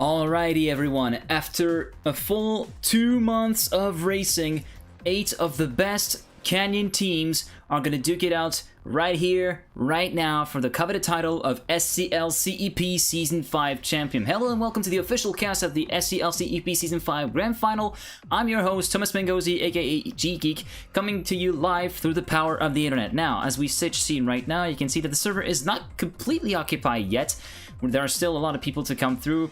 Alrighty everyone, after a full 2 months of racing, 8 of the best Canyon teams are gonna duke it out right here, right now for the coveted title of SCL CEP Season 5 Champion. Hello and welcome to the official cast of the SCL CEP Season 5 Grand Final. I'm your host, Thomas Mengozzi, aka G-Geek, coming to you live through the power of the internet. Now, as we see right now, you can see that the server is not completely occupied yet. There are still a lot of people to come through.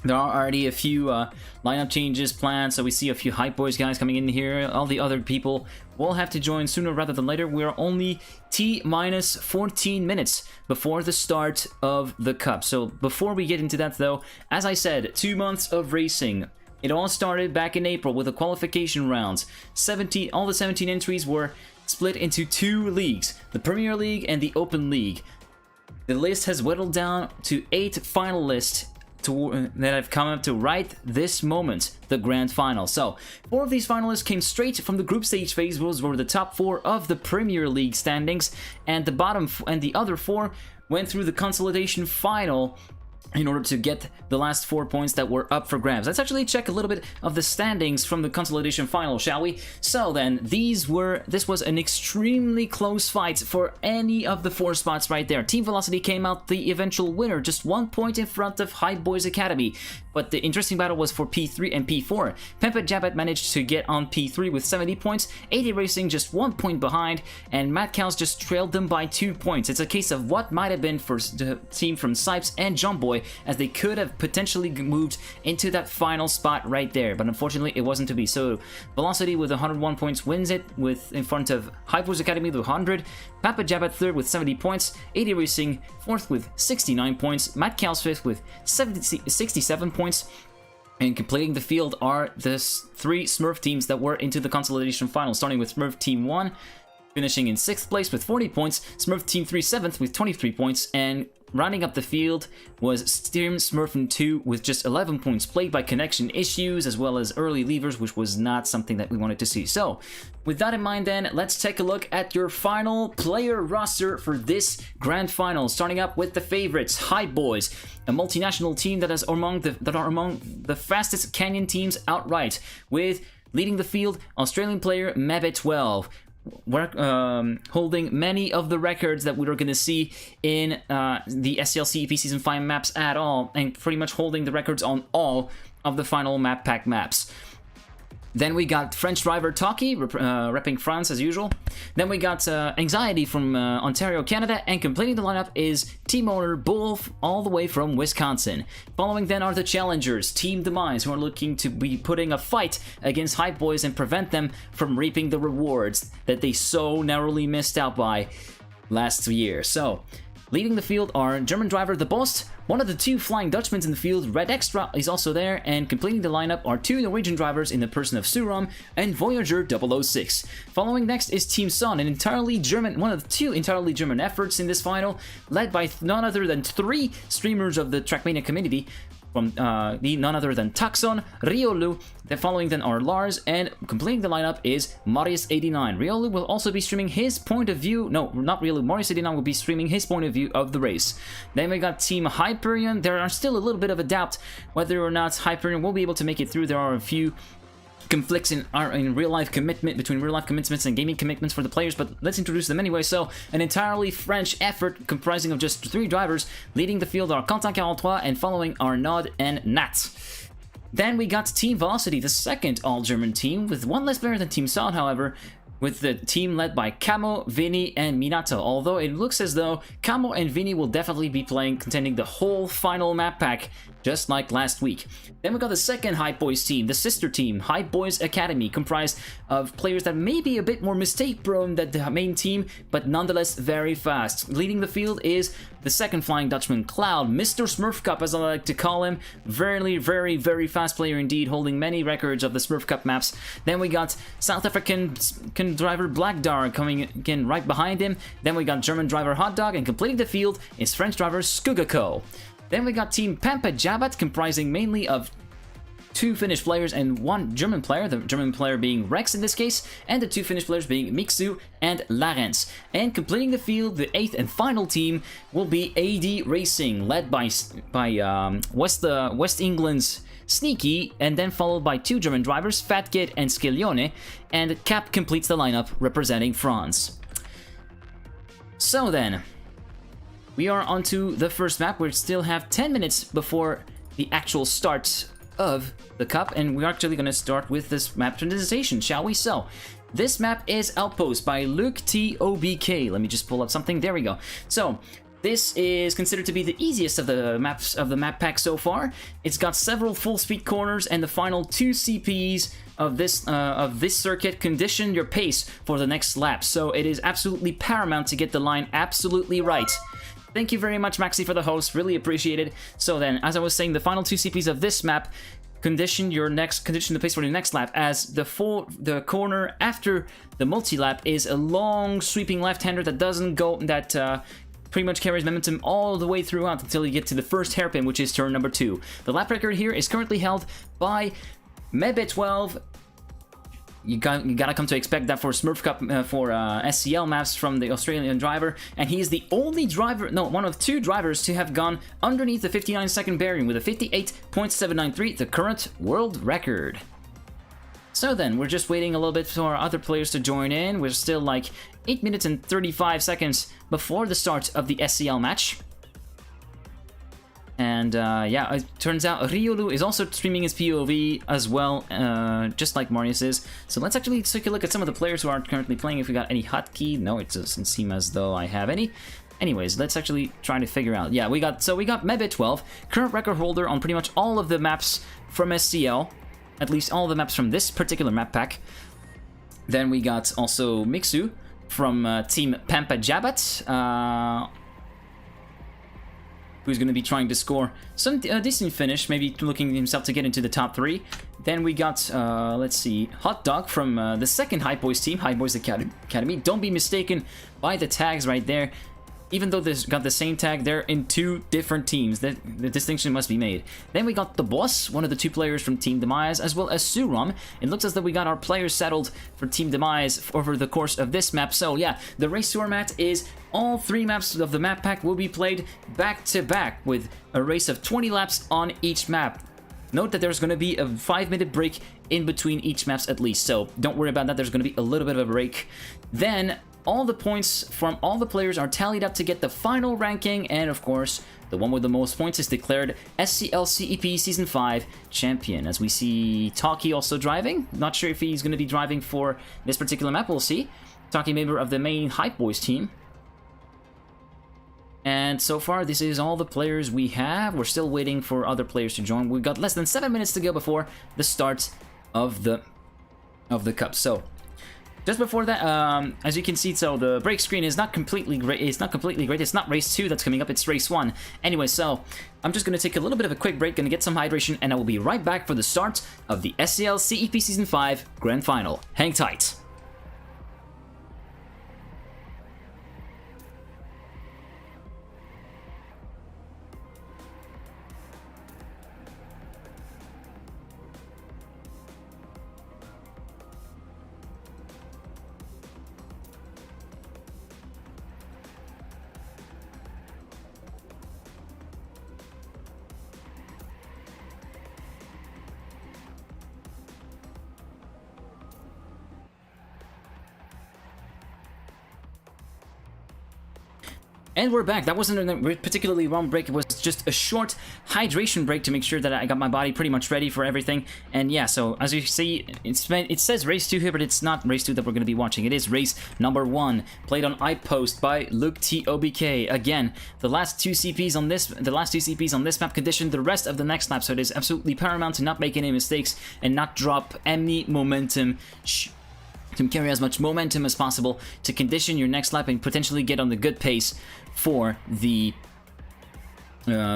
There are already a few lineup changes planned, so we see a few Hype Boys guys coming in here. All the other people will have to join sooner rather than later. We are only T-minus 14 minutes before the start of the Cup. So before we get into that though, as I said, 2 months of racing. It all started back in April with the qualification rounds. All the 17 entries were split into 2 leagues, the Premier League and the Open League. The list has whittled down to 8 finalists that have come up to right this moment, the grand final. So 4 of these finalists came straight from the group stage phase, were the top 4 of the Premier League standings, and the other 4 went through the consolidation final in order to get the last 4 points that were up for grabs. Let's actually check a little bit of the standings from the consolidation final, shall we? So then, this was an extremely close fight for any of the 4 spots right there. Team Velocity came out the eventual winner, just 1 point in front of Hype Boys Academy. But the interesting battle was for P3 and P4. Pempet Jabbat managed to get on P3 with 70 points, 80 Racing just 1 point behind, and Matt Cows just trailed them by 2 points. It's a case of what might have been for the team from Sipes and Jumboy, as they could have potentially moved into that final spot right there, but unfortunately it wasn't to be. So Velocity with 101 points wins it in front of Hype Boys Academy with 100, Papa Jabbat third with 70 points, 80 Racing fourth with 69 points, Matt Cows fifth with 67 points. And completing the field are the 3 Smurf teams that were into the consolidation final, starting with Smurf Team 1, finishing in 6th place with 40 points, Smurf Team 3 7th with 23 points, and rounding up the field was Team Smurf 2 with just 11 points, plagued by connection issues as well as early leavers, which was not something that we wanted to see. So, with that in mind then, let's take a look at your final player roster for this grand final, starting up with the favorites, Hype Boys, a multinational team that are among the fastest Canyon teams outright, with leading the field Australian player Mebe12. Holding many of the records that we're going to see in the SCL CEP Season 5 maps at all, and pretty much holding the records on all of the final map pack maps. Then we got French driver Taki, repping France as usual. Then we got Anxiety from Ontario, Canada, and completing the lineup is team owner Bull all the way from Wisconsin. Following then are the challengers, Team Demise, who are looking to be putting a fight against Hype Boys and prevent them from reaping the rewards that they so narrowly missed out by last year. So, leading the field are German driver The Bost, one of the 2 Flying Dutchmen in the field, Red Extra is also there, and completing the lineup are 2 Norwegian drivers in the person of Suram and Voyager 006. Following next is Team Sun, one of the 2 entirely German efforts in this final, led by none other than 3 streamers of the Trackmania community, from none other than Taxon, Riolu. Then following then are Lars, and completing the lineup is Marius89. Riolu will also be streaming his point of view. No, not Riolu. Marius89 will be streaming his point of view of the race. Then we got Team Hyperion. There are still a little bit of a doubt whether or not Hyperion will be able to make it through. There are a few conflicts in real life commitment between real life commitments and gaming commitments for the players, but let's introduce them anyway. So, an entirely French effort comprising of just 3 drivers. Leading the field are Quentin 43, and following are Nod and Nat. Then we got Team Velocity, the second all-German team, with 1 less player than Team Sound, however, with the team led by Camo, Vinny, and Minato, although it looks as though Camo and Vinny will definitely be contending the whole final map pack, just like last week. Then we got the second Hype Boys team, the sister team, Hype Boys Academy, comprised of players that may be a bit more mistake-prone than the main team, but nonetheless very fast. Leading the field is the second Flying Dutchman, Cloud, Mr. Smurf Cup as I like to call him. Very, very, very fast player indeed, holding many records of the Smurf Cup maps. Then we got South African driver Black Dar coming again right behind him. Then we got German driver Hot Dog, and completing the field is French driver Skugako. Then we got Team Pampa Jabbat, comprising mainly of 2 Finnish players and 1 German player, the German player being Rex in this case, and the 2 Finnish players being Mixu and Larens. And completing the field, the 8th and final team will be AD Racing, led by West England's Sneaky, and then followed by 2 German drivers, Fatgate and Scaglione, and Cap completes the lineup representing France. So then, we are onto the first map. We still have 10 minutes before the actual start of the cup, and we're actually going to start with this map presentation, shall we? So, this map is Outpost by Luke TOBK. Let me just pull up something. There we go. So, this is considered to be the easiest of the maps of the map pack so far. It's got several full-speed corners, and the final 2 CPs of this circuit condition your pace for the next lap. So it is absolutely paramount to get the line absolutely right. Thank you very much, Maxi, for the host. Really appreciate it. So then, as I was saying, the final 2 CPs of this map condition the pace for the next lap, as the corner after the multi-lap is a long sweeping left-hander that doesn't go pretty much carries momentum all the way throughout until you get to the first hairpin, which is turn number 2. The lap record here is currently held by Mebe12. You gotta come to expect that for Smurf Cup for SCL maps from the Australian driver, and he is the only driver, no, one of 2 drivers to have gone underneath the 59-second bearing with a 58.793, the current world record. So then, we're just waiting a little bit for our other players to join in. We're still like 8 minutes and 35 seconds before the start of the SCL match. And yeah, it turns out Riolu is also streaming his POV as well, just like Marius is. So let's actually take a look at some of the players who are currently playing, if we got any hotkey. No, it doesn't seem as though I have any. Anyways, let's actually try to figure out. Yeah, we got Mebe12, current record holder on pretty much all of the maps from SCL. At least all the maps from this particular map pack. Then we got also Mixu from Team Pampa Jabat, who's going to be trying to score some decent finish, maybe looking himself to get into the top 3. Then we got, let's see, Hot Dog from the second High Boys team, High Boys Academy. Don't be mistaken by the tags right there. Even though they've got the same tag, they're in 2 different teams. The distinction must be made. Then we got the Boss, one of the 2 players from Team Demise, as well as Suram. It looks as though we got our players settled for Team Demise over the course of this map. So yeah, the race format is all 3 maps of the map pack will be played back to back with a race of 20 laps on each map. Note that there's going to be a 5-minute break in between each maps at least, so don't worry about that. There's going to be a little bit of a break. Then all the points from all the players are tallied up to get the final ranking, and of course, the one with the most points is declared SCL CEP Season 5 champion. As we see Taki also driving. Not sure if he's going to be driving for this particular map, we'll see. Taki, member of the main Hype Boys team. And so far, this is all the players we have. We're still waiting for other players to join. We've got less than 7 minutes to go before the start of the cup. So just before that, as you can see, so the break screen is not completely great. It's not completely great. It's not race 2 that's coming up. It's race 1. Anyway, so I'm just going to take a little bit of a quick break, going to get some hydration, and I will be right back for the start of the SCL CEP Season 5 Grand Final. Hang tight. And we're back. That wasn't a particularly long break. It was just a short hydration break to make sure that I got my body pretty much ready for everything. And yeah, so as you see, it says race 2 here, but it's not race 2 that we're going to be watching. It is race number 1, played on Outpost by Luke TOBK. Again, the last two CPs on this map condition the rest of the next lap, so it is absolutely paramount to not make any mistakes and not drop any momentum. To carry as much momentum as possible to condition your next lap and potentially get on the good pace for the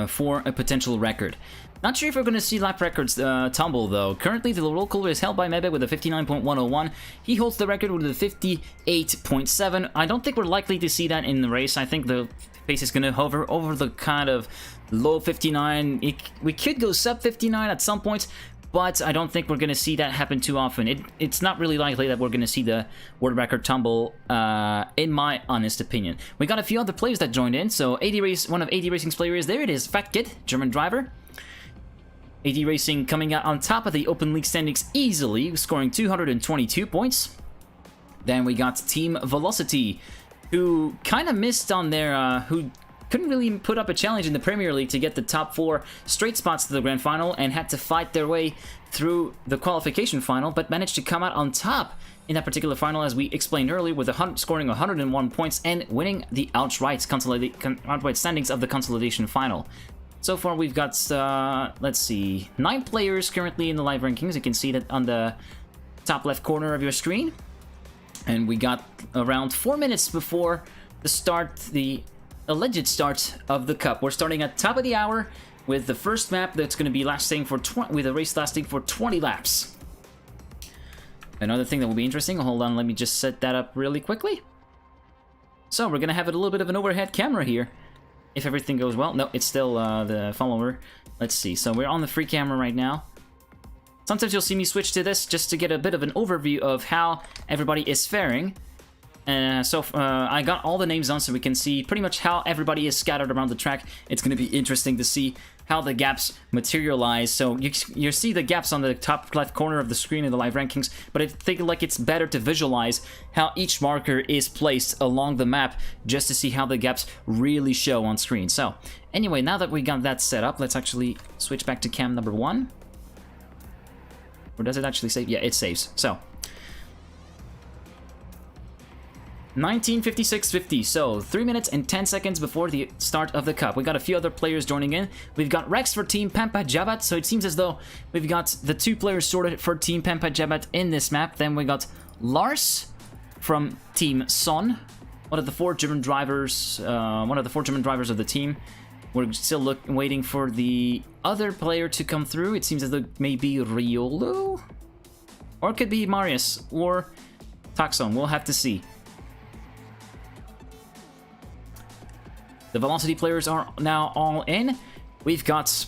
for a potential record. Not sure if we're going to see lap records tumble though. Currently the local is held by Mebe with a 59.101. He holds the record with a 58.7. I don't think we're likely to see that in the race. I think the pace is going to hover over the kind of low 59. We could go sub 59 at some point. but I don't think we're going to see that happen too often. It's not really likely that we're going to see the world record tumble, in my honest opinion. We got a few other players that joined in, so one of AD Racing's players, there it is, Fat Kid, German driver. AD Racing coming out on top of the Open League standings easily, scoring 222 points. Then we got Team Velocity, who kind of missed on their, who couldn't really put up a challenge in the Premier League to get the top 4 straight spots to the Grand Final and had to fight their way through the qualification final, but managed to come out on top in that particular final, as we explained earlier, with scoring 101 points and winning the outright standings of the Consolidation final. So far, we've got, let's see, 9 players currently in the live rankings. You can see that on the top left corner of your screen. And we got around 4 minutes before the alleged start of the Cup. We're starting at top of the hour with the first map that's going to be lasting for with a race lasting for 20 laps. Another thing that will be interesting, hold on, let me just set that up really quickly. So we're going to have a little bit of an overhead camera here. If everything goes well. No, it's still the follower. Let's see. So we're on the free camera right now. Sometimes you'll see me switch to this just to get a bit of an overview of how everybody is faring. I got all the names on so we can see pretty much how everybody is scattered around the track. It's going to be interesting to see how the gaps materialize. So you see the gaps on the top left corner of the screen in the live rankings, but I think like it's better to visualize how each marker is placed along the map just to see how the gaps really show on screen. So anyway, now that we got that set up, let's actually switch back to cam number 1. Or does it actually save? Yeah, it saves. So 19:56:50, so 3 minutes and 10 seconds before the start of the Cup. We got a few other players joining in. We've got Rex for Team Pampa Jabat, so it seems as though we've got the 2 players sorted for Team Pampa Jabat in this map. Then we got Lars from Team Son, one of the 4 German drivers, of the team. We're still waiting for the other player to come through. It seems as though maybe Riolu, or it could be Marius or Taxon. We'll have to see. The Velocity players are now all in. We've got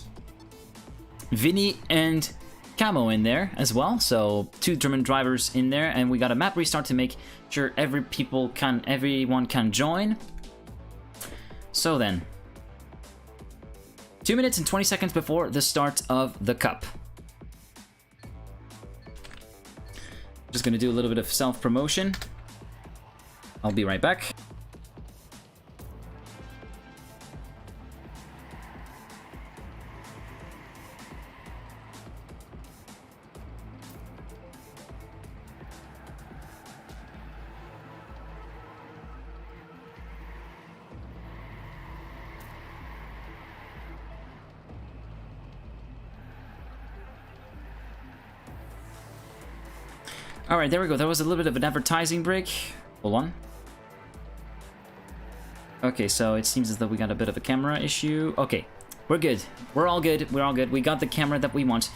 Vinny and Camo in there as well, so 2 German drivers in there, and we got a map restart to make sure everyone can join. So then, 2 minutes and 20 seconds before the start of the Cup. Just gonna do a little bit of self-promotion. I'll be right back. Alright, there we go. That was a little bit of an advertising break. Hold on. Okay, so it seems as though we got a bit of a camera issue. Okay, we're good. We're all good. We're all good. We got the camera that we want.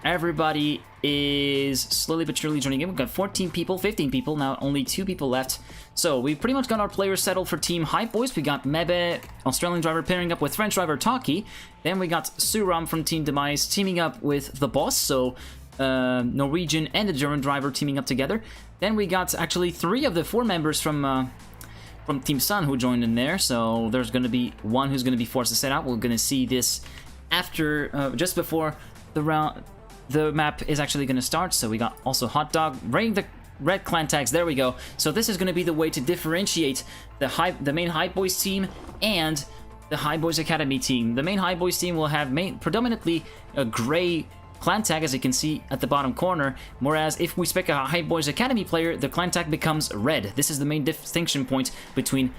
Everybody is slowly but surely joining in. We've got 14 people, 15 people, now only 2 people left. So we pretty much got our players settled for Team Hype Boys. We got Mebe, Australian driver, pairing up with French driver Taki. Then we got Suram from Team Demise teaming up with The Boss, so Norwegian and the German driver teaming up together. Then we got actually 3 of the 4 members from Team Sun who joined in there. So there's going to be one who's going to be forced to set out. We're going to see this after, just before the map is actually going to start. So we got also Hot Dog wearing the red clan tags. There we go. So this is going to be the way to differentiate the main Hype Boys team and the Hype Boys Academy team. The main Hype Boys team will have predominantly a gray clan tag, as you can see at the bottom corner, whereas if we spec a Hype Boys Academy player, the clan tag becomes red. This is the main distinction point between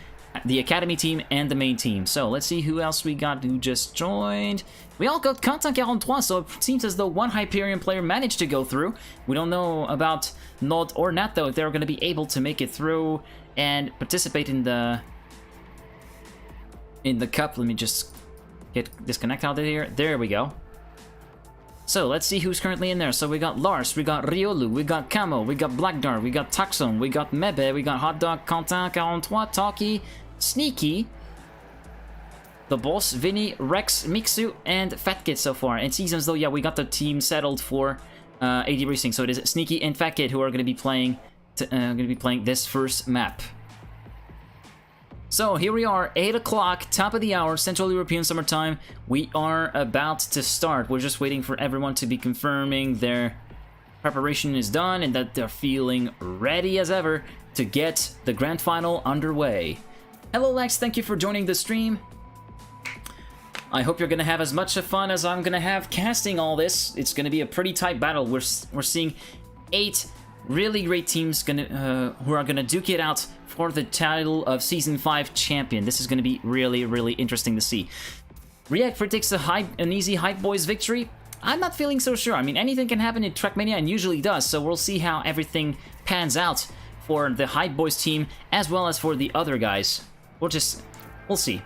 the Academy team and the main team. So let's see who else we got who just joined. We all got Quentin 43, so it seems as though one Hyperion player managed to go through. We don't know about Nod or Nat though, if they're going to be able to make it through and participate in the cup. Let me just disconnect out of here. There we go. So let's see who's currently in there. So we got Lars, we got Riolu, we got Camo, we got Blackdar, we got Taxon, we got Mebe, we got Hot Dog, Quentin 43, Taki, Sneaky, the boss, Vinny, Rex, Mixu, and Fat Kid so far. And it seems as though, yeah, we got the team settled for AD Racing. So it is Sneaky and Fat Kid who are going to be playing this first map. So here we are, 8 o'clock, top of the hour, Central European Summertime. We are about to start. We're just waiting for everyone to be confirming their preparation is done and that they're feeling ready as ever to get the grand final underway. Hello Lex, thank you for joining the stream. I hope you're going to have as much fun as I'm going to have casting all this. It's going to be a pretty tight battle. We're seeing 8 really great teams who are going to duke it out for the title of Season 5 champion. This is going to be really, really interesting to see. React predicts an easy Hype Boys victory. I'm not feeling so sure. I mean, anything can happen in Trackmania and usually does, so we'll see how everything pans out for the Hype Boys team as well as for the other guys. We'll see.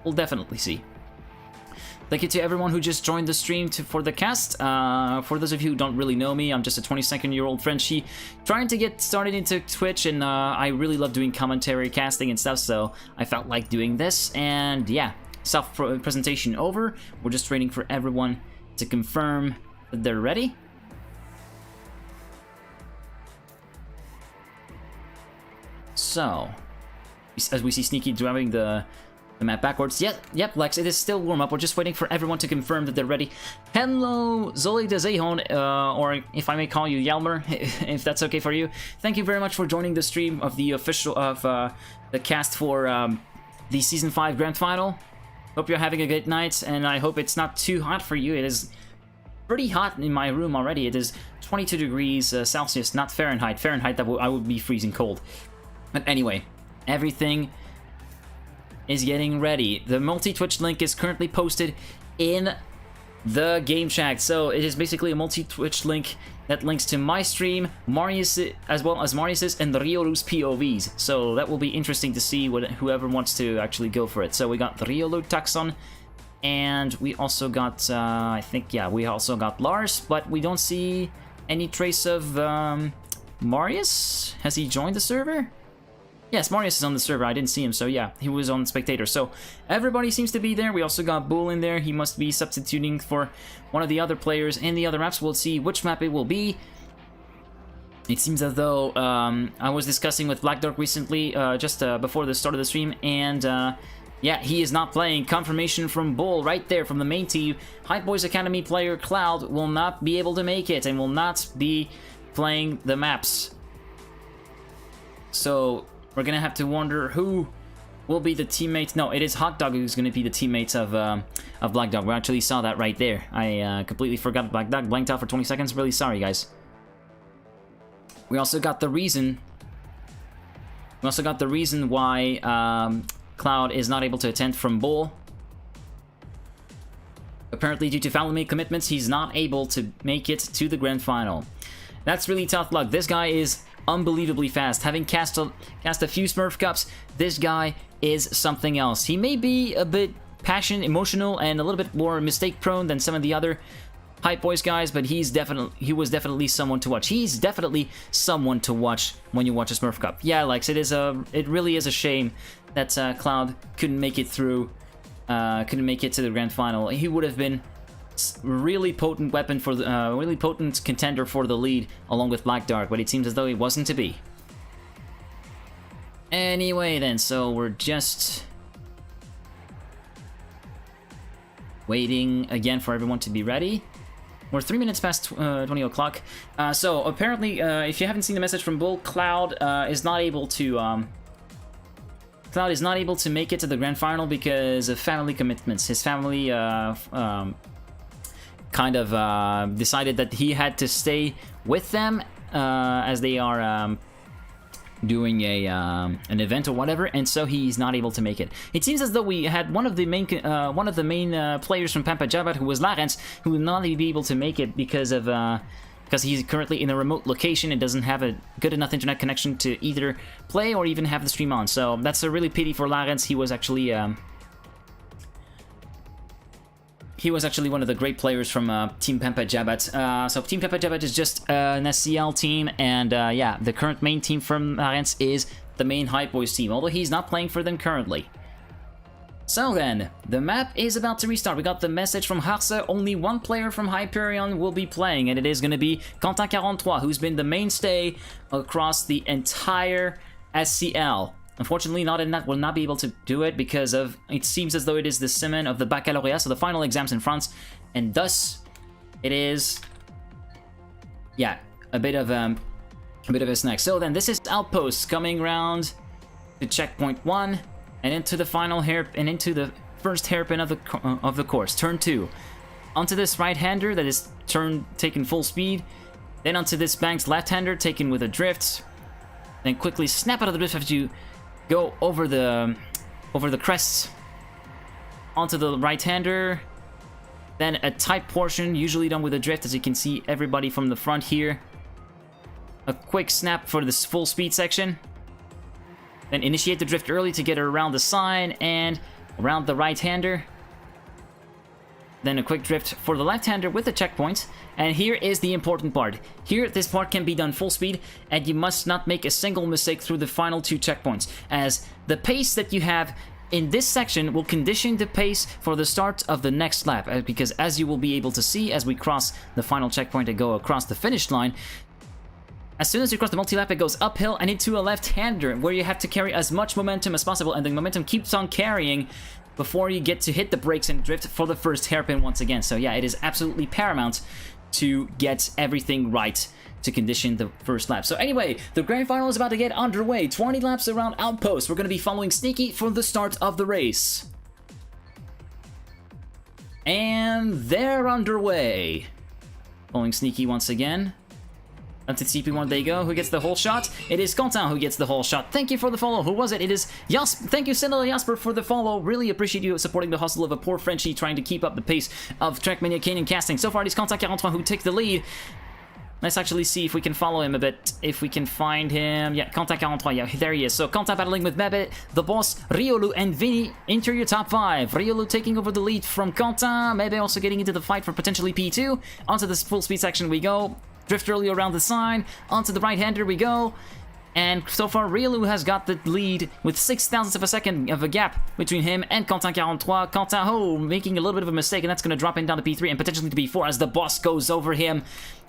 We'll definitely see. Thank you to everyone who just joined the stream for the cast. For those of you who don't really know me, I'm just a 22-year-old Frenchie trying to get started into Twitch, and I really love doing commentary, casting, and stuff, so I felt like doing this. And yeah, self-presentation over. We're just waiting for everyone to confirm that they're ready. So, as we see Sneaky driving the map backwards. Yep, Lex, it is still warm-up. We're just waiting for everyone to confirm that they're ready. Hello, Zoli de Zehon, or if I may call you Yelmer, if that's okay for you. Thank you very much for joining the stream of the the cast for the Season 5 Grand Final. Hope you're having a good night, and I hope it's not too hot for you. It is pretty hot in my room already. It is 22 degrees Celsius, not Fahrenheit. Fahrenheit, I would be freezing cold. But anyway, everything is getting ready. The multi-Twitch link is currently posted in the game chat. So it is basically a multi-Twitch link that links to my stream, Marius, as well as Marius's and Rioru's POVs. So that will be interesting to see whoever wants to actually go for it. So we got Rioru Taxon, and we also got, I think, yeah, we also got Lars, but we don't see any trace of Marius. Has he joined the server? Yes, Marius is on the server. I didn't see him, so yeah, he was on spectator. So everybody seems to be there. We also got Bull in there. He must be substituting for one of the other players in the other maps. We'll see which map it will be. It seems as though I was discussing with Black Dark recently, just before the start of the stream, and yeah, he is not playing. Confirmation from Bull right there from the main team. Hype Boys Academy player Cloud will not be able to make it and will not be playing the maps. So we're gonna have to wonder who will be the teammates. No, it is Hot Dog who's gonna be the teammates of Black Dog. We actually saw that right there. I completely forgot Black Dog. Blanked out for 20 seconds. Really sorry, guys. We also got the reason. We also got the reason why Cloud is not able to attend from Bull. Apparently, due to family commitments, he's not able to make it to the grand final. That's really tough luck. This guy is unbelievably fast. Having cast a few Smurf Cups, this guy is something else. He may be a bit passionate, emotional, and a little bit more mistake-prone than some of the other Hype Boys guys, but he was definitely someone to watch. He's definitely someone to watch when you watch a Smurf Cup. Yeah, Lex, it really is a shame that Cloud couldn't make it through, couldn't make it to the grand final. He would have been really potent weapon for the really potent contender for the lead along with Black Dark, but it seems as though it wasn't to be. Anyway then, so we're just waiting again for everyone to be ready. We're 3 minutes past 20 o'clock. So apparently, if you haven't seen the message from Bull, Cloud is not able to make it to the grand final because of family commitments. His family kind of decided that he had to stay with them as they are doing an event or whatever, and so he's not able to make it. It seems as though we had one of the main players from Pampa Jabat, who was Larence, who will not be able to make it because he's currently in a remote location and doesn't have a good enough internet connection to either play or even have the stream on. So that's a really pity for Larence. He was actually one of the great players from Team Pampa Jabat. So Team Pampa Jabat is just an SCL team, and yeah, the current main team from Larence is the main Hype Boys team, although he's not playing for them currently. So then, the map is about to restart. We got the message from Harsa, only one player from Hyperion will be playing, and it is going to be Quentin 43, who's been the mainstay across the entire SCL. Unfortunately, Not will not be able to do it because of, it seems as though it is the semaine of the baccalaureate, so the final exams in France, and thus, it is, yeah, a bit of a snack. So then, this is Outpost coming round to checkpoint 1. And into the final and into the first hairpin of the course, turn 2. Onto this right-hander that is taken full speed. Then onto this bank's left-hander taken with a drift. Then quickly snap out of the drift after you go over the crests. Onto the right-hander. Then a tight portion, usually done with a drift, as you can see everybody from the front here. A quick snap for this full speed section. Then initiate the drift early to get her around the sign and around the right-hander. Then a quick drift for the left-hander with the checkpoint. And here is the important part. Here, this part can be done full speed, and you must not make a single mistake through the final 2 checkpoints, as the pace that you have in this section will condition the pace for the start of the next lap, because as you will be able to see as we cross the final checkpoint and go across the finish line, as soon as you cross the multi-lap, it goes uphill and into a left-hander, where you have to carry as much momentum as possible, and the momentum keeps on carrying before you get to hit the brakes and drift for the first hairpin once again. So yeah, it is absolutely paramount to get everything right to condition the first lap. So anyway, the grand final is about to get underway. 20 laps around Outpost. We're going to be following Sneaky for the start of the race. And they're underway. Following Sneaky once again. Untitled CP1, they go. Who gets the whole shot? It is Quentin who gets the whole shot. Thank you for the follow. Who was it? It is Jasper. Thank you, Cinderella Jasper, for the follow. Really appreciate you supporting the hustle of a poor Frenchie trying to keep up the pace of Trackmania Canyon casting. So far, it is Quentin 43 who takes the lead. Let's actually see if we can follow him a bit. If we can find him. Yeah, Quentin 43. Yeah, there he is. So Quentin battling with Mebe, the boss, Riolu, and Vinny into your top 5. Riolu taking over the lead from Quentin. Mebe also getting into the fight for potentially P2. Onto this full speed section we go. Drift early around the sign, onto the right-hander we go, and so far Riolu has got the lead with 6 thousandths of a second of a gap between him and Quentin 43. Quentin making a little bit of a mistake, and that's going to drop him down to P3 and potentially to P4 as the boss goes over him.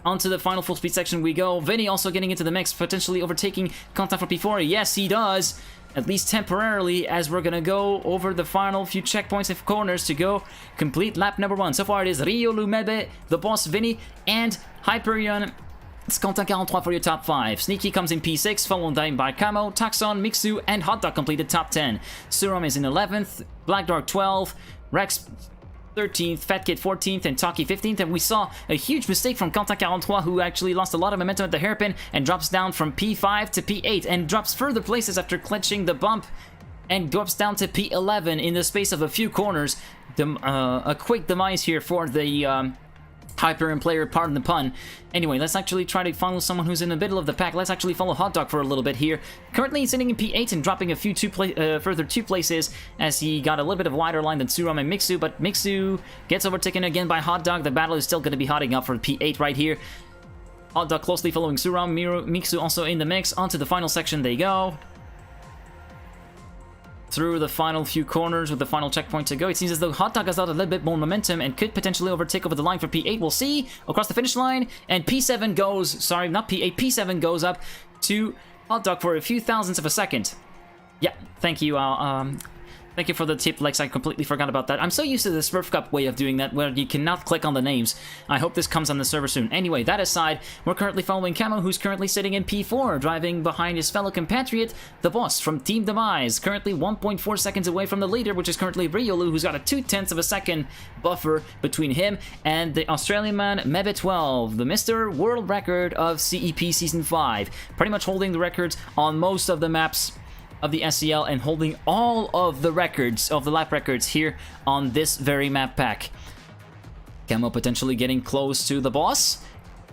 Onto the final full speed section we go. Vinny also getting into the mix, potentially overtaking Quentin for P4. Yes, he does. At least temporarily, as we're gonna go over the final few checkpoints and corners to go complete lap number 1. So far it is Riolu, Mebe, the boss Vinny, and Hyperion. It's Quentin 43 for your top 5. Sneaky comes in P6, followed by Camo, Taxon, Mixu, and Hotdog completed top 10. Suram is in 11th, Black Dark 12, Rex 13th, Fat Kid 14th, and Taki 15th, and we saw a huge mistake from Quentin 43, who actually lost a lot of momentum at the hairpin and drops down from P5 to P8 and drops further places after clenching the bump and drops down to P11 in the space of a few corners. A quick demise here for the Hyperion player, pardon the pun. Anyway, let's actually try to follow someone who's in the middle of the pack. Let's actually follow Hotdog for a little bit here. Currently he's sitting in P8 and dropping a few further 2 places as he got a little bit of a wider line than Suram and Mixu, but Mixu gets overtaken again by Hotdog. The battle is still going to be hotting up for P8 right here. Hotdog closely following Suram, Mixu also in the mix. Onto the final section they go. Through the final few corners with the final checkpoint to go. It seems as though Hotdog has got a little bit more momentum and could potentially overtake over the line for P8. We'll see. Across the finish line. And P7 goes... Sorry, not P8. P7 goes up to Hotdog for a few thousandths of a second. Yeah, thank you. Thank you for the tip, Lex. I completely forgot about that. I'm so used to the Smurf Cup way of doing that, where you cannot click on the names. I hope this comes on the server soon. Anyway, that aside, we're currently following Camo, who's currently sitting in P4, driving behind his fellow compatriot, the boss from Team Demise, currently 1.4 seconds away from the leader, which is currently Riolu, who's got a 0.2 of a second buffer between him and the Australian man, Mebe12, the Mr. World Record of CEP Season 5, pretty much holding the records on most of the maps of the SCL and holding all of the records, of the lap records here on this very map pack. Camo potentially getting close to the boss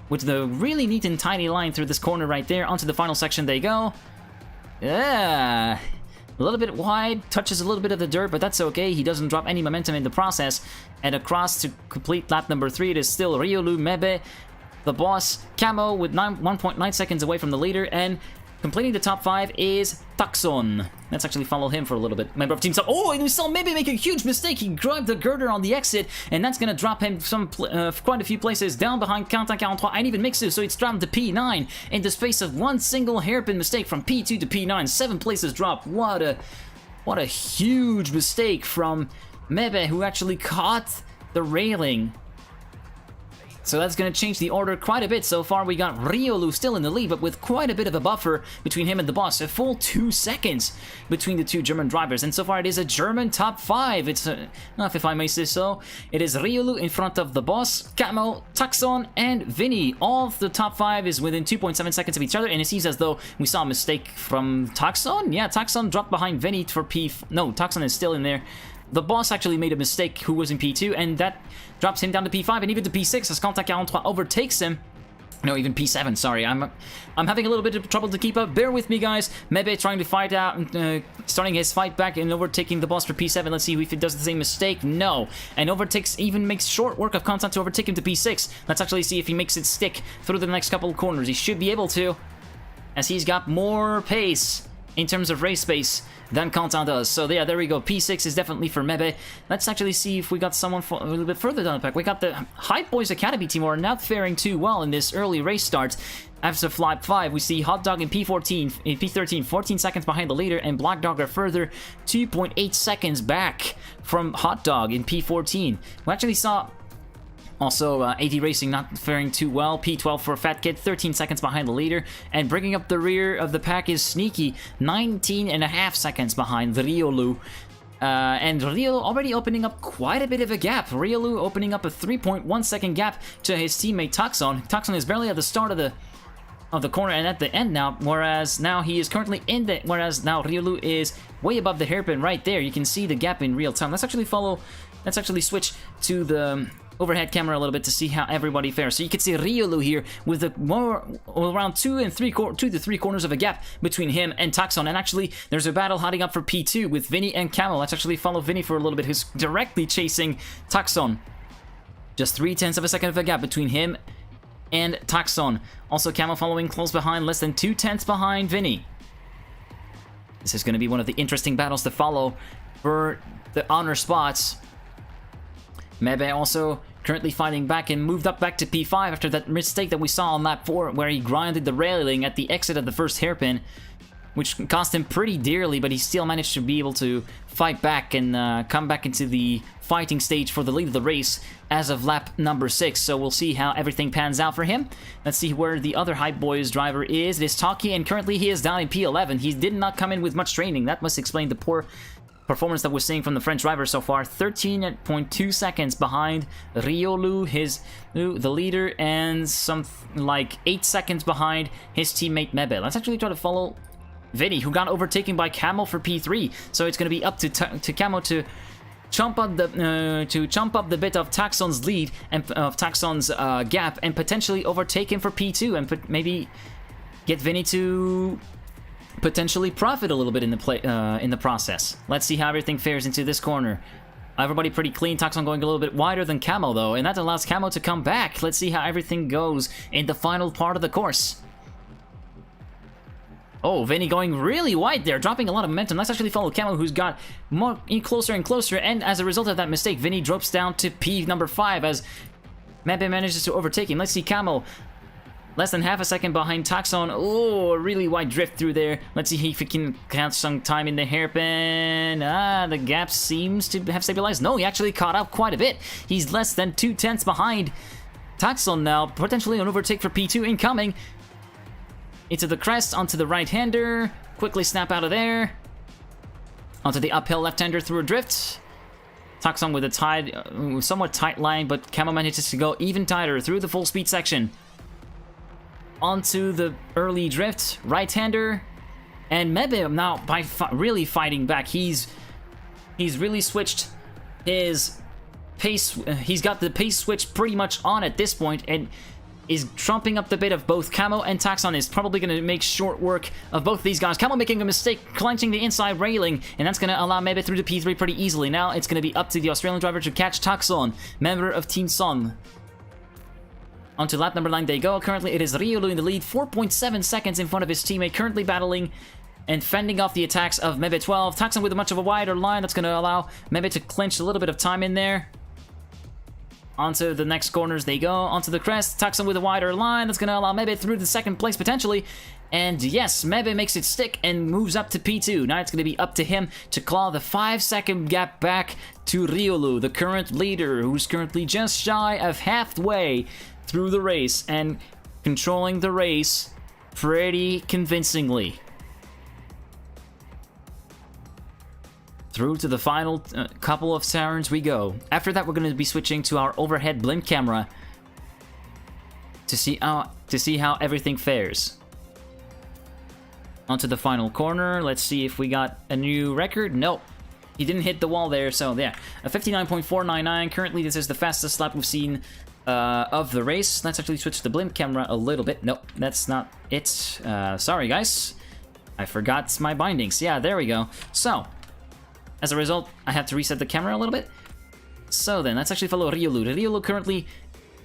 with the really neat and tiny line through this corner right there. Onto the final section they go. Yeah, a little bit wide, touches a little bit of the dirt, but that's okay. He doesn't drop any momentum in the process. And across to complete lap number 3, it is still Riolu, Mebe, the boss, Camo with 1.9 seconds away from the leader, and Completing the top 5 is Taxon. Let's actually follow him for a little bit. Member of Team Sun. Oh, and we saw maybe make a huge mistake. He grabbed the girder on the exit, and that's going to drop him quite a few places down behind Quentin 43 and even Mixu, so it's dropped to P9 in the space of one single hairpin mistake from P2 to P9. 7 places drop. What a huge mistake from Mebe, who actually caught the railing. So that's going to change the order quite a bit. So far, we got Riolu still in the lead, but with quite a bit of a buffer between him and the boss. A full 2 seconds between the two German drivers. And so far, it is a German top 5. It's, if I may say so, it is Riolu in front of the boss, Camo, Taxon, and Vinny. All of the top 5 is within 2.7 seconds of each other, and it seems as though we saw a mistake from Taxon. Yeah, Taxon dropped behind Vinny for P... No, Taxon is still in there. The boss actually made a mistake, who was in P2, and that drops him down to P5 and even to P6 as Quentin 43 overtakes him. No, even P7, sorry. I'm having a little bit of trouble to keep up. Bear with me, guys. Mebe trying to fight out, starting his fight back and overtaking the boss for P7. Let's see if he does the same mistake. No. And even makes short work of Quentin to overtake him to P6. Let's actually see if he makes it stick through the next couple of corners. He should be able to, as he's got more pace in terms of race pace than Quentin does. So yeah, there we go. P6 is definitely for Mebe. Let's actually see if we got someone a little bit further down the pack. We got the Hype Boys Academy team, who are not faring too well in this early race start. After Flap 5, we see Hot Dog in P13, 14 seconds behind the leader, and Black Dog are further 2.8 seconds back from Hot Dog in P14. We actually saw also, AD Racing not faring too well. P12 for Fat Kid, 13 seconds behind the leader. And bringing up the rear of the pack is Sneaky, 19.5 seconds behind Riolu. And Riolu already opening up quite a bit of a gap. Riolu opening up a 3.1 second gap to his teammate Taxon. Taxon is barely at the start of the corner and at the end now, whereas now he is currently in the... Whereas now Riolu is way above the hairpin right there. You can see the gap in real time. Let's actually switch to the overhead camera a little bit to see how everybody fares. So you can see Riolu here with around 2 to 3 corners of a gap between him and Taxon. And actually, there's a battle hotting up for P2 with Vinny and Camel. Let's actually follow Vinny for a little bit, who's directly chasing Taxon. Just 0.3 of a second of a gap between him and Taxon. Also, Camel following close behind, less than 0.2 behind Vinny. This is going to be one of the interesting battles to follow for the honor spots. Mebe also currently fighting back and moved up back to P5 after that mistake that we saw on lap 4, where he grinded the railing at the exit of the first hairpin, which cost him pretty dearly, but he still managed to be able to fight back and come back into the fighting stage for the lead of the race as of lap number 6. So we'll see how everything pans out for him. Let's see where the other Hype Boys driver is. It is Taki, and currently he is down in P11. He did not come in with much training. That must explain the poor performance that we're seeing from the French driver so far. 13.2 seconds behind Riolu, the leader, and some like 8 seconds behind his teammate Mebe. Let's actually try to follow Vinny, who got overtaken by Camo for P3. So it's going to be up to Camo to chump up the bit of Taxon's lead and of Taxon's gap, and potentially overtake him for P2, and maybe get Vinny to potentially profit a little bit in the process. Let's see how everything fares into this corner. Everybody pretty clean. Taxon going a little bit wider than Camo though, and that allows Camo to come back. Let's see how everything goes in the final part of the course. Oh, Vinny going really wide there, dropping a lot of momentum. Let's actually follow Camo, who's got more closer and closer, and as a result of that mistake, Vinny drops down to P number 5 as Mebe manages to overtake him. Let's see Camo less than half a second behind Taxon. Oh, a really wide drift through there. Let's see if he can count some time in the hairpin. The gap seems to have stabilized. No, he actually caught up quite a bit. He's less than 0.2 behind Taxon now. Potentially an overtake for P2 incoming. Into the crest, onto the right-hander. Quickly snap out of there. Onto the uphill left-hander through a drift. Taxon with a somewhat tight line, but Camo manages to go even tighter through the full speed section. Onto the early drift, right-hander, and Mebe now really fighting back. He's really switched his pace. He's got the pace switch pretty much on at this point, and is trumping up the bit of both Camo and Taxon. Is probably going to make short work of both these guys. Camo making a mistake, clenching the inside railing, and that's going to allow Mebe through to P3 pretty easily. Now it's going to be up to the Australian driver to catch Taxon, member of Team Sun. Onto lap number 9 they go. Currently, it is Riolu in the lead, 4.7 seconds in front of his teammate, currently battling and fending off the attacks of Mebe 12. Taxon with a much of a wider line. That's going to allow Mebe to clinch a little bit of time in there. Onto the next corners they go. Onto the crest. Taxon with a wider line. That's going to allow Mebe through to second place, potentially. And yes, Mebe makes it stick and moves up to P2. Now it's going to be up to him to claw the 5-second gap back to Riolu, the current leader, who's currently just shy of halfway through the race and controlling the race pretty convincingly. Through to the final couple of turns we go. After that, we're going to be switching to our overhead blimp camera to see how everything fares. Onto the final corner. Let's see if we got a new record. Nope. He didn't hit the wall there, so yeah. A 59.499. Currently, this is the fastest lap we've seen of the race. Let's actually switch the blimp camera a little bit. Nope, that's not it. Sorry, guys. I forgot my bindings. Yeah, there we go. So, as a result, I have to reset the camera a little bit. So then, let's actually follow Riolu. Riolu currently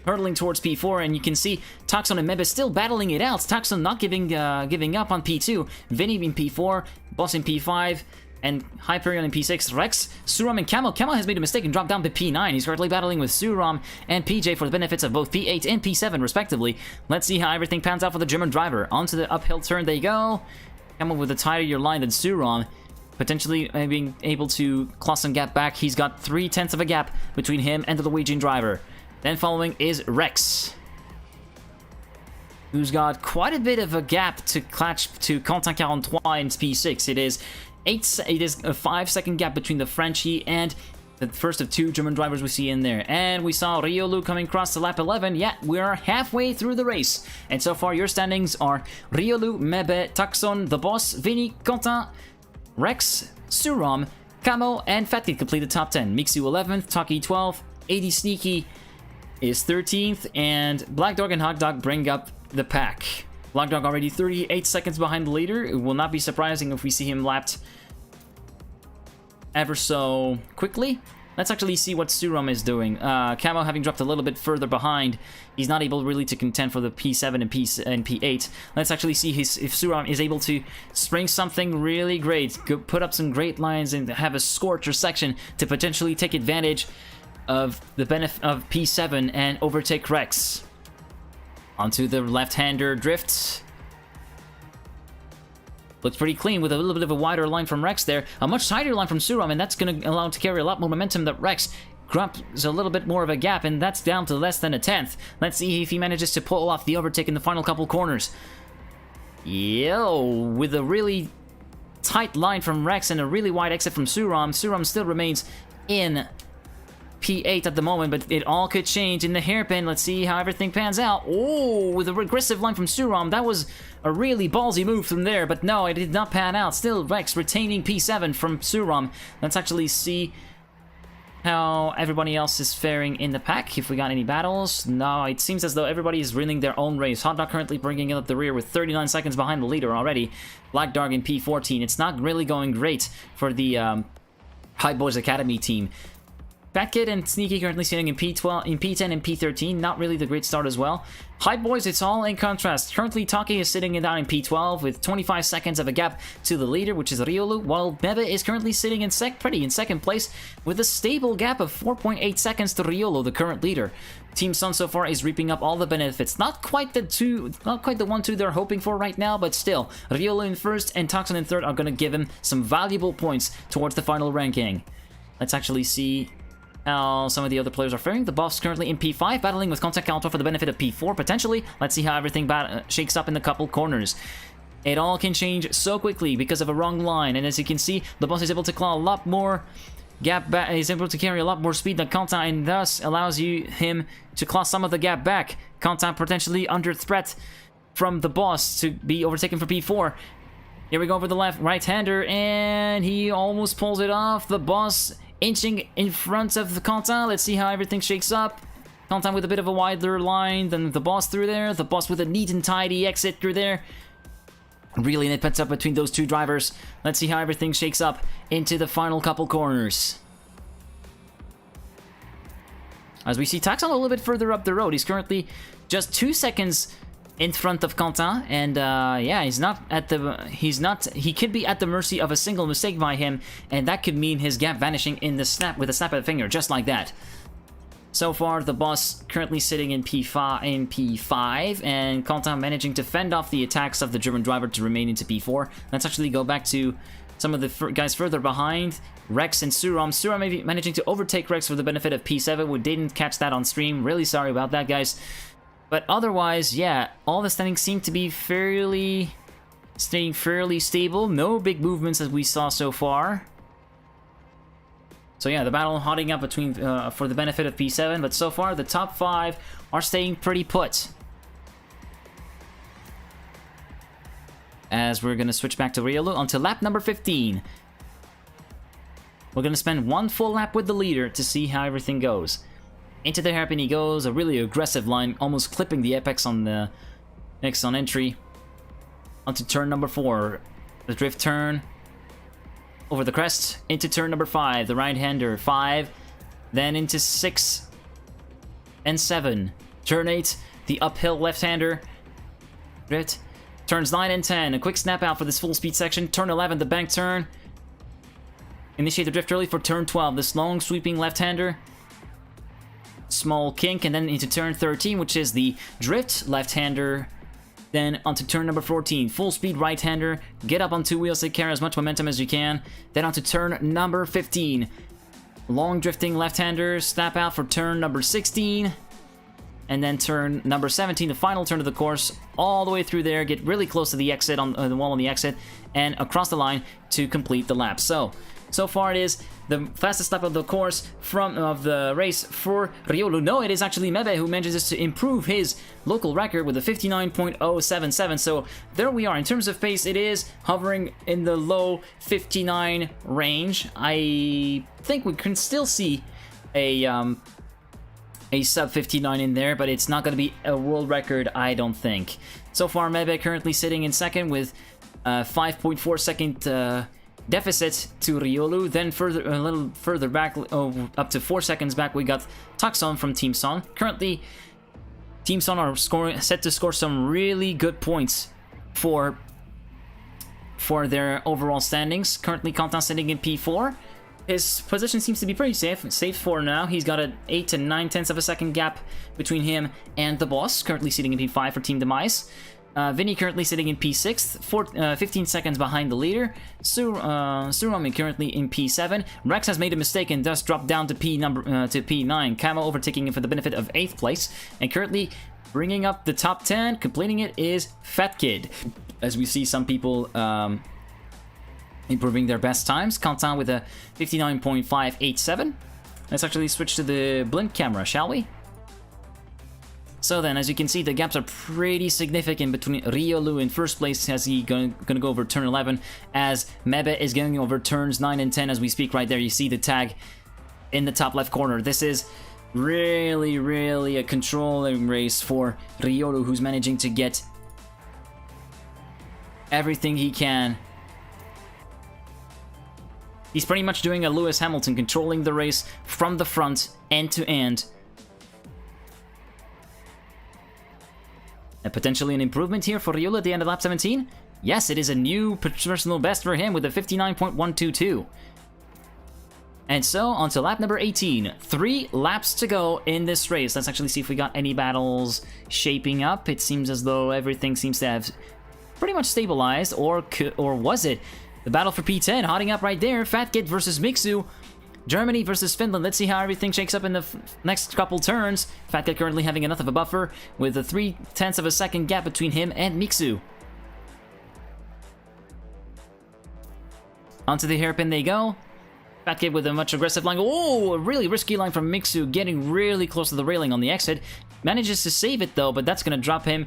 hurtling towards P4, and you can see Taxon and Mebe still battling it out. Taxon not giving up on P2. Vinny in P4, Boss in P5, and Hyperion in P6. Rex, Suram, and Camel. Camel has made a mistake and dropped down to P9. He's currently battling with Suram and PJ for the benefits of both P8 and P7, respectively. Let's see how everything pans out for the German driver. Onto the uphill turn they go. Camel with a tighter line than Suram, potentially being able to claw some gap back. He's got 3/10 of a gap between him and the Norwegian driver. Then following is Rex, who's got quite a bit of a gap to clutch to Quentin 43 in P6. It is a 5-second gap between the Frenchie and the first of 2 German drivers we see in there. And we saw Riolu coming across to lap 11. Yeah, we are halfway through the race. And so far, your standings are Riolu, Mebe, Taxon, The Boss, Vinny, Quentin, Rex, Suram, Camo, and Fatty complete the top 10. Mixu 11th, Taki 12th, 80 Sneaky is 13th, and Black Dog and Hot Dog bring up the pack. Black Dog already 38 seconds behind the leader. It will not be surprising if we see him lapped ever so quickly. Let's actually see what Suram is doing. Camo having dropped a little bit further behind. He's not able really to contend for the P7 and P8. Let's actually see if Suram is able to spring something really great. Put up some great lines and have a scorcher section to potentially take advantage of the benefit of P7 and overtake Rex. Onto the left-hander drift. Looks pretty clean with a little bit of a wider line from Rex there. A much tighter line from Suram, and that's going to allow him to carry a lot more momentum that Rex grabs a little bit more of a gap, and that's down to less than a 10th. Let's see if he manages to pull off the overtake in the final couple corners. Yo, with a really tight line from Rex and a really wide exit from Suram. Suram still remains in P8 at the moment, but it all could change in the hairpin. Let's see how everything pans out. Oh, with a regressive line from Suram. That was a really ballsy move from there, but no, it did not pan out. Still, Rex retaining P7 from Suram. Let's actually see how everybody else is faring in the pack. If we got any battles. No, it seems as though everybody is winning their own race. Hot Dog currently bringing up the rear with 39 seconds behind the leader already. Black Dog in P14. It's not really going great for the High Boys Academy team. Fat Kid and Sneaky currently sitting in P12, in P10 and P13. Not really the great start as well. Hype Boys, it's all in contrast. Currently, Taki is sitting down in P12 with 25 seconds of a gap to the leader, which is Riolu, while Mebe is currently sitting in second place with a stable gap of 4.8 seconds to Riolu, the current leader. Team Sun so far is reaping up all the benefits. Not quite the 1-2 they're hoping for right now, but still, Riolu in first and Toxin in third are going to give him some valuable points towards the final ranking. Let's actually see how some of the other players are faring. The Boss currently in P5, battling with Contact Counter for the benefit of P4, potentially. Let's see how everything shakes up in the couple corners. It all can change so quickly because of a wrong line, and as you can see, the Boss is able to claw a lot more gap back. He's able to carry a lot more speed than Contact, and thus allows him to claw some of the gap back. Contact potentially under threat from the Boss to be overtaken for P4. Here we go for the right-hander, and he almost pulls it off. The Boss inching in front of the Quentin. Let's see how everything shakes up. Quentin with a bit of a wider line than the Boss through there. The Boss with a neat and tidy exit through there. Really nitpicks up between those two drivers. Let's see how everything shakes up into the final couple corners. As we see Taxon a little bit further up the road. He's currently just 2 seconds in front of Quentin, and yeah, he could be at the mercy of a single mistake by him, and that could mean his gap vanishing in the snap with a snap of the finger, just like that. So far, the boss currently sitting in P5, and Quentin managing to fend off the attacks of the German driver to remain into P4. Let's actually go back to some of the guys further behind, Rex and Suram. Suram maybe managing to overtake Rex for the benefit of P7. We didn't catch that on stream. Really sorry about that, guys. But otherwise, yeah, all the standings seem to be staying fairly stable. No big movements as we saw so far. So yeah, the battle hotting up between for the benefit of P7, but so far the top 5 are staying pretty put. As we're gonna switch back to Riolu onto lap number 15. We're gonna spend 1 full lap with the leader to see how everything goes. Into the hairpin he goes, a really aggressive line, almost clipping the apex on the next on entry. Onto turn number 4, the drift turn. Over the crest, into turn number 5, the right-hander, 5, then into 6 and 7. Turn 8, the uphill left-hander, drift. Turns 9 and 10, a quick snap out for this full speed section. Turn 11, the bank turn. Initiate the drift early for turn 12, this long sweeping left-hander. Small kink, and then into turn 13, which is the drift left-hander. Then onto turn number 14, full speed right-hander, get up on 2 wheels to carry as much momentum as you can. Then onto turn number 15, long drifting left-hander, snap out for turn number 16. And then turn number 17, the final turn of the course, all the way through there, get really close to the exit, on the wall on the exit, and across the line to complete the lap. So far it is the fastest lap of the course of the race for Riolu. No, it is actually Mebe who manages to improve his local record with a 59.077. So there we are. In terms of pace, it is hovering in the low 59 range. I think we can still see a sub 59 in there, but it's not going to be a world record, I don't think. So far, Mebe currently sitting in second with 5.4 second deficit to Riolu. Then a little further back, up to 4 seconds back, we got Taxon from Team Son. Currently, Team Son are set to score some really good points for their overall standings. Currently, Quentin sitting in P4. His position seems to be pretty safe for now. He's got an 8 to 9 tenths of a second gap between him and the boss, currently sitting in P5 for Team Demise. Vinny currently sitting in P6, 15 seconds behind the leader. Surami currently in P7. Rex has made a mistake and thus dropped down to P9. Camo overtaking him for the benefit of 8th place. And currently bringing up the top 10, completing it, is Fat Kid. As we see some people improving their best times. Quentin with a 59.587. Let's actually switch to the blink camera, shall we? So then, as you can see, the gaps are pretty significant between Riolu in first place as he gonna go over turn 11, as Mebe is going over turns 9 and 10 as we speak right there. You see the tag in the top left corner. This is really a controlling race for Riolu, who's managing to get everything he can. He's pretty much doing a Lewis Hamilton, controlling the race from the front, end to end. And potentially an improvement here for Riolu at the end of lap 17? Yes, it is a new personal best for him with a 59.122. And so, on to lap number 18. 3 laps to go in this race. Let's actually see if we got any battles shaping up. It seems as though everything seems to have pretty much stabilized, or was it? The battle for P10, hotting up right there. Fat Kid versus Mixu. Germany versus Finland. Let's see how everything shakes up in the next couple turns. Fat Kid currently having enough of a buffer with a 3 tenths of a second gap between him and Mixu. Onto the hairpin they go. Fat Kid with a much aggressive line. Oh, a really risky line from Mixu, getting really close to the railing on the exit. Manages to save it though, but that's going to drop him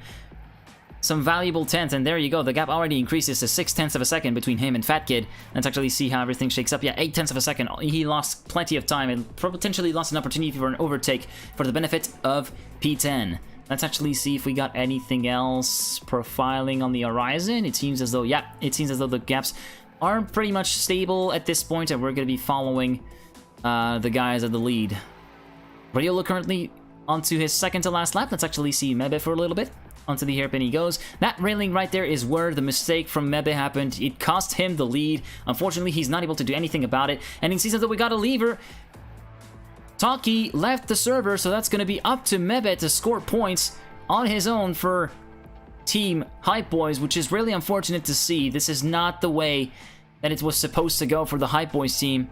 some valuable tenths, and there you go. The gap already increases to 6 tenths of a second between him and Fat Kid. Let's actually see how everything shakes up. Yeah, 8 tenths of a second. He lost plenty of time and potentially lost an opportunity for an overtake for the benefit of P10. Let's actually see if we got anything else profiling on the horizon. It seems as though, yeah, it seems as though the gaps are pretty much stable at this point, and we're going to be following the guys at the lead. Riolo currently onto his second to last lap. Let's actually see Mebe for a little bit. Onto the hairpin he goes. That railing right there is where the mistake from Mebe happened. It cost him the lead. Unfortunately, he's not able to do anything about it. And it seems as though we got a lever. Taki left the server, so that's going to be up to Mebe to score points on his own for Team Hype Boys, which is really unfortunate to see. This is not the way that it was supposed to go for the Hype Boys team.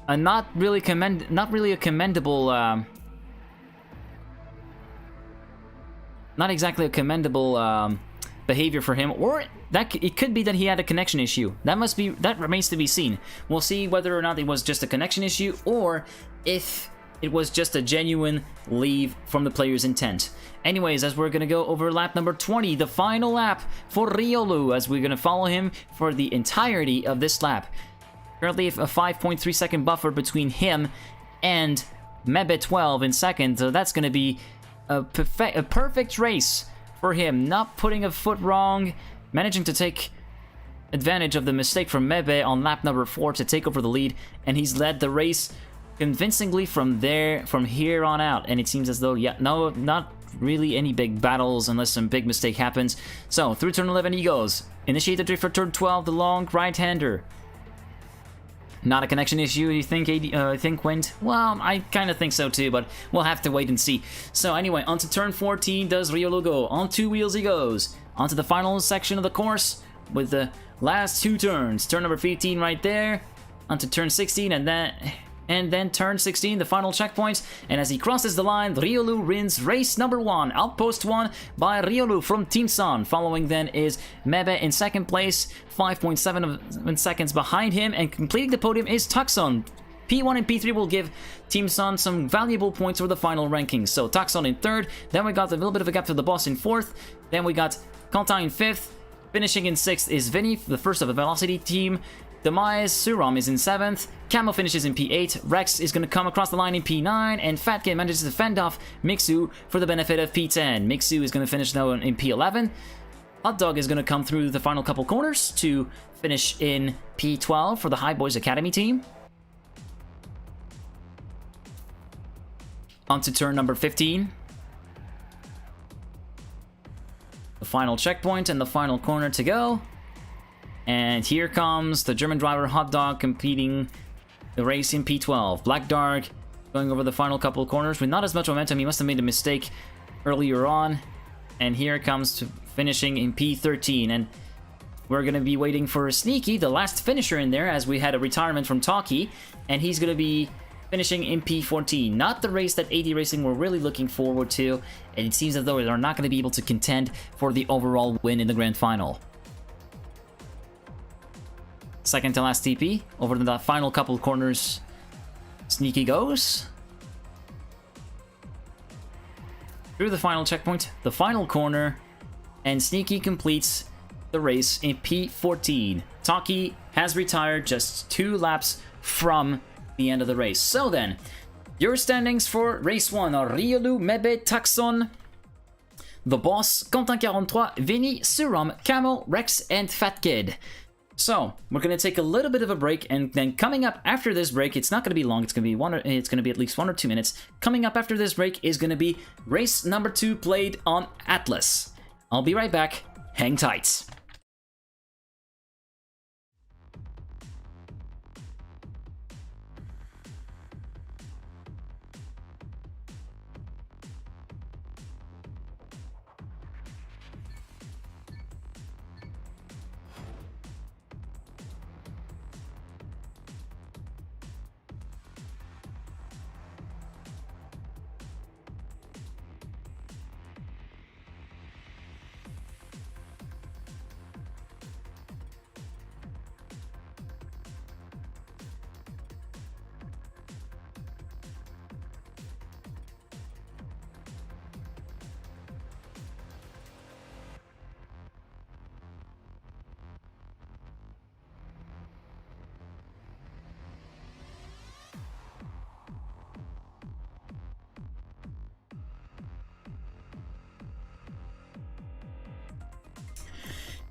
Not really a commendable, not exactly a commendable behavior for him, or that it could be that he had a connection issue. That remains to be seen. We'll see whether or not it was just a connection issue, or if it was just a genuine leave from the player's intent. Anyways, as we're gonna go over lap number 20, the final lap for Riolu, as we're gonna follow him for the entirety of this lap. Currently a 5.3 second buffer between him and Mebe 12 in second, so that's gonna be a perfect race for him. Not putting a foot wrong, managing to take advantage of the mistake from Mebe on lap number 4 to take over the lead, and he's led the race convincingly from here on out. And it seems as though, yeah, no, not really any big battles unless some big mistake happens. So through turn 11 he goes. Initiate the drift for turn 12, the long right-hander. Not a connection issue, you think, Wind? Well, I kind of think so too, but we'll have to wait and see. So anyway, onto turn 14 does Riolu go. On 2 wheels he goes. Onto the final section of the course with the last 2 turns. Turn number 15 right there. Onto turn 16 and then turn 16, the final checkpoint. And as he crosses the line, Riolu wins race number 1. Outpost 1 by Riolu from Team Sun. Following then is Mebe in second place, 5.7 seconds behind him. And completing the podium is Tucson. P1 and P3 will give Team Sun some valuable points for the final rankings. So Tucson in third, then we got a little bit of a gap to the boss in fourth, then we got Quentin in fifth, finishing in sixth is Vinny, the first of the Velocity team. Demise Suram is in 7th, Camo finishes in P8, Rex is going to come across the line in P9, and Fat Kid manages to fend off Mixu for the benefit of P10. Mixu is going to finish now in P11. Hot Dog is going to come through the final couple corners to finish in P12 for the High Boys Academy team. On to turn number 15. The final checkpoint and the final corner to go. And here comes the German driver Hot Dog completing the race in P12. Black Dark going over the final couple of corners with not as much momentum. He must have made a mistake earlier on. And here it comes to finishing in P13. And we're going to be waiting for Sneaky, the last finisher in there, as we had a retirement from Taki. And he's going to be finishing in P14. Not the race that AD Racing were really looking forward to. And it seems as though they're not going to be able to contend for the overall win in the grand final. Second to last TP, over the final couple of corners, Sneaky goes. Through the final checkpoint, the final corner, and Sneaky completes the race in P14. Taki has retired just 2 laps from the end of the race. So then, your standings for race 1 are Riolu, Mebe, Tucson, the boss, Quentin 43, Vinny, Suram, Camo, Rex, and Fat Kid. So, we're going to take a little bit of a break, and then coming up after this break, it's not going to be long, it's going to be at least 1 or 2 minutes. Coming up after this break is going to be race number 2 played on Atlas. I'll be right back, hang tight.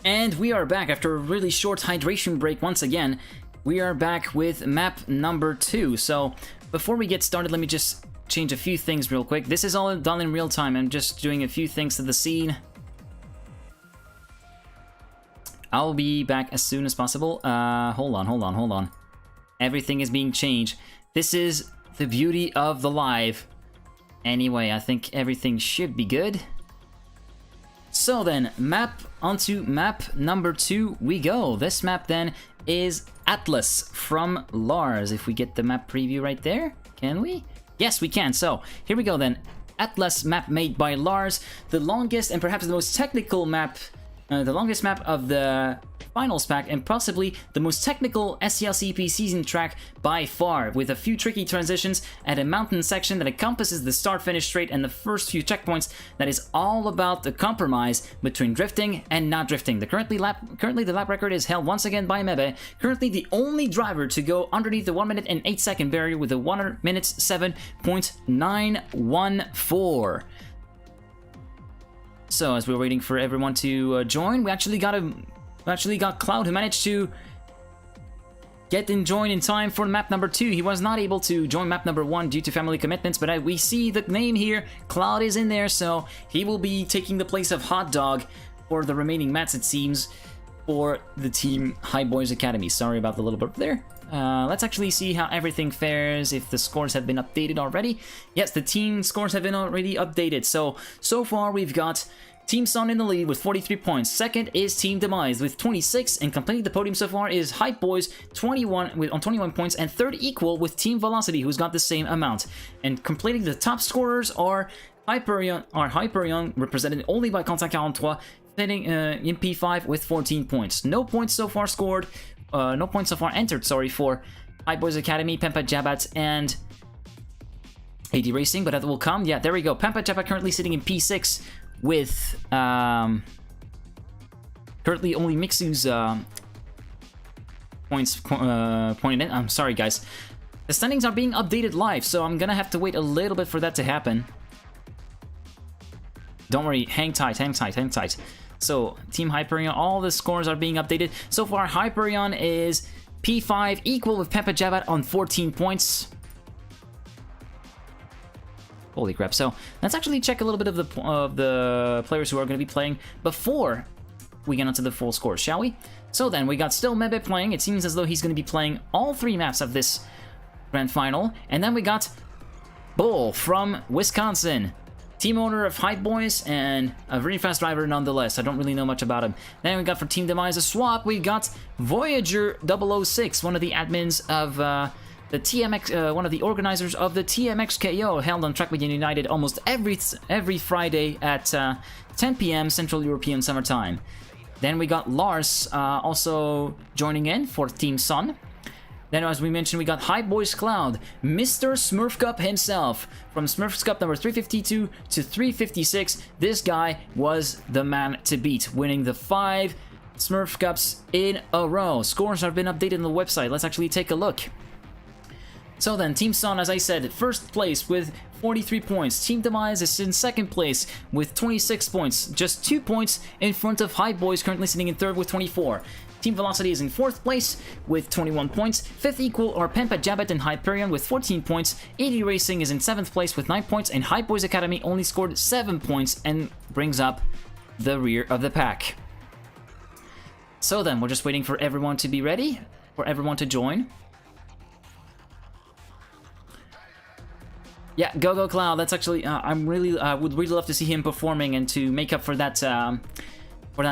And we are back after a really short hydration break once again. We are back with map number 2. So before we get started, let me just change a few things real quick. This is all done in real time. I'm just doing a few things to the scene. I'll be back as soon as possible. Hold on. Everything is being changed. This is the beauty of the live. Anyway, I think everything should be good. So then, onto map number 2 we go. This map then is Atlas from Lars. If we get the map preview right there, can we? Yes, we can. So here we go then. Atlas map made by Lars, the longest and perhaps the most technical map, the longest map of the finals pack, and possibly the most technical SCL CEP season track by far, with a few tricky transitions and a mountain section that encompasses the start-finish straight and the first few checkpoints that is all about the compromise between drifting and not drifting. Currently the lap record is held once again by Mebe, currently the only driver to go underneath the 1 minute and 8 second barrier with a 1 minute 7.914. So as we're waiting for everyone to join, we actually got Cloud, who managed to get in join in time for map number 2. He was not able to join map number 1 due to family commitments, but we see the name here. Cloud is in there, so he will be taking the place of Hot Dog for the remaining mats, it seems, for the team High Boys Academy. Sorry about the little bit there. Let's actually see how everything fares, if the scores have been updated already. Yes, the team scores have been already updated. So far we've got Team Sun in the lead with 43 points. Second is Team Demise with 26, and completing the podium so far is Hype Boys 21 on 21 points, and third equal with Team Velocity, who's got the same amount. And completing the top scorers are Hyperion, represented only by Contact 43, sitting in P5 with 14 points. No points so far scored. No points so far entered, sorry, for Hype Boys Academy, Pempa Jabat, and AD Racing, but that will come. Yeah, there we go. Pempa Jabat currently sitting in P6 with currently only Mixu's points pointed in. I'm sorry, guys. The standings are being updated live, so I'm gonna have to wait a little bit for that to happen. Don't worry, hang tight. So, Team Hyperion, all the scores are being updated. So far, Hyperion is P5, equal with Pempa Jabat on 14 points. Holy crap. So, let's actually check a little bit of the players who are going to be playing before we get onto the full score, shall we? So then, we got still Mebe playing. It seems as though he's going to be playing all 3 maps of this grand final. And then we got Bull from Wisconsin, team owner of Hype Boys, and a very fast driver nonetheless. I don't really know much about him. Then we got for Team Demise a swap. We got Voyager 006, one of the admins of the TMX, one of the organizers of the TMX KO held on Track Media United almost every Friday at 10 p.m. Central European Summer Time. Then we got Lars also joining in for Team Sun. Then, as we mentioned, we got Hype Boys Cloud, Mr. Smurf Cup himself. From Smurf's Cup number 352 to 356, this guy was the man to beat, winning the 5 Smurf Cups in a row. Scores have been updated on the website. Let's actually take a look. So then, Team Sun, as I said, first place with 43 points. Team Demise is in second place with 26 points, just 2 points in front of Hype Boys, currently sitting in third with 24. Team Velocity is in 4th place with 21 points. 5th equal are Pempa Jabat and Hyperion with 14 points. AD Racing is in 7th place with 9 points, and Hype Boys Academy only scored 7 points and brings up the rear of the pack. So then, we're just waiting for everyone to be ready, for everyone to join. Yeah, Go Cloud. That's actually I would really love to see him performing and to make up for that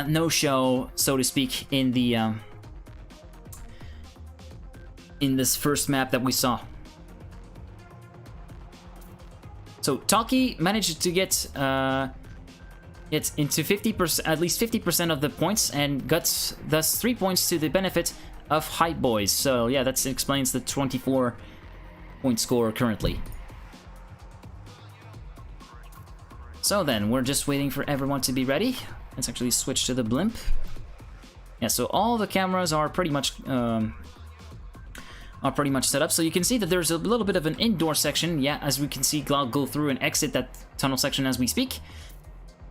no-show, so to speak, in the in this first map that we saw. So Taki managed to get into 50%, at least 50% of the points, and got thus 3 points to the benefit of Hype Boys. So yeah, that explains the 24-point score currently. So then, we're just waiting for everyone to be ready. Let's actually switch to the blimp. Yeah, so all the cameras are pretty much set up. So you can see that there's a little bit of an indoor section. Yeah, as we can see Cloud go through and exit that tunnel section as we speak.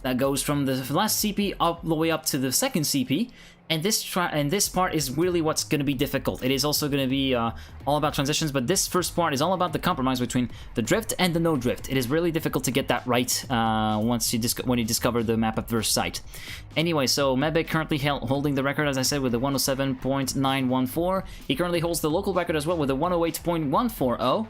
that goes from the last CP all the way up to the second CP. And this part is really what's going to be difficult. It is also going to be all about transitions, but this first part is all about the compromise between the drift and the no drift. It is really difficult to get that right when you discover the map at first sight. Anyway, so Mebe currently holding the record, as I said, with a 107.914. He currently holds the local record as well with a 108.140.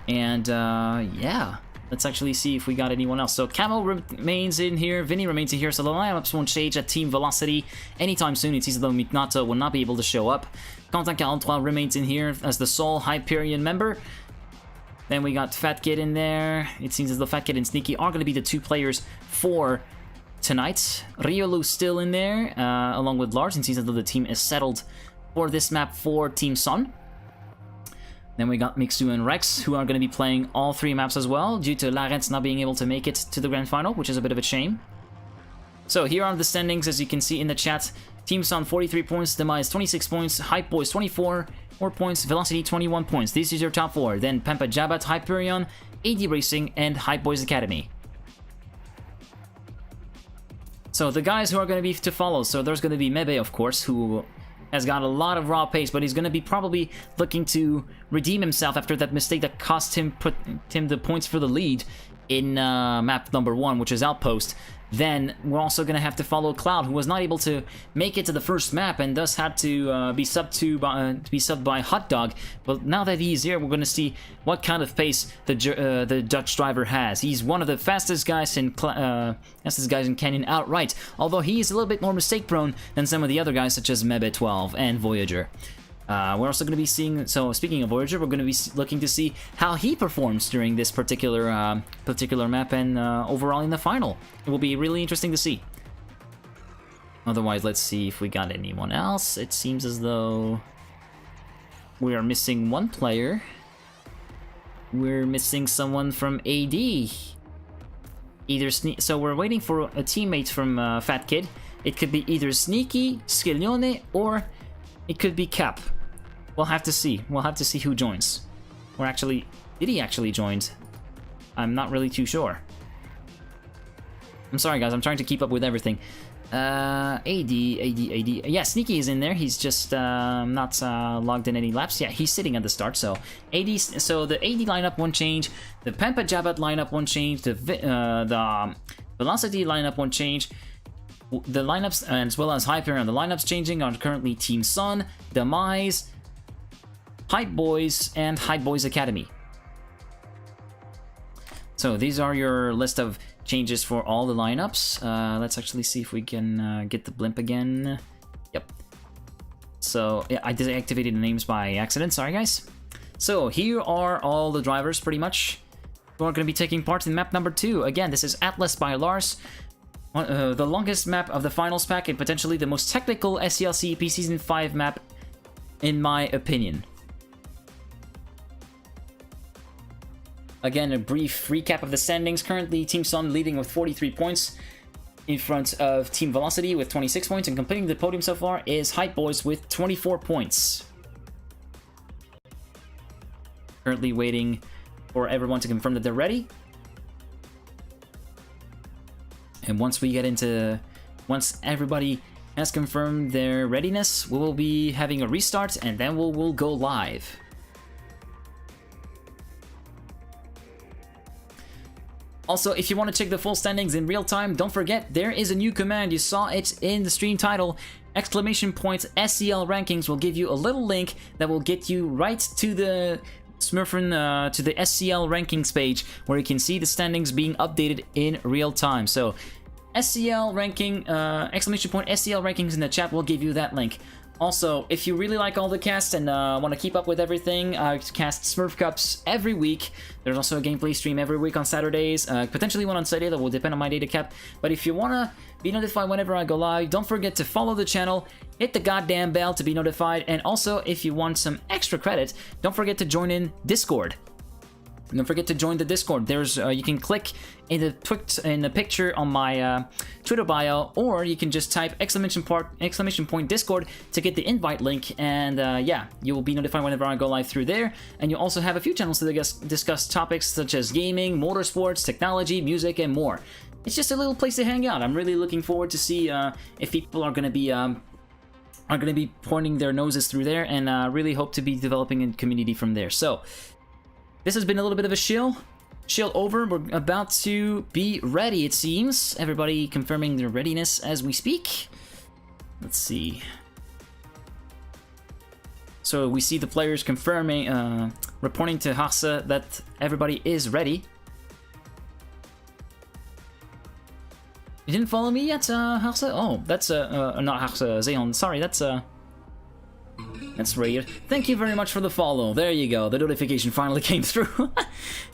And yeah. Let's actually see if we got anyone else. So Camel remains in here, Vinny remains in here, so the lineups won't change at Team Velocity anytime soon. It seems as though Mitnato will not be able to show up. Quentin 43 remains in here as the sole Hyperion member. Then we got Fat Kid in there. It seems as though Fat Kid and Sneaky are going to be the two players for tonight. Riolu's still in there, along with Lars. It seems as though the team is settled for this map for Team Sun. Then we got Mixu and Rex, who are going to be playing all three maps as well, due to Larentz not being able to make it to the grand final, which is a bit of a shame. So here are the standings, as you can see in the chat. Team Sun 43 points, Demise 26 points, Hype Boys 24 points, Velocity 21 points. This is your top four. Then Pampa Jabat, Hyperion, AD Racing, and Hype Boys Academy. So the guys who are going to be to follow, so there's going to be Mebe, of course, who has got a lot of raw pace, but he's going to be probably looking to redeem himself after that mistake that cost him the points for the lead in map number 1, which is Outpost. Then we're also going to have to follow Cloud, who was not able to make it to the first map and thus had to be subbed by Hot Dog. But now that he's here, we're going to see what kind of pace the Dutch driver has. He's one of the fastest guys in Canyon outright, although he's a little bit more mistake prone than some of the other guys such as Mebe 12 and Voyager. We're also going to be seeing, so speaking of Voyager, we're going to be looking to see how he performs during this particular map and overall in the final. It will be really interesting to see. Otherwise, let's see if we got anyone else. It seems as though we are missing one player. We're missing someone from AD. So we're waiting for a teammate from Fat Kid. It could be either Sneaky, Schiglione, or it could be Cap. We'll have to see. We'll have to see who joins. Or actually, did he actually join? I'm not really too sure. I'm sorry, guys. I'm trying to keep up with everything. AD. Yeah, Sneaky is in there. He's just not logged in any laps. Yeah, he's sitting at the start. So AD. So the AD lineup won't change. The Pampa Jabat lineup won't change. The Velocity lineup won't change. The lineups, as well as Hyperion, the lineups changing are currently Team Sun, Demise, Hype Boys, and Hype Boys Academy. So these are your list of changes for all the lineups. Let's actually see if we can get the blimp again. Yep. So yeah, I deactivated the names by accident. Sorry, guys. So here are all the drivers, pretty much, who are going to be taking part in map number 2. Again, this is Atlas by Lars. The longest map of the finals pack and potentially the most technical SCL CEP Season 5 map, in my opinion. Again, a brief recap of the standings. Currently, Team Sun leading with 43 points in front of Team Velocity with 26 points, and completing the podium so far is Hype Boys with 24 points. Currently waiting for everyone to confirm that they're ready. And once everybody has confirmed their readiness, we will be having a restart, and then we'll go live. Also, if you want to check the full standings in real time, don't forget there is a new command. You saw it in the stream title. !SCL Rankings will give you a little link that will get you right to the Smurfing to the SCL Rankings page, where you can see the standings being updated in real time. So SCL ranking, !SCL Rankings in the chat will give you that link. Also, if you really like all the casts and want to keep up with everything, I cast Smurf Cups every week. There's also a gameplay stream every week on Saturdays, potentially one on Sunday. That will depend on my data cap. But if you want to be notified whenever I go live, don't forget to follow the channel, hit the goddamn bell to be notified, and also if you want some extra credit, don't forget to join in Discord. Don't forget to join the Discord. There's you can click in the picture on my Twitter bio, or you can just type !point Discord to get the invite link, and yeah, you will be notified whenever I go live through there. And you'll also have a few channels to discuss topics such as gaming, motorsports, technology, music, and more. It's just a little place to hang out. I'm really looking forward to see if people are going to be pointing their noses through there, and really hope to be developing a community from there. So this has been a little bit of a chill over. We're about to be ready, it seems. Everybody confirming their readiness as we speak. Let's see. So we see the players confirming, reporting to Hasse that everybody is ready. You didn't follow me yet, Hasse? Oh, that's, not Hasse, Zeon. Sorry, that's weird. Thank you very much for the follow. There you go. The notification finally came through.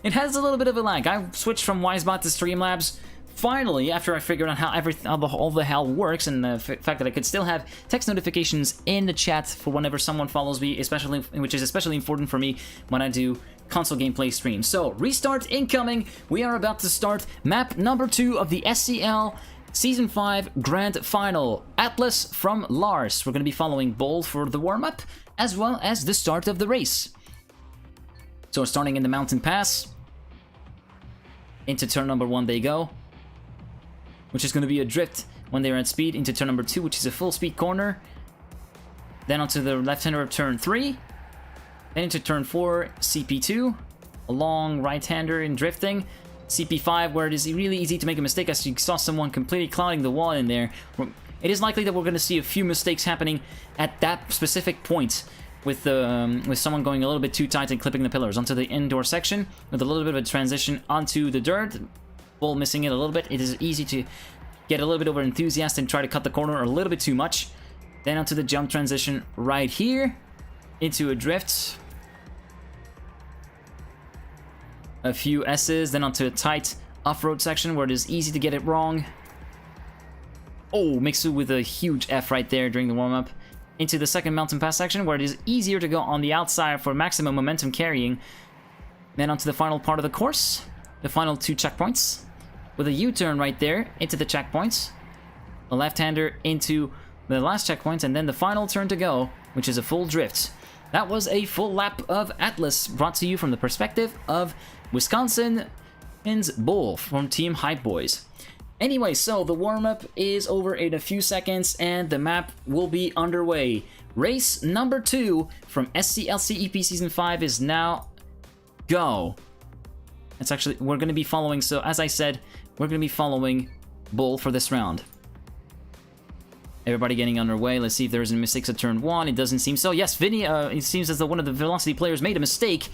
It has a little bit of a lag. I switched from Wisebot to Streamlabs finally after I figured out how all the hell works, and the fact that I could still have text notifications in the chat for whenever someone follows me, which is especially important for me when I do console gameplay streams. So, restart incoming. We are about to start map number 2 of the SCL Season 5 Grand Final, Atlas from Lars. We're going to be following Bull for the warm-up, as well as the start of the race. So we're starting in the Mountain Pass. Into turn number 1 they go, which is going to be a drift when they're at speed, into turn number 2, which is a full speed corner. Then onto the left-hander of turn 3. Then into turn 4, CP2, a long right-hander in drifting. CP5, where it is really easy to make a mistake, as you saw someone completely clouding the wall in there. It is likely that we're going to see a few mistakes happening at that specific point, with someone going a little bit too tight and clipping the pillars onto the indoor section, with a little bit of a transition onto the dirt. Bull missing it a little bit. It is easy to get a little bit over enthusiastic and try to cut the corner a little bit too much. Then onto the jump transition right here, into a drift. A few S's, then onto a tight off-road section where it is easy to get it wrong. Oh, Mixu with a huge F right there during the warm-up. Into the second mountain pass section where it is easier to go on the outside for maximum momentum carrying. Then onto the final part of the course, the final 2 checkpoints, with a U-turn right there into the checkpoints. A left-hander into the last checkpoint, and then the final turn to go, which is a full drift. That was a full lap of Atlas, brought to you from the perspective of Wisconsin's Bull from Team Hype Boys. Anyway, so the warm-up is over in a few seconds, and the map will be underway. Race number 2 from SCL CEP Season 5 is now go. It's actually, we're going to be following, so as I said, we're going to be following Bull for this round. Everybody getting underway. Let's see if there's any mistakes at turn 1. It doesn't seem so. Yes, Vinny, it seems as though one of the Velocity players made a mistake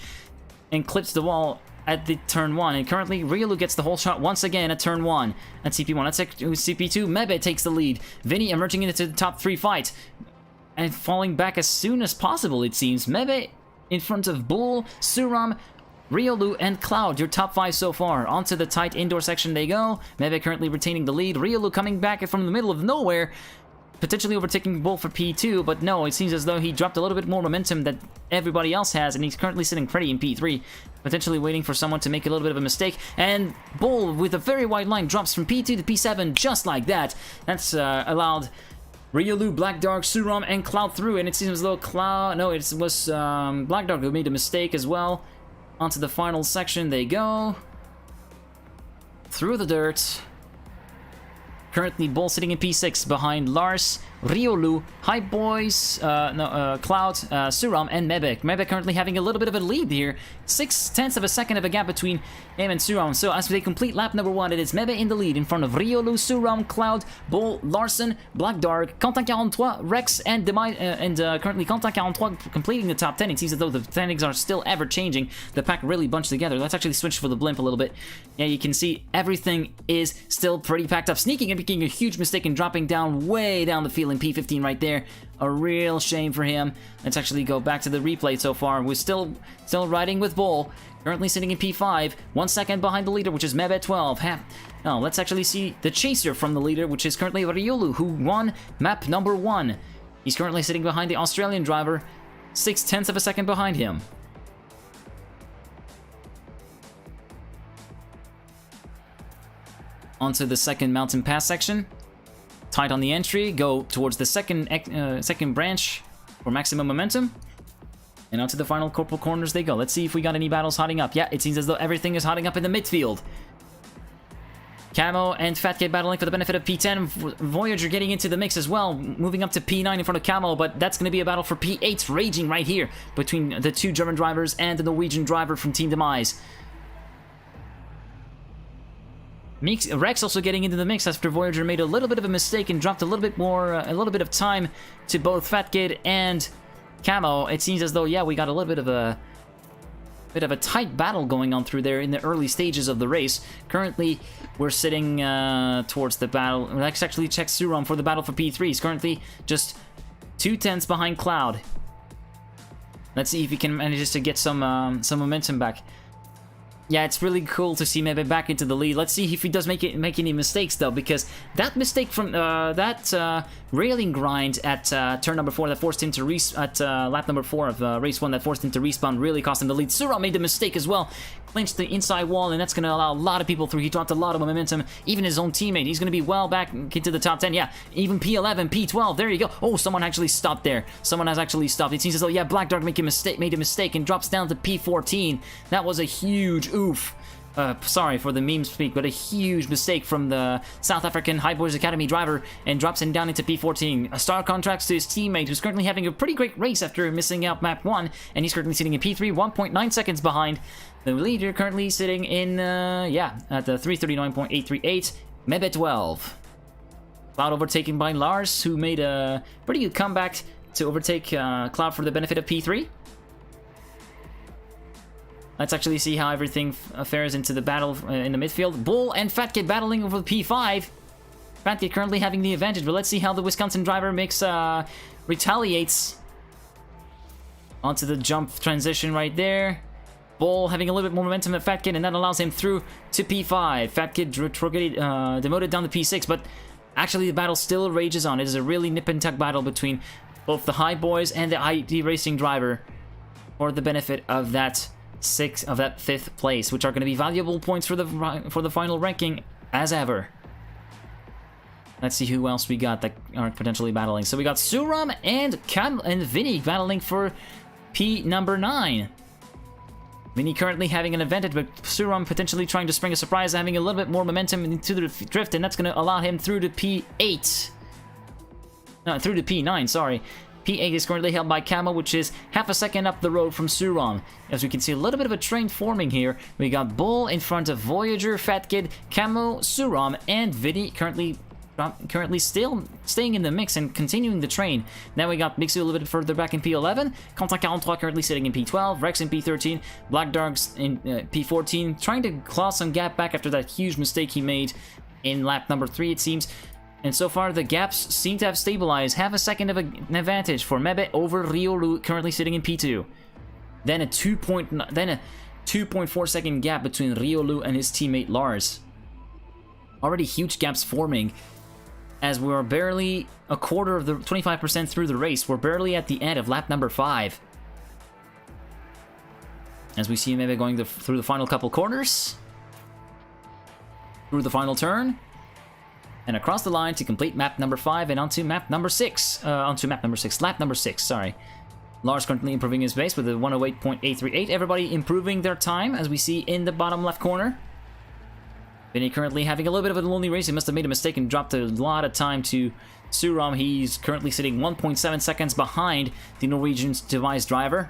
and clipped the wall at the turn 1. And currently, Ryolu gets the whole shot once again at turn 1. At CP1. That's CP2. Mebe takes the lead. Vinny emerging into the top 3 fight. And falling back as soon as possible, it seems. Mebe in front of Bull, Suram, Ryolu, and Cloud, your top 5 so far. Onto the tight indoor section they go. Mebe currently retaining the lead. Ryolu coming back from the middle of nowhere, potentially overtaking Bull for P2, but no, it seems as though he dropped a little bit more momentum than everybody else has, and he's currently sitting pretty in P3, potentially waiting for someone to make a little bit of a mistake, and Bull, with a very wide line, drops from P2 to P7 just like that. That's allowed Ryolu, Black Dark, Suram, and Cloud through, and it seems as though Cloud... No, it was Black Dark who made a mistake as well. Onto the final section they go. Through the dirt. Currently, Bull sitting in P6 behind Lars, Ryolu, Hype Boys, Cloud, Suram, and Mebe. Mebe currently having a little bit of a lead here. 0.6 of a second of a gap between him and Suram. So as they complete lap number 1, it is Mebe in the lead in front of Ryolu, Suram, Cloud, Bull, Larson, Black Dark, Quentin 43, Rex, and currently Quentin 43 completing the top 10. It seems as though the standings are still ever changing. The pack really bunched together. Let's actually switch for the blimp a little bit. Yeah, you can see everything is still pretty packed up. Sneaking and making a huge mistake and dropping down way down the field in P15 right there. A real shame for him. Let's actually go back to the replay so far. We're still riding with Bull. Currently sitting in P5. 1 second behind the leader, which is Mebe 12. Now, let's actually see the chaser from the leader, which is currently Ryolu, who won map number 1. He's currently sitting behind the Australian driver. 0.6 of a second behind him. onto the second mountain pass section. Tight on the entry, go towards the second branch for maximum momentum. And onto the final couple corners they go. Let's see if we got any battles hotting up. Yeah, it seems as though everything is hotting up in the midfield. Camo and Fat Kid battling for the benefit of P10. Voyager getting into the mix as well, moving up to P9 in front of Camo, but that's going to be a battle for P8, raging right here between the two German drivers and the Norwegian driver from Team Demise. Rex also getting into the mix after Voyager made a little bit of a mistake and dropped a little bit of time to both Fat Kid and Camo. It seems as though, yeah, we got a little bit of a tight battle going on through there in the early stages of the race. Currently, we're sitting towards the battle. Let's actually check Suram for the battle for P3. He's currently just 2/10 behind Cloud. Let's see if he can manage to get some momentum back. Yeah, it's really cool to see Mebe back into the lead. Let's see if he does make any mistakes, though, because that mistake from that railing grind at turn number 4 that forced him to lap number 4 of race 1 that forced him to respawn really cost him the lead. Suram made the mistake as well, clinched the inside wall, and that's going to allow a lot of people through. He dropped a lot of momentum, even his own teammate. He's going to be well back into the top 10. Yeah, even P11, P12. There you go. Oh, someone actually stopped there. Someone has actually stopped. It seems as though, yeah, Black Dark made a mistake and drops down to P14. That was a huge oof. Sorry for the meme speak, but a huge mistake from the South African High Boys Academy driver, and drops him down into P14. A star contracts to his teammate, who's currently having a pretty great race after missing out map 1, and he's currently sitting in P3, 1.9 seconds behind. The leader currently sitting in, at the 339.838, Mebe 12. Cloud overtaken by Lars, who made a pretty good comeback to overtake Cloud for the benefit of P3. Let's actually see how everything fares into the battle in the midfield. Bull and Fat Kid battling over P5. Fat Kid currently having the advantage, but let's see how the Wisconsin driver retaliates onto the jump transition right there. Bull having a little bit more momentum than Fat Kid, and that allows him through to P5. Fat Kid demoted down to P6, but actually the battle still rages on. It is a really nip and tuck battle between both the High Boys and the ID Racing driver for the benefit of that 5th place, which are going to be valuable points for the final ranking as ever. Let's see who else we got that are potentially battling. So we got Suram and Vinny battling for P number 9. Vinny currently having an advantage, but Suram potentially trying to spring a surprise, having a little bit more momentum into the drift, and that's going to allow him through to P8. No, through to P9, sorry. P8 is currently held by Camo, which is half a second up the road from Suram. As we can see, a little bit of a train forming here. We got Bull in front of Voyager, Fat Kid, Camo, Suram, and Vinny currently still staying in the mix and continuing the train. Now we got Mixu a little bit further back in P11, Contact 43 currently sitting in P12, Rex in P13, Black Dogs in P14, trying to claw some gap back after that huge mistake he made in lap number 3, it seems. And so far, the gaps seem to have stabilized. Half a second of an advantage for Mebe over Riolu, currently sitting in P2. Then a 2.4 second gap between Riolu and his teammate Lars. Already huge gaps forming, as we're barely a quarter of the 25% through the race. We're barely at the end of lap number 5. As we see Mebe going through the final couple corners, through the final turn, and across the line to complete map number 5 and onto map number 6. Lap number 6, sorry. Lars currently improving his base with a 108.838. Everybody improving their time, as we see in the bottom left corner. Vinny currently having a little bit of a lonely race. He must have made a mistake and dropped a lot of time to Suram. He's currently sitting 1.7 seconds behind the Norwegian Demise driver.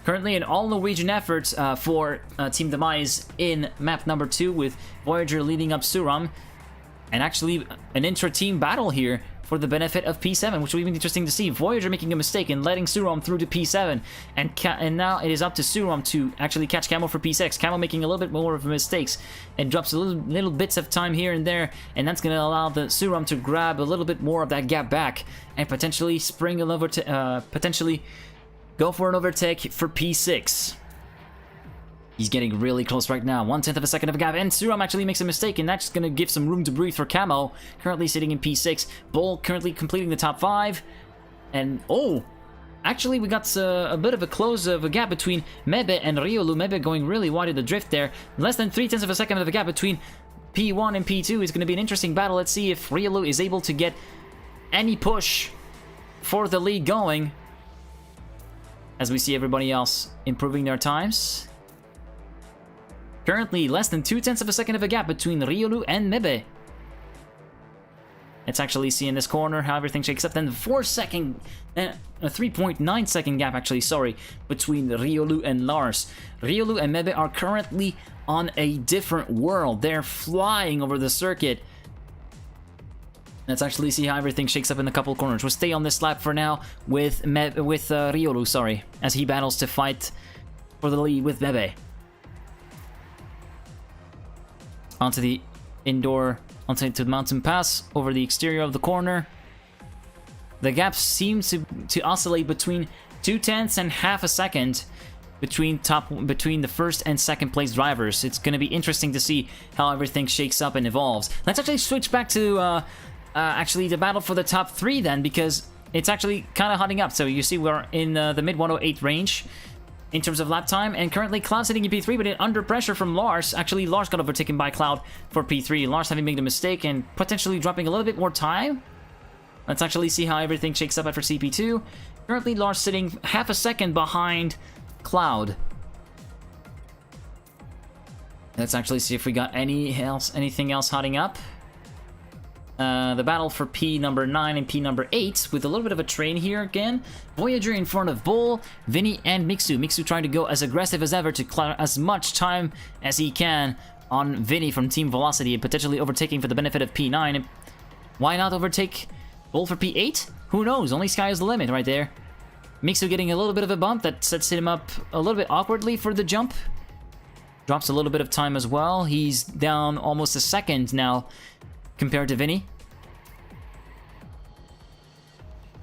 Currently an all-Norwegian effort for Team Demise in map number 2, with Voyager leading up Suram. And actually an intra-team battle here for the benefit of P7, which will be interesting to see. Voyager making a mistake and letting Suram through to P7, and now it is up to Suram to actually catch Camo for P6. Camo making a little bit more of mistakes and drops a little bits of time here and there, and that's going to allow the Suram to grab a little bit more of that gap back and potentially spring an potentially go for an overtake for P6. He's getting really close right now. 1/10 of a second of a gap. And Suram actually makes a mistake, and that's going to give some room to breathe for Camo. Currently sitting in P6. Bull currently completing the top 5. And, oh! Actually, we got a bit of a close of a gap between Mebe and Riolu. Mebe going really wide in the drift there. Less than 0.3 of a second of a gap between P1 and P2 is going to be an interesting battle. Let's see if Riolu is able to get any push for the lead going, as we see everybody else improving their times. Currently, less than 0.2 of a second of a gap between Riolu and Mebe. Let's actually see in this corner how everything shakes up. Then the 3.9 second gap, actually, sorry, between Riolu and Lars. Riolu and Mebe are currently on a different world. They're flying over the circuit. Let's actually see how everything shakes up in a couple corners. We'll stay on this lap for now with Riolu, sorry, as he battles to fight for the lead with Mebe. Onto the onto the mountain pass over the exterior of the corner. The gap seems to oscillate between 0.2 and half a second between the first and second place drivers. It's going to be interesting to see how everything shakes up and evolves. Let's actually switch back to actually the battle for the top 3 then, because it's actually kind of hotting up. So you see we're in the mid 108 range in terms of lap time, and currently Cloud sitting in P3, but under pressure from Lars. Actually, Lars got overtaken by Cloud for P3. Lars having made a mistake and potentially dropping a little bit more time. Let's actually see how everything shakes up after CP2. Currently, Lars sitting half a second behind Cloud. Let's actually see if we got anything else hotting up. The battle for P number 9 and P number 8 with a little bit of a train here again. Voyager in front of Bull, Vinny, and Mixu. Mixu trying to go as aggressive as ever to clear as much time as he can on Vinny from Team Velocity and potentially overtaking for the benefit of P9. Why not overtake Bull for P8? Who knows? Only sky is the limit right there. Mixu getting a little bit of a bump that sets him up a little bit awkwardly for the jump. Drops a little bit of time as well. He's down almost a second now compared to Vinny.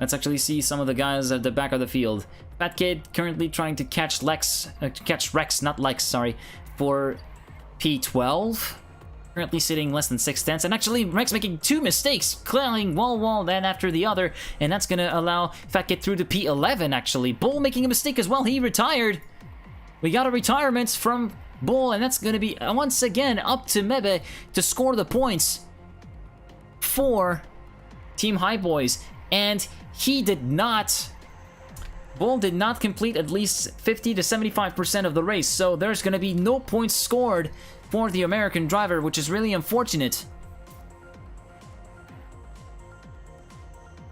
Let's actually see some of the guys at the back of the field. Fat Kid currently trying to catch Rex, not Lex, sorry, for P12. Currently sitting less than 0.6, and actually Rex making 2 mistakes, clearing wall, then after the other, and that's gonna allow Fat Kid through to P11 actually. Bull making a mistake as well, he retired. We got a retirement from Bull, and that's gonna be once again up to Mebe to score the points for Team High Boys, and he did not. Bull did not complete at least 50 to 75% of the race, so there's going to be no points scored for the American driver, which is really unfortunate.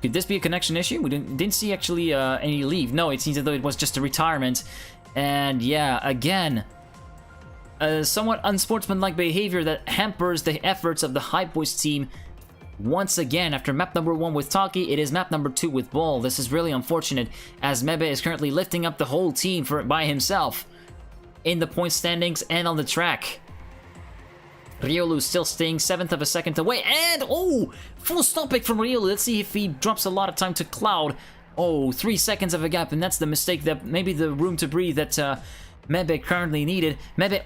Could this be a connection issue? We didn't see actually any leave. No, it seems as though it was just a retirement. And yeah, again, a somewhat unsportsmanlike behavior that hampers the efforts of the High Boys team. Once again, after map number 1 with Taki, it is map number 2 with Bull. This is really unfortunate, as Mebe is currently lifting up the whole team by himself in the point standings and on the track. Riolu still staying 7th of a second away, and oh, full stop pick from Riolu. Let's see if he drops a lot of time to Cloud. Oh, 3 seconds of a gap, and that's the mistake that maybe the room to breathe that Mebe currently needed. Mebe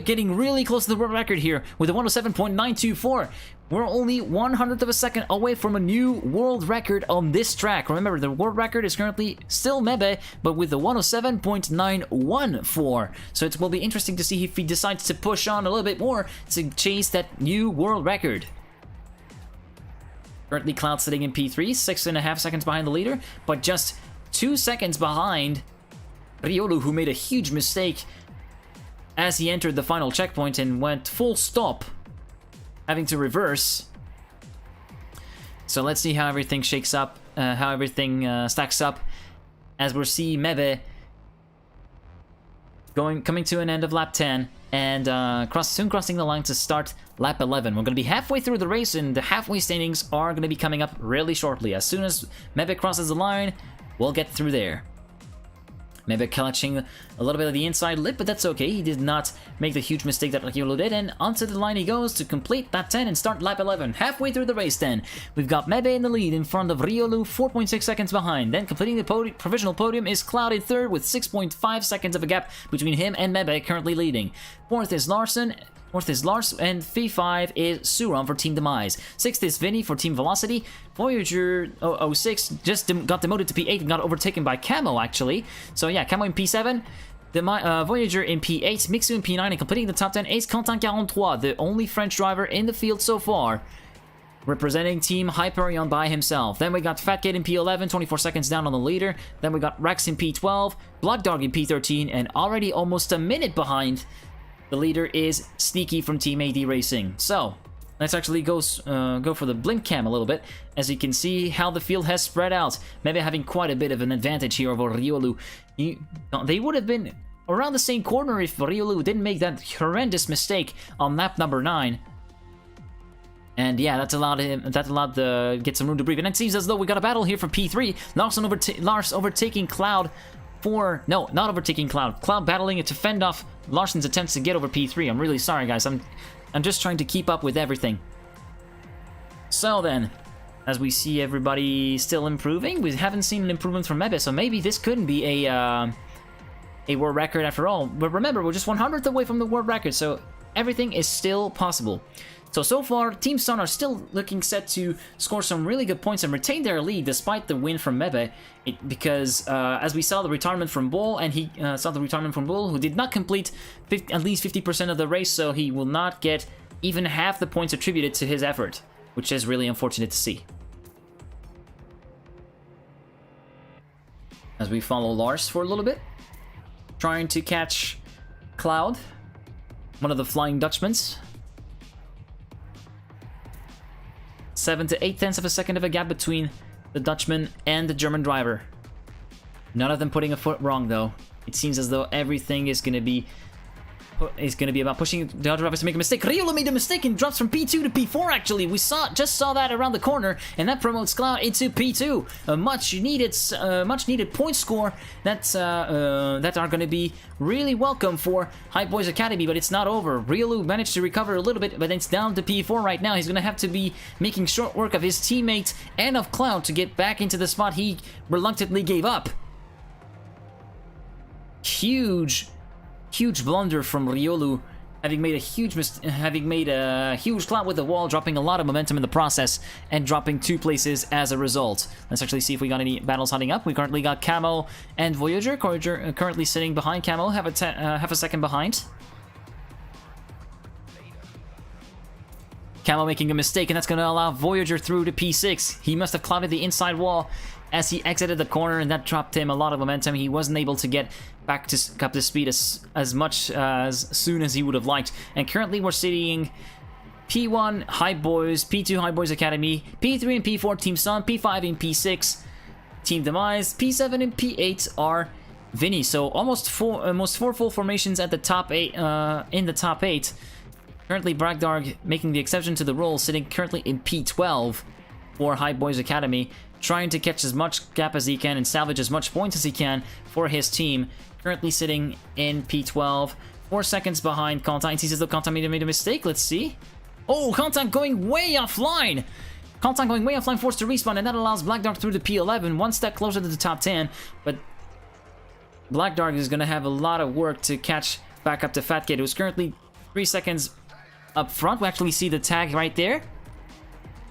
getting really close to the world record here with a 107.924. We're only 100th of a second away from a new world record on this track. Remember, the world record is currently still Mebe, but with the 107.914. So it will be interesting to see if he decides to push on a little bit more to chase that new world record. Currently, Cloud sitting in P3, 6.5 seconds behind the leader, but just 2 seconds behind Riolu, who made a huge mistake as he entered the final checkpoint and went full stop, having to reverse. So let's see how everything shakes up, how everything stacks up, as we'll see Mebe coming to an end of lap 10 and soon crossing the line to start lap 11. We're going to be halfway through the race, and the halfway standings are going to be coming up really shortly. As soon as Mebe crosses the line, we'll get through there. Maybe catching a little bit of the inside lip, but that's okay. He did not make the huge mistake that Riolu did, and onto the line he goes to complete lap 10 and start lap 11. Halfway through the race then, we've got Mebe in the lead in front of Riolu, 4.6 seconds behind. Then completing the provisional podium is Cloud in third with 6.5 seconds of a gap between him and Mebe, currently leading. Fourth is Lars, and P5 is Suram for Team Demise. 6th is Vinny for Team Velocity. Voyager 06 just got demoted to P8 and got overtaken by Camo, actually. So yeah, Camo in P7. Voyager in P8, Mixu in P9, and completing the top 10 is Quentin 43, the only French driver in the field so far, representing Team Hyperion by himself. Then we got Fatgate in P11, 24 seconds down on the leader. Then we got Rex in P12, Black Dog in P13, and already almost a minute behind, the leader is Sneaky from Team AD Racing. So, let's actually go for the blink cam a little bit, as you can see how the field has spread out. Maybe having quite a bit of an advantage here over Riolu. They would have been around the same corner if Riolu didn't make that horrendous mistake on lap number 9. And yeah, that allowed him to get some room to breathe. And it seems as though we got a battle here for P3. Lars overtaking Cloud for... No, not overtaking Cloud. Cloud battling it to fend off Larson's attempts to get over P3. I'm really sorry, guys. I'm just trying to keep up with everything. So then, as we see everybody still improving, we haven't seen an improvement from Mebe, so maybe this couldn't be a world record after all. But remember, we're just 100th away from the world record, so everything is still possible. So far, Team Sun are still looking set to score some really good points and retain their lead despite the win from Mebe, because as we saw the retirement from Bull, and he saw the retirement from Bull, who did not complete at least 50% of the race, so he will not get even half the points attributed to his effort, which is really unfortunate to see. As we follow Lars for a little bit, trying to catch Cloud, one of the Flying Dutchmans. 7 to 8 tenths of a second of a gap between the Dutchman and the German driver. None of them putting a foot wrong, though. It seems as though everything is going to be about pushing the other drivers to make a mistake. Riolu made a mistake and drops from P2 to P4, actually. We just saw that around the corner, and that promotes Cloud into P2. A much needed point score that are going to be really welcome for Hype Boys Academy, but it's not over. Riolu managed to recover a little bit, but it's down to P4 right now. He's going to have to be making short work of his teammate and of Cloud to get back into the spot he reluctantly gave up. Huge blunder from Riolu, having made a huge clout with the wall, dropping a lot of momentum in the process, and dropping 2 places as a result. Let's actually see if we got any battles hotting up. We currently got Camo and Voyager. Voyager currently sitting behind Camo, half a second behind. Camo making a mistake, and that's going to allow Voyager through to P6. He must have clouded the inside wall as he exited the corner, and that dropped him a lot of momentum. He wasn't able to get back to up to speed as much as soon as he would have liked. And currently we're seeing P1 Hype Boys, P2 Hype Boys Academy, P3 and P4 Team Sun, P5 and P6 Team Demise, P7 and P8 are Vinny. So almost four full formations at the top 8 in the top 8. Currently Bragdarg making the exception to the rule, sitting currently in P12 for Hype Boys Academy, trying to catch as much gap as he can and salvage as much points as he can for his team. Currently sitting in P12, 4 seconds behind Quentin. It seems as though Quentin made a mistake. Let's see. Oh, Quentin going way offline. Quentin going way offline, forced to respawn, and that allows Black Dark through to P11, 1 step closer to the top 10. But Black Dark is going to have a lot of work to catch back up to Fatgate, who's currently 3 seconds up front. We actually see the tag right there.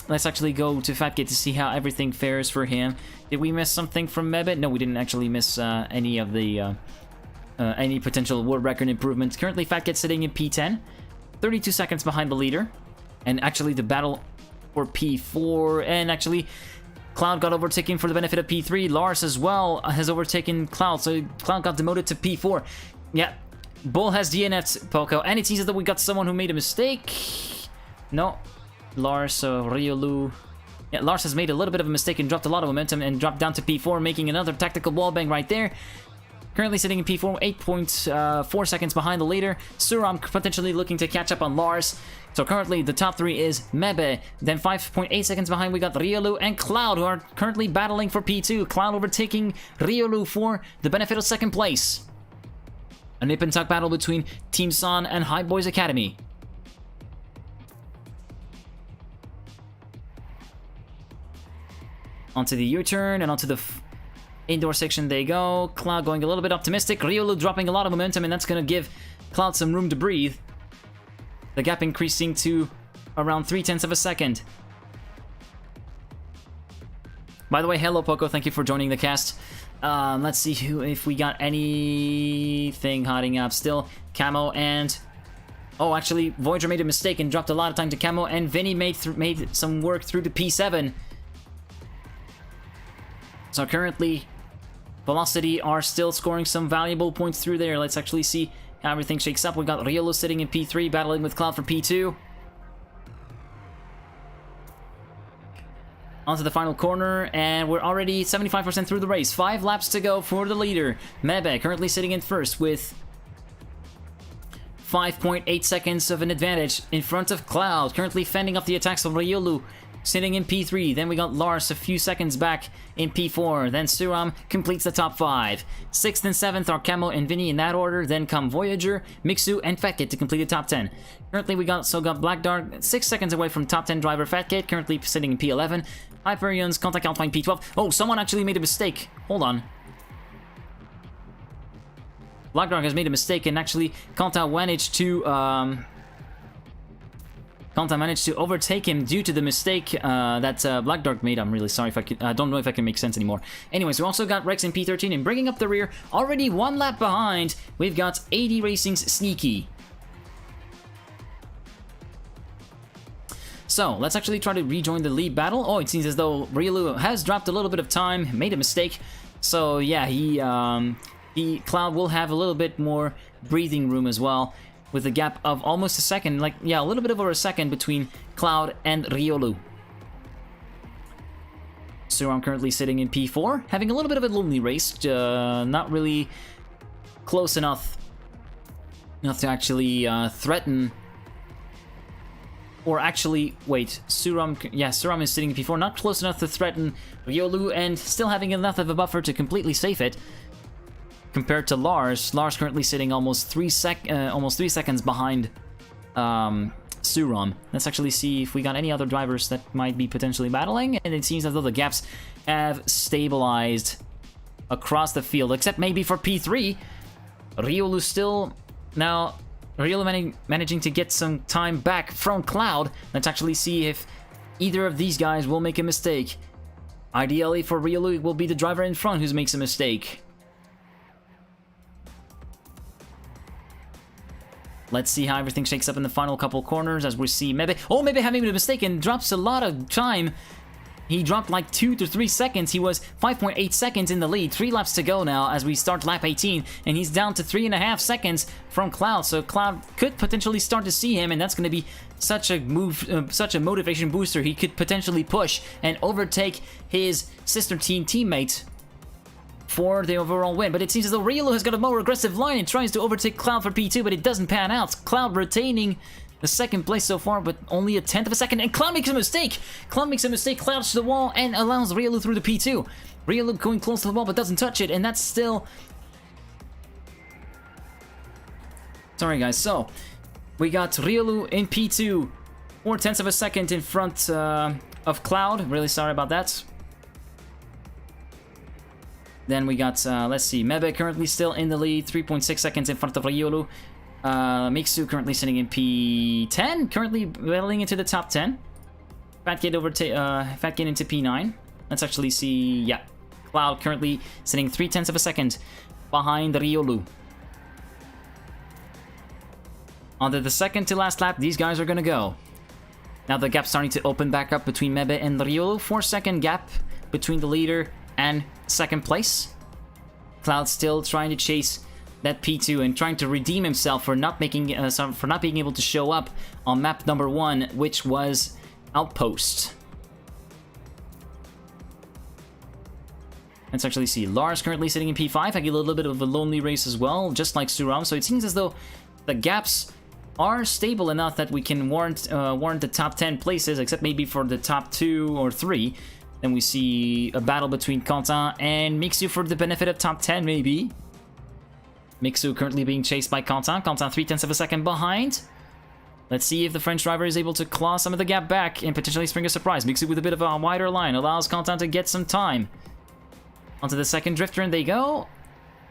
Let's actually go to Fatgate to see how everything fares for him. Did we miss something from Mebet? No, we didn't actually miss any of the any potential world record improvements. Currently, Fatgate sitting in P10, 32 seconds behind the leader. And actually, the battle for P4, and actually, Cloud got overtaken for the benefit of P3. Lars as well has overtaken Cloud, so Cloud got demoted to P4. Yeah, Bull has DNF'd Poco, and it seems that we got someone who made a mistake. No, Lars, Riolu. Yeah, Lars has made a little bit of a mistake and dropped a lot of momentum and dropped down to P4, making another tactical wallbang right there. Currently sitting in P4, 8.4 seconds behind the leader. Suram potentially looking to catch up on Lars. So currently the top 3 is Mebe. Then 5.8 seconds behind we got Riolu and Cloud, who are currently battling for P2. Cloud overtaking Riolu for the benefit of 2nd place. A nip and tuck battle between Team Sun and Hype Boys Academy. Onto the U-turn and onto the indoor section they go. Cloud going a little bit optimistic. Riolu dropping a lot of momentum, and that's going to give Cloud some room to breathe. The gap increasing to around 0.3 of a second. By the way, hello Poco, thank you for joining the cast. Let's see if we got anything hotting up. Still, Camo and... Oh, actually, Voyager made a mistake and dropped a lot of time to Camo, and Vinny made some work through to P7. So currently, Velocity are still scoring some valuable points through there. Let's actually see how everything shakes up. We got Riolo sitting in P3, battling with Cloud for P2. Onto the final corner, and we're already 75% through the race. 5 laps to go for the leader. Mebe currently sitting in first with 5.8 seconds of an advantage in front of Cloud, currently fending off the attacks of Riolu, sitting in P3. Then we got Lars a few seconds back in P4. Then Suram completes the top 5. 6th and 7th are Camo and Vinny in that order. Then come Voyager, Mixu, and Fatkid to complete the top 10. Currently we got Black Dark 6 seconds away from top 10 driver Fatkid, currently sitting in P11. Hyperion's Contact Alpine P12. Oh, someone actually made a mistake. Hold on. Black Dark has made a mistake, and actually Conta managed to overtake him due to the mistake that Black Dark made. I'm really sorry if I don't know if I can make sense anymore. Anyways, we also got Rex in P13, and bringing up the rear, already 1 lap behind, we've got 80 Racing's Sneaky. So, let's actually try to rejoin the lead battle. Oh, it seems as though Riolu has dropped a little bit of time, made a mistake. So, yeah, Cloud will have a little bit more breathing room as well, with a gap of almost a second, like, yeah, a little bit over a second between Cloud and Riolu. So I'm currently sitting in P4, having a little bit of a lonely race, not really close enough to actually threaten, or actually, wait, Suram is sitting in P4, not close enough to threaten Riolu, and still having enough of a buffer to completely safe it. Compared to Lars currently sitting almost 3 seconds behind Suram. Let's actually see if we got any other drivers that might be potentially battling, and it seems as though the gaps have stabilized across the field, except maybe for P3. Riolu still now managing to get some time back from Cloud. Let's actually see if either of these guys will make a mistake. Ideally for Riolu, it will be the driver in front who makes a mistake. Let's see how everything shakes up in the final couple corners as we see Mebe. Oh, Mebe having made a mistake and drops a lot of time. He dropped like 2 to 3 seconds. He was 5.8 seconds in the lead. 3 laps to go now as we start lap 18. And he's down to 3.5 seconds from Cloud. So Cloud could potentially start to see him. And that's going to be such a such a motivation booster. He could potentially push and overtake his sister teammate for the overall win. But it seems as though Riolu has got a more aggressive line and tries to overtake Cloud for P2, but it doesn't pan out. Cloud retaining the second place so far, but only a 1/10 of a second, and Cloud makes a mistake! Cloud clouds to the wall and allows Riolu through the P2. Riolu going close to the wall but doesn't touch it, and that's still... Sorry guys, so we got Riolu in P2, 4/10 of a second in front of Cloud. Really sorry about that. Then we got, let's see, Mebe currently still in the lead, 3.6 seconds in front of Riolu. Mixu currently sitting in P10, currently battling into the top 10. Fatkid into P9. Let's actually see, yeah. Cloud currently sitting 3/10 of a second behind Riolu. On the second to last lap, these guys are gonna go. Now the gap's starting to open back up between Mebe and Riolu. 4-second gap between the leader and second place. Cloud still trying to chase that P2 and trying to redeem himself for not being able to show up on map number 1, which was Outpost. Let's actually see. Lars currently sitting in P5, having a little bit of a lonely race as well, just like Suram. So it seems as though the gaps are stable enough that we can warrant the top 10 places, except maybe for the top 2 or 3. Then we see a battle between Quentin and Mixu for the benefit of top 10, maybe. Mixu currently being chased by Quentin. Quentin 3/10 of a second behind. Let's see if the French driver is able to claw some of the gap back and potentially spring a surprise. Mixu with a bit of a wider line allows Quentin to get some time. Onto the second drifter, and they go.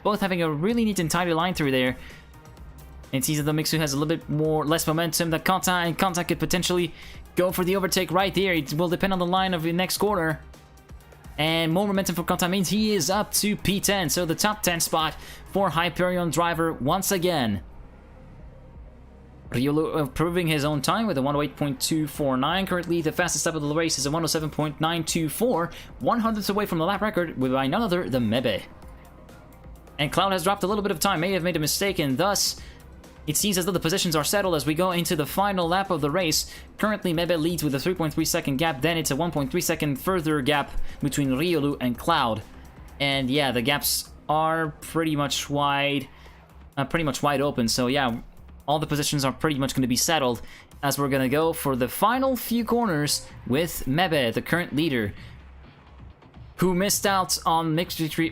Both having a really neat and tidy line through there. And it seems that the Mixu has a little bit less momentum than Quentin, and Quentin could potentially go for the overtake right there. It will depend on the line of the next corner. And more momentum for Kanta means he is up to P10. So the top 10 spot for Hyperion driver once again. Riolu proving his own time with a 108.249. Currently, the fastest step of the race is a 107.924. 100ths away from the lap record by none other than Mebe. And Cloud has dropped a little bit of time, may have made a mistake, and thus it seems as though the positions are settled as we go into the final lap of the race. Currently, Mebe leads with a 3.3 second gap, then it's a 1.3 second further gap between Riolu and Cloud. And yeah, the gaps are pretty much wide open, so yeah, all the positions are pretty much going to be settled as we're going to go for the final few corners with Mebe, the current leader, who missed out on victory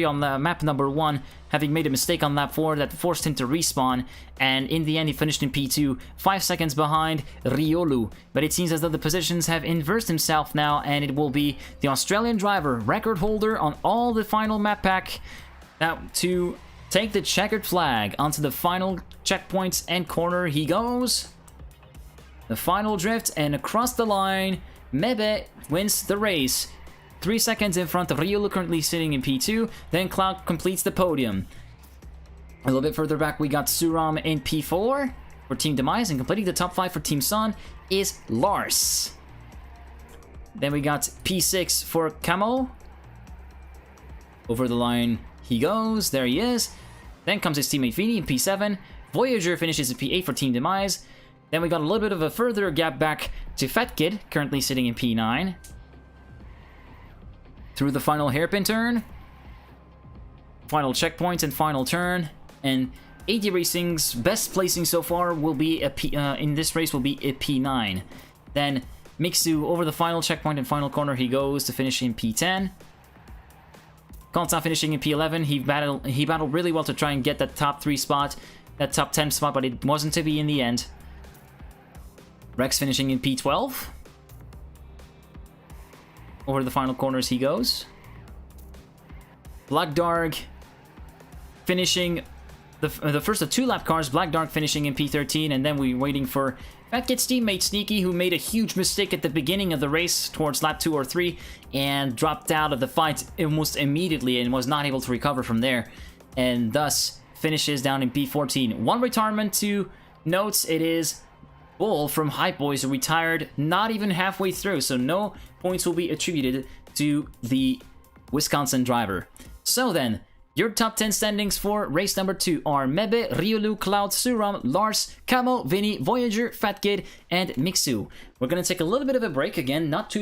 on the map number 1, having made a mistake on lap 4 that forced him to respawn, and in the end he finished in P2, 5 seconds behind Riolu. But it seems as though the positions have inversed himself now, and it will be the Australian driver, record holder on all the final map pack, to take the checkered flag onto the final checkpoints and corner he goes. The final drift, and across the line, Mebe wins the race. 3 seconds in front of Riolu, currently sitting in P2. Then Cloud completes the podium. A little bit further back, we got Suram in P4 for Team Demise, and completing the top 5 for Team Sun is Lars. Then we got P6 for Camo. Over the line he goes, there he is. Then comes his teammate Vini in P7. Voyager finishes in P8 for Team Demise. Then we got a little bit of a further gap back to Fat Kid, currently sitting in P9. Through the final hairpin turn, final checkpoint and final turn, and AD Racing's best placing so far will be in this race will be a P9. Then Mixu over the final checkpoint and final corner he goes to finish in P10. Konta finishing in P11. He battled really well to try and get that top 3 spot, that top 10 spot, but it wasn't to be in the end. Rex finishing in P12. Over the final corners he goes. Black Dark finishing the first of 2 lap cars. Black Dark finishing in P13, and then we're waiting for Fat Kid's teammate Sneaky, who made a huge mistake at the beginning of the race towards lap 2 or 3 and dropped out of the fight almost immediately and was not able to recover from there, and thus finishes down in P14. One retirement to note, it is Bull from Hype Boys, who retired not even halfway through, so no points will be attributed to the Wisconsin driver. So then, your top 10 standings for race number 2 are Mebe, Riolu, Cloud, Suram, Lars, Camo, Vinny, Voyager, Fat Kid, and Mixu. We're gonna take a little bit of a break again, not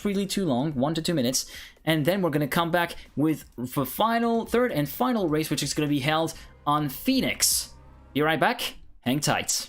really too long, 1 to 2 minutes, and then we're gonna come back with the third and final race, which is gonna be held on Phoenix. Be right back. Hang tight.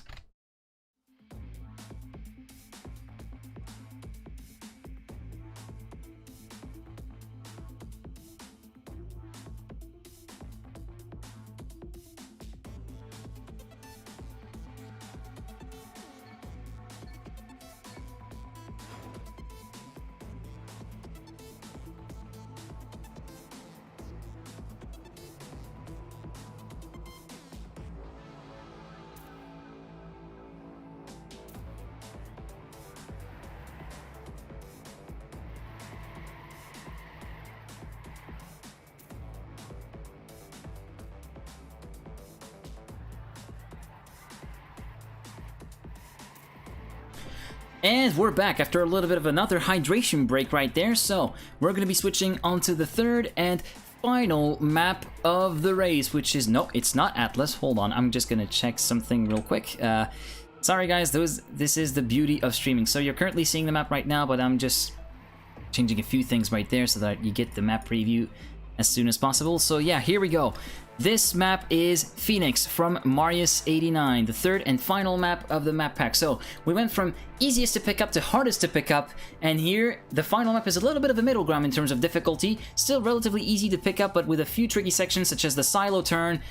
And we're back after a little bit of another hydration break right there. So we're going to be switching onto the third and final map of the race, which is, no, it's not Atlas. Hold on, I'm just going to check something real quick. Sorry guys, this is the beauty of streaming. So you're currently seeing the map right now, but I'm just changing a few things right there so that you get the map preview as soon as possible. So yeah, here we go. This map is Phoenix from Marius89, the third and final map of the map pack. So we went from easiest to pick up to hardest to pick up, and here the final map is a little bit of a middle ground in terms of difficulty. Still relatively easy to pick up, but with a few tricky sections such as the silo turn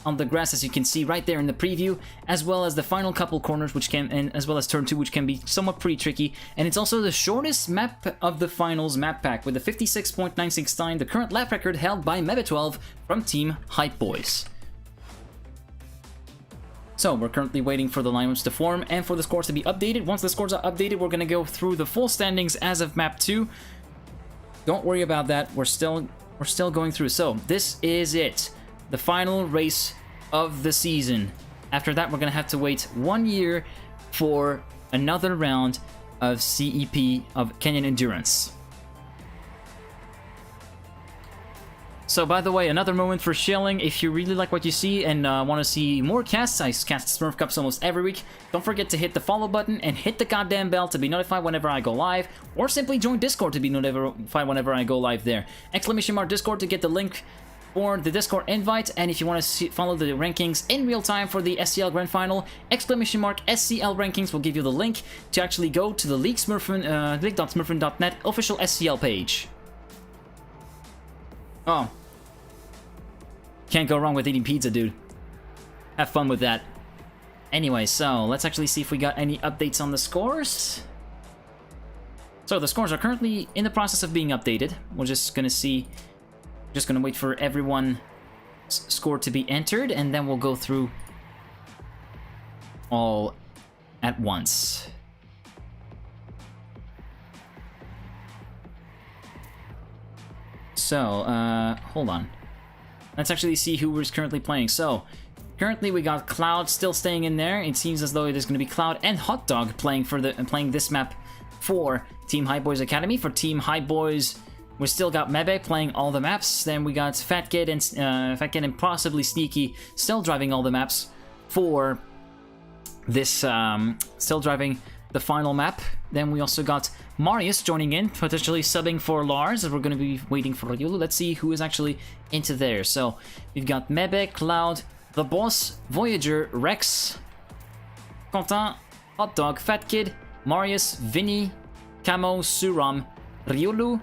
on the grass, as you can see right there in the preview, as well as the final couple corners, and as well as turn 2, which can be somewhat pretty tricky. And it's also the shortest map of the finals map pack, with a 56.96 time, the current lap record held by Mebe12 from Team Hype Boys. So we're currently waiting for the lineups to form and for the scores to be updated. Once the scores are updated, we're going to go through the full standings as of map 2. don't worry about that. We're still going through. So this is it, the final race of the season. After that, we're gonna have to wait 1 year for another round of CEP of Kenyan Endurance. So, by the way, another moment for shilling. If you really like what you see and want to see more casts, I cast Smurf Cups almost every week. Don't forget to hit the follow button and hit the goddamn bell to be notified whenever I go live, or simply join Discord to be notified whenever I go live there. ! Discord to get the link for the Discord invite, and if you want to follow the rankings in real time for the SCL Grand Final, ! SCL Rankings will give you the link to actually go to the league.smurfin.net official SCL page. Oh. Can't go wrong with eating pizza, dude. Have fun with that. Anyway, so let's actually see if we got any updates on the scores. So the scores are currently in the process of being updated. We're just gonna see, just gonna wait for everyone's score to be entered, and then we'll go through all at once. So, hold on. Let's actually see who is currently playing. So, currently we got Cloud still staying in there. It seems as though it is going to be Cloud and Hot Dog playing this map for Team High Boys Academy. For Team High Boys, we still got Mebe playing all the maps. Then we got Fat Kid and possibly Sneaky still driving all the maps for this, still driving the final map. Then we also got Marius joining in, potentially subbing for Lars, as we're going to be waiting for Yulu. Let's see who is actually into there. So, we've got Mebe, Cloud, The Boss, Voyager, Rex, Quentin, Hot Dog, Fat Kid, Marius, Vinny, Camo, Suram, Ryulu,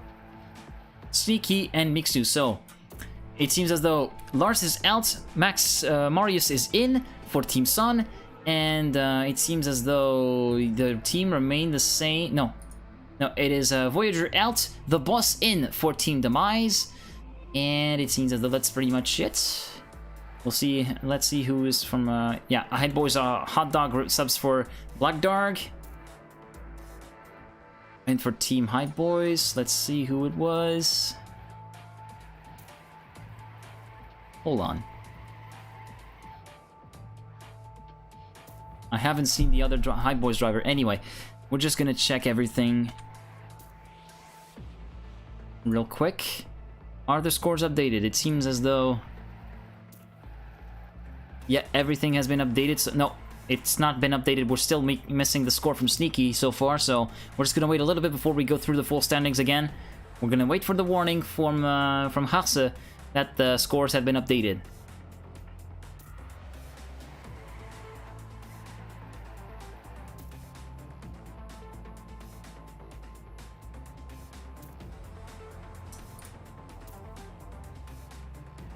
Sneaky, and Mixu. So, it seems as though Lars is out, Marius is in for Team Sun, and it seems as though the team remained the same. No, it is Voyager out, The Boss in for Team Demise, and it seems as though that's pretty much it. We'll see. Let's see who is from. Yeah, High Boys Hot Dog subs for Black Dark, and for Team High Boys, let's see who it was. Hold on. I haven't seen the other High Boys driver. Anyway, we're just gonna check everything real quick. Are the scores updated? It seems as though... yeah, everything has been updated. So no, it's not been updated. We're still missing the score from Sneaky so far, so we're just gonna wait a little bit before we go through the full standings again. We're gonna wait for the warning from Hasse that the scores have been updated.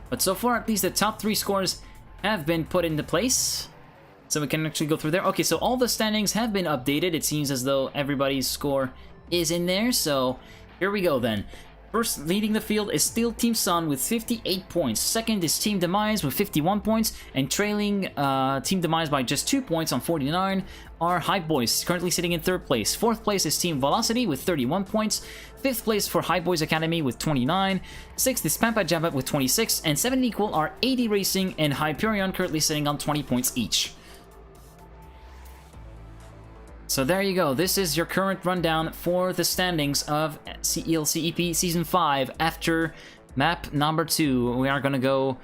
But so far, at least the top 3 scores have been put into place. So we can actually go through there. Okay, so all the standings have been updated. It seems as though everybody's score is in there. So here we go then. First leading the field is still Team Sun with 58 points. Second is Team Demise with 51 points. And trailing Team Demise by just 2 points on 49 are High Boys, currently sitting in 3rd place. 4th place is Team Velocity with 31 points. 5th place for High Boys Academy with 29. 6th is Pampa Java with 26. And 7 equal are 80 Racing and Hyperion, currently sitting on 20 points each. So there you go. This is your current rundown for the standings of SCL CEP Season 5 after map number 2. We are going to go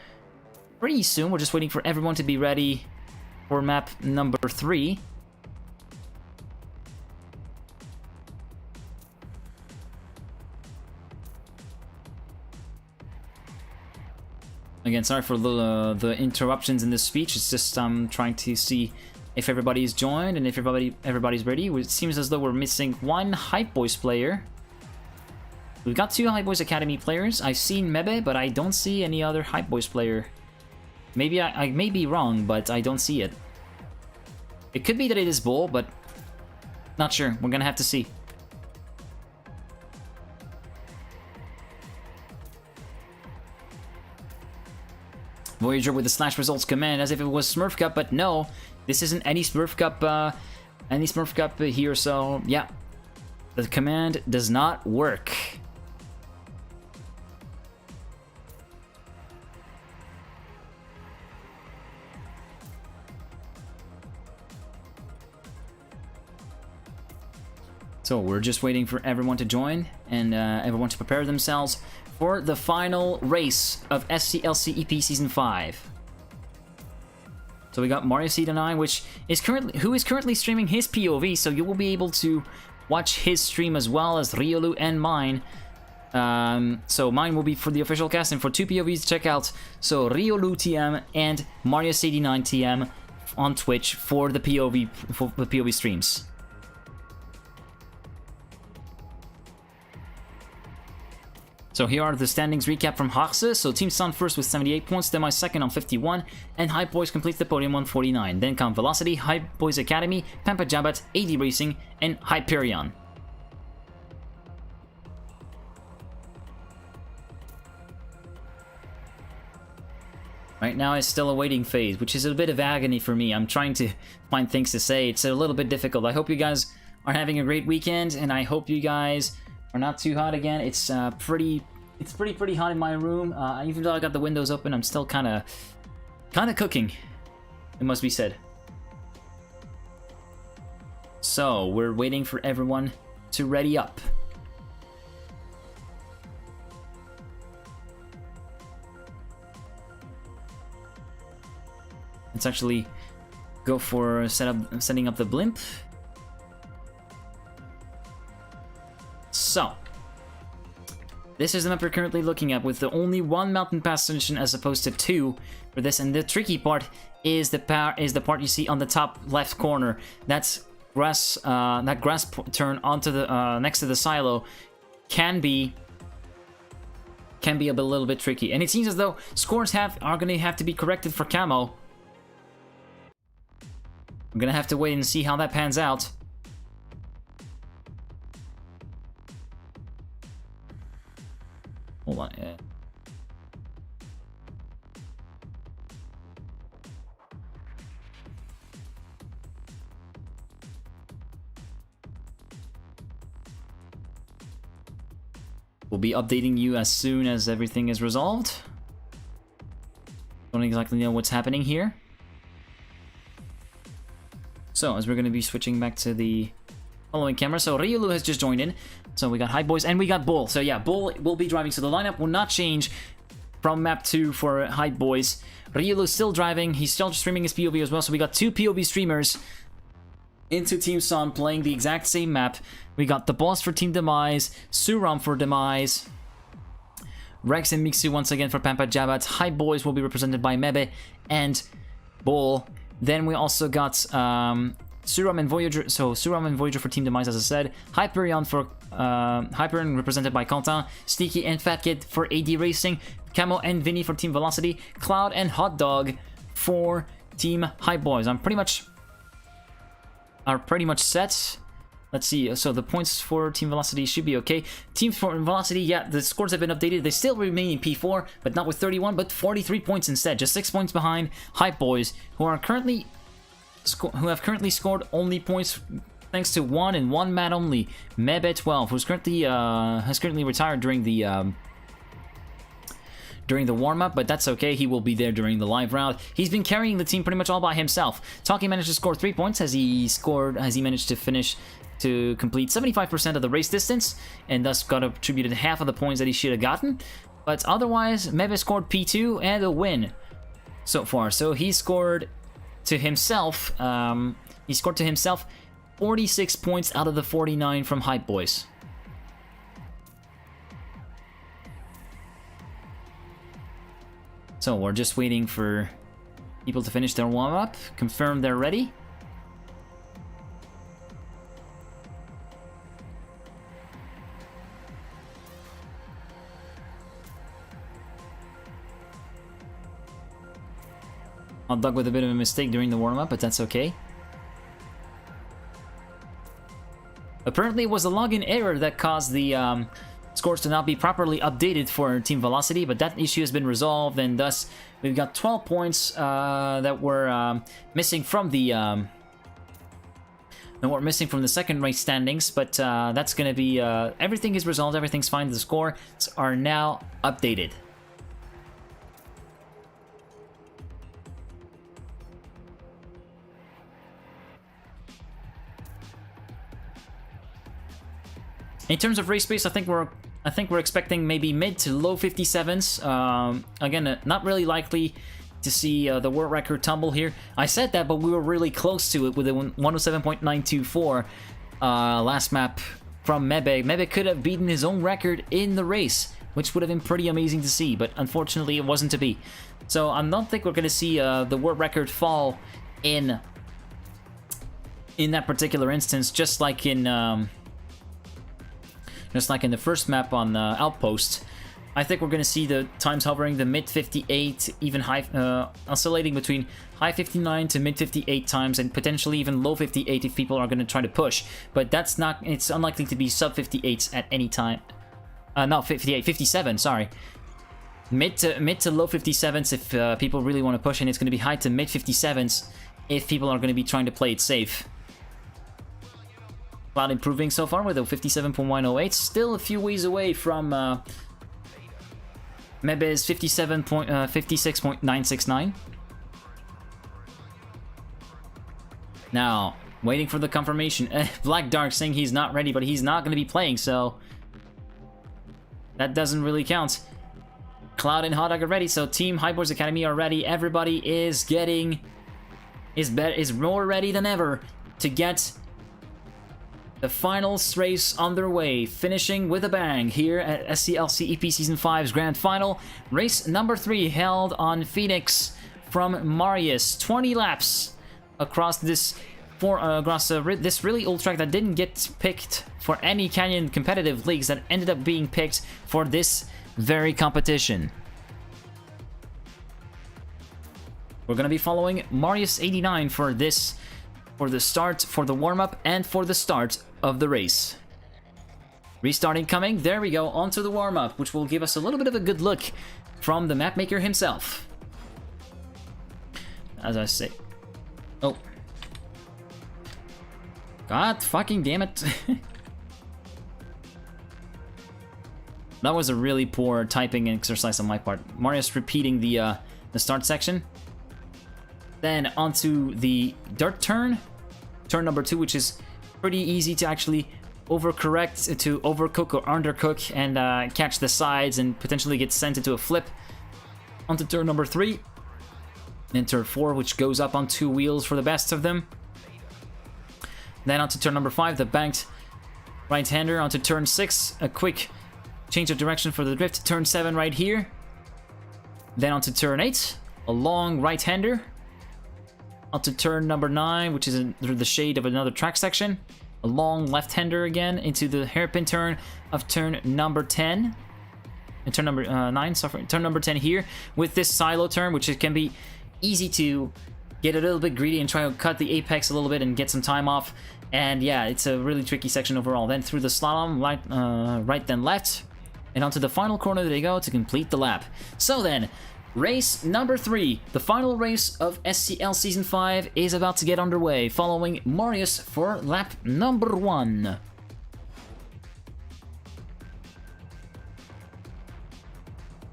pretty soon. We're just waiting for everyone to be ready for map number 3. Again, sorry for the interruptions in this speech. It's just I'm trying to see if everybody's joined and if everybody's ready. It seems as though we're missing 1 Hype Boys player. We've got 2 Hype Boys Academy players. I've seen Mebe, but I don't see any other Hype Boys player. Maybe I may be wrong, but I don't see it. It could be that it is Bull, but not sure. We're gonna have to see. Voyager with the slash results command as if it was Smurf Cup, but no, this isn't any Smurf Cup here, so yeah, the command does not work. So we're just waiting for everyone to join and everyone to prepare themselves for the final race of SCL CEP Season 5. So we got Mario C9, who is currently streaming his POV, so you will be able to watch his stream as well as Riolu and mine. So mine will be for the official cast, and for 2 POVs to check out, so Riolu TM and Mario C9 TM on Twitch for the POV streams. So here are the standings recap from Haxe. So Team Sun first with 78 points, Demi second on 51, and Hype Boys completes the podium on 49. Then come Velocity, Hype Boys Academy, Pampa Jabat, AD Racing, and Hyperion. Right now it's still a waiting phase, which is a bit of agony for me. I'm trying to find things to say. It's a little bit difficult. I hope you guys are having a great weekend, and I hope you guys are not too hot again. It's pretty hot in my room. Even though I got the windows open, I'm still kind of cooking, it must be said. So we're waiting for everyone to ready up. Let's actually go for setting up the blimp. So, this is the map we're currently looking at, with the only 1 mountain pass station as opposed to 2 for this. And the tricky part is the part you see on the top left corner. That's grass. That grass turn onto the next to the silo can be a little bit tricky. And it seems as though scores are going to have to be corrected for Camo. I'm gonna have to wait and see how that pans out. Hold on. We'll be updating you as soon as everything is resolved. Don't exactly know what's happening here. So, as we're going to be switching back to the following camera. So, Riolu has just joined in. So, we got Hype Boys and we got Bull. So, yeah, Bull will be driving. So, the lineup will not change from map 2 for Hype Boys. Riolu is still driving. He's still streaming his POV as well. So, we got 2 POV streamers into Team Sun playing the exact same map. We got the boss for Team Demise, Suram for Demise, Rex and Mixu once again for Pampa Jabat. Hype Boys will be represented by Mebe and Bull. Then we also got Suram and Voyager. So Suram and Voyager for Team Demise, as I said. Hyperion for Hyperion represented by Quentin. Sneaky and Fat Kid for AD Racing. Camo and Vinny for Team Velocity. Cloud and Hot Dog for Team Hype Boys. Are pretty much set. Let's see, so the points for Team Velocity should be okay. Team Velocity, yeah, the scores have been updated. They still remain in P4, but not with 31, but 43 points instead. Just 6 points behind Hype Boys, who have currently scored only points thanks to one and one mat only. Mebe 12, who's currently has currently retired during the warm-up, but that's okay. He will be there during the live round. He's been carrying the team pretty much all by himself. Talkie managed to score 3 points as he managed to complete 75% of the race distance, and thus got attributed half of the points that he should have gotten. But otherwise, Mebe scored P2 and a win so far. So he scored to himself 46 points out of the 49 from Hype Boys. So we're just waiting for people to finish their warm-up, confirm they're ready. Hot Dog with a bit of a mistake during the warm-up, but that's okay. Apparently it was a login error that caused the scores to not be properly updated for Team Velocity, but that issue has been resolved, and thus we've got 12 points that were missing from the second race standings. But that's going to be everything is resolved, everything's fine. The scores are now updated. In terms of race pace, I think we're expecting maybe mid to low 57s. Again, not really likely to see the world record tumble here. I said that, but we were really close to it with a 107.924 last map from Mebe. Mebe could have beaten his own record in the race, which would have been pretty amazing to see, but unfortunately it wasn't to be. So I don't think we're going to see the world record fall in that particular instance, just like in the first map on Outpost. I think we're going to see the times hovering the mid 58, even high, oscillating between high 59 to mid 58 times, and potentially even low 58 if people are going to try to push. But that's not, it's unlikely to be sub 58s at any time. Not 58, 57, sorry. Mid to low 57s if people really want to push, and it's going to be high to mid 57s if people are going to be trying to play it safe. Cloud improving so far with a 57.108, still a few ways away from Mebe's 56.969. Now, waiting for the confirmation. Black Dark saying he's not ready, but he's not going to be playing, so that doesn't really count. Cloud and Hotdog are ready, so Team Hyperboards Academy are ready. Everybody is more ready than ever to get the finals race underway, finishing with a bang here at SCL CEP Season 5's Grand Final. Race number 3 held on Phoenix from Marius. 20 laps across this this really old track that didn't get picked for any Canyon competitive leagues, that ended up being picked for this very competition. We're gonna be following Marius 89 for this, for the start, for the warm-up, and for the start of the race. Restarting coming, there we go, onto the warm-up, which will give us a little bit of a good look from the mapmaker himself. As I say. Oh. God fucking damn it. That was a really poor typing exercise on my part. Marius repeating the start section. Then onto the dirt turn. Turn number 2, which is pretty easy to actually overcorrect, to overcook or undercook, and catch the sides and potentially get sent into a flip. Onto turn number 3. Then turn 4, which goes up on 2 wheels for the best of them. Then onto turn number 5, the banked right-hander. Onto turn 6, a quick change of direction for the drift. Turn 7 right here. Then onto turn 8, a long right-hander. Onto turn number 9, which is the shade of another track section. A long left-hander again into the hairpin turn of turn number 10. And turn number 9, sorry, turn number 10 here. With this silo turn, which it can be easy to get a little bit greedy and try to cut the apex a little bit and get some time off. And yeah, it's a really tricky section overall. Then through the slalom, right then left. And onto the final corner they go to complete the lap. So then, race number 3, the final race of SCL Season 5 is about to get underway, following Marius for lap number 1.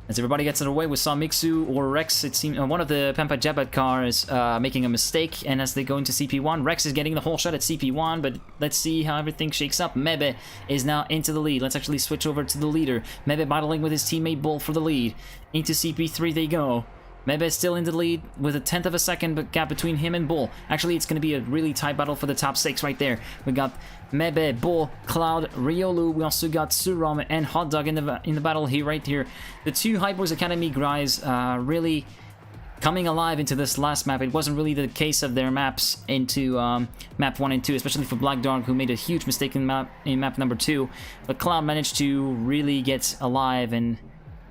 As everybody gets underway, we saw Mixu or Rex, it seems one of the Pampa Jabat cars making a mistake, and as they go into CP1, Rex is getting the whole shot at CP1, but let's see how everything shakes up. Mebe is now into the lead. Let's actually switch over to the leader. Mebe battling with his teammate Bull for the lead. Into CP3 they go. Mebe is still in the lead with a 1/10 of a second gap between him and Bull. Actually, it's going to be a really tight battle for the top 6 right there. We got Mebe, Bull, Cloud, Riolu. We also got Suram and Hotdog in the battle here, right here. The 2 Hyperboards Academy guys really coming alive into this last map. It wasn't really the case of their maps into map 1 and 2, especially for Black Dog, who made a huge mistake in map number 2. But Cloud managed to really get alive and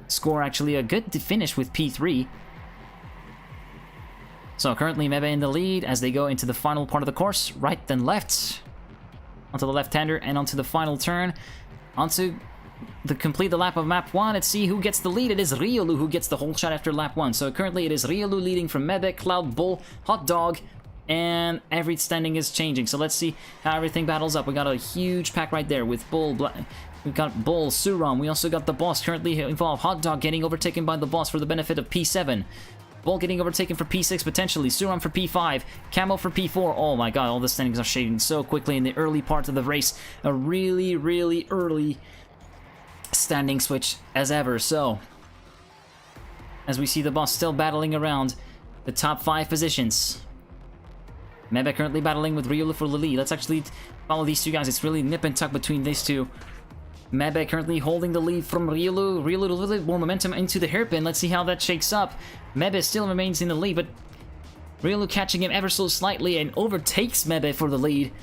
score actually a good finish with P3. So currently Mebe in the lead as they go into the final part of the course, right then left. Onto the left-hander and onto the final turn. Onto complete the lap of map 1. Let's see who gets the lead. It is Riolu who gets the whole shot after lap 1. So currently it is Riolu leading from Mebe, Cloud, Bull, Hotdog, and every standing is changing. So let's see how everything battles up. We got a huge pack right there with Bull, we've got Bull, Suram. We also got the boss currently involved. Hotdog getting overtaken by the boss for the benefit of P7. Bull getting overtaken for P6 potentially. Suram for P5. Camo for P4. Oh my god, all the standings are shading so quickly in the early part of the race. A really, really early standing switch as ever. So, as we see the boss still battling around the top 5 positions. Mebe currently battling with Ryulu for the lead. Let's actually follow these two guys. It's really nip and tuck between these two. Mebe currently holding the lead from Ryulu. Ryulu a little bit more momentum into the hairpin. Let's see how that shakes up. Mebe still remains in the lead, but Ryulu catching him ever so slightly and overtakes Mebe for the lead.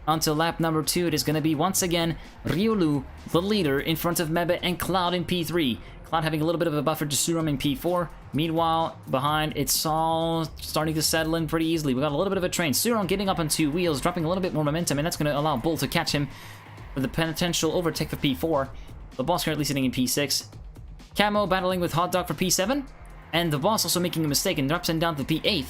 Until lap number 2, it is going to be once again Ryulu, the leader, in front of Mebe and Cloud in P3. Cloud having a little bit of a buffer to Suram in P4. Meanwhile, behind, it's all starting to settle in pretty easily. We got a little bit of a train. Suram getting up on 2 wheels, dropping a little bit more momentum, and that's going to allow Bull to catch him for the potential overtake for P4. The boss currently sitting in P6. Camo battling with Hot Dog for P7. And the boss also making a mistake and drops him down to P8.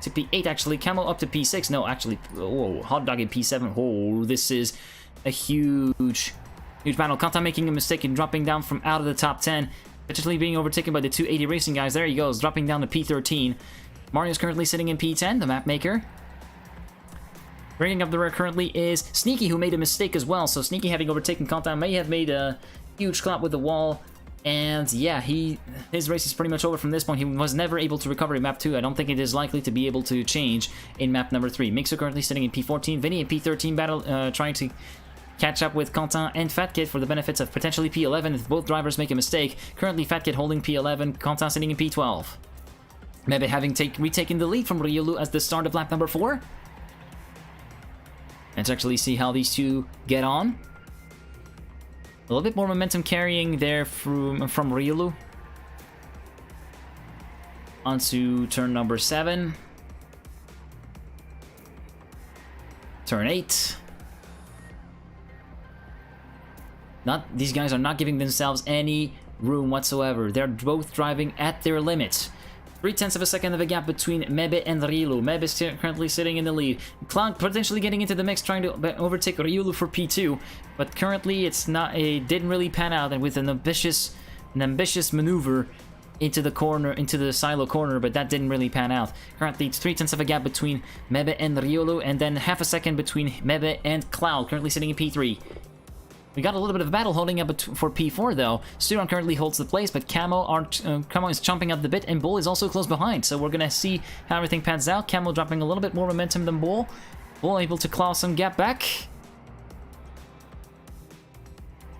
To P8 actually. Camo up to P6. No, actually. Oh, Hot Dog in P7. Oh, this is a huge battle. Kanta making a mistake and dropping down from out of the top 10. Potentially being overtaken by the 280 Racing guys. There he goes, dropping down to P13. Mario's currently sitting in P10, the map maker. Bringing up the rear currently is Sneaky, who made a mistake as well. So Sneaky, having overtaken Kanta, may have made a huge clap with the wall. And yeah, his race is pretty much over from this point. He was never able to recover in map 2. I don't think it is likely to be able to change in map number 3. Mixo currently sitting in P14. Vinny in P13 battle, trying to catch up with Quentin and Fat Kid for the benefits of potentially P11 if both drivers make a mistake. Currently Fat Kid holding P11, Quentin sitting in P12. Mebe having retaken the lead from Ryulu as the start of lap number 4. Let's actually see how these two get on. A little bit more momentum carrying there from Ryulu. Onto turn number 7. Turn 8. These guys are not giving themselves any room whatsoever. They're both driving at their limits. 0.3 of a second of a gap between Mebe and Ryulu. Mebe is currently sitting in the lead. Cloud potentially getting into the mix, trying to overtake Ryulu for P2, but currently it didn't really pan out, and with an ambitious maneuver into the corner, into the silo corner, but that didn't really pan out. Currently, it's 0.3 of a gap between Mebe and Ryulu, and then half a second between Mebe and Cloud, currently sitting in P3. We got a little bit of a battle holding up for P4 though. Suram currently holds the place, but Camo is chomping at the bit, and Bull is also close behind. So we're gonna see how everything pans out. Camo dropping a little bit more momentum than Bull. Bull able to claw some gap back.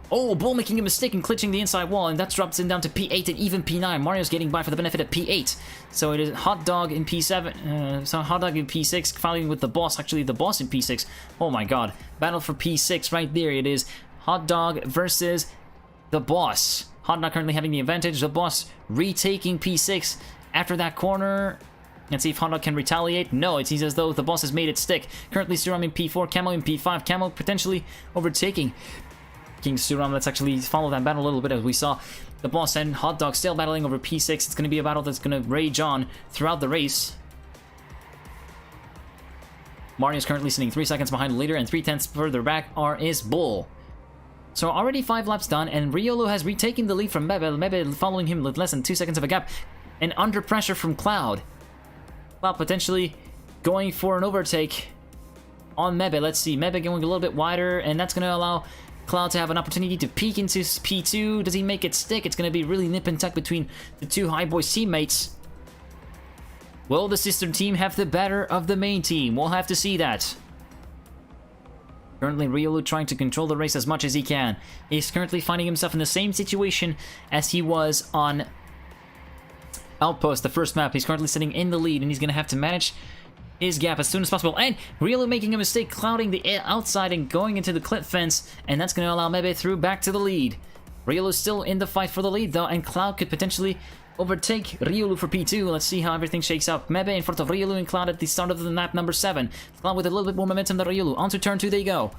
Oh, Bull making a mistake and glitching the inside wall, and that drops him down to P8 and even P9. Mario's getting by for the benefit of P8. So it is Hot Dog in P7, so Hot Dog in P6, following with the boss, actually the boss in P6. Oh my god, battle for P6 right there. It is Hot Dog versus the boss. Hot Dog currently having the advantage. The boss retaking P6 after that corner. Let's see if Hot Dog can retaliate. No, it seems as though the boss has made it stick. Currently Suram in P4, Camo in P5. Camo potentially overtaking King Suram. Let's actually follow that battle a little bit as we saw the boss and Hot Dog still battling over P6. It's going to be a battle that's going to rage on throughout the race. Mario's currently sitting 3 seconds behind the leader, and 0.3 further back is Bull. So already 5 laps done, and Ryulu has retaken the lead from Mebe. Mebe following him with less than 2 seconds of a gap, and under pressure from Cloud. Cloud potentially going for an overtake on Mebe. Let's see, Mebe going a little bit wider, and that's going to allow Cloud to have an opportunity to peek into P2. Does he make it stick? It's going to be really nip and tuck between the two High Boys teammates. Will the sister team have the better of the main team? We'll have to see that. Currently, Ryulu trying to control the race as much as he can. He's currently finding himself in the same situation as he was on Outpost, the first map. He's currently sitting in the lead, and he's going to have to manage his gap as soon as possible. And Ryulu making a mistake, clouding the outside and going into the clip fence, and that's going to allow Mebe through back to the lead. Ryulu's still in the fight for the lead, though, and Cloud could potentially overtake Ryulu for P2. Let's see how everything shakes out. Mebe in front of Ryulu and Cloud at the start of the map number 7. Cloud with a little bit more momentum than Ryulu. On to turn 2 they go.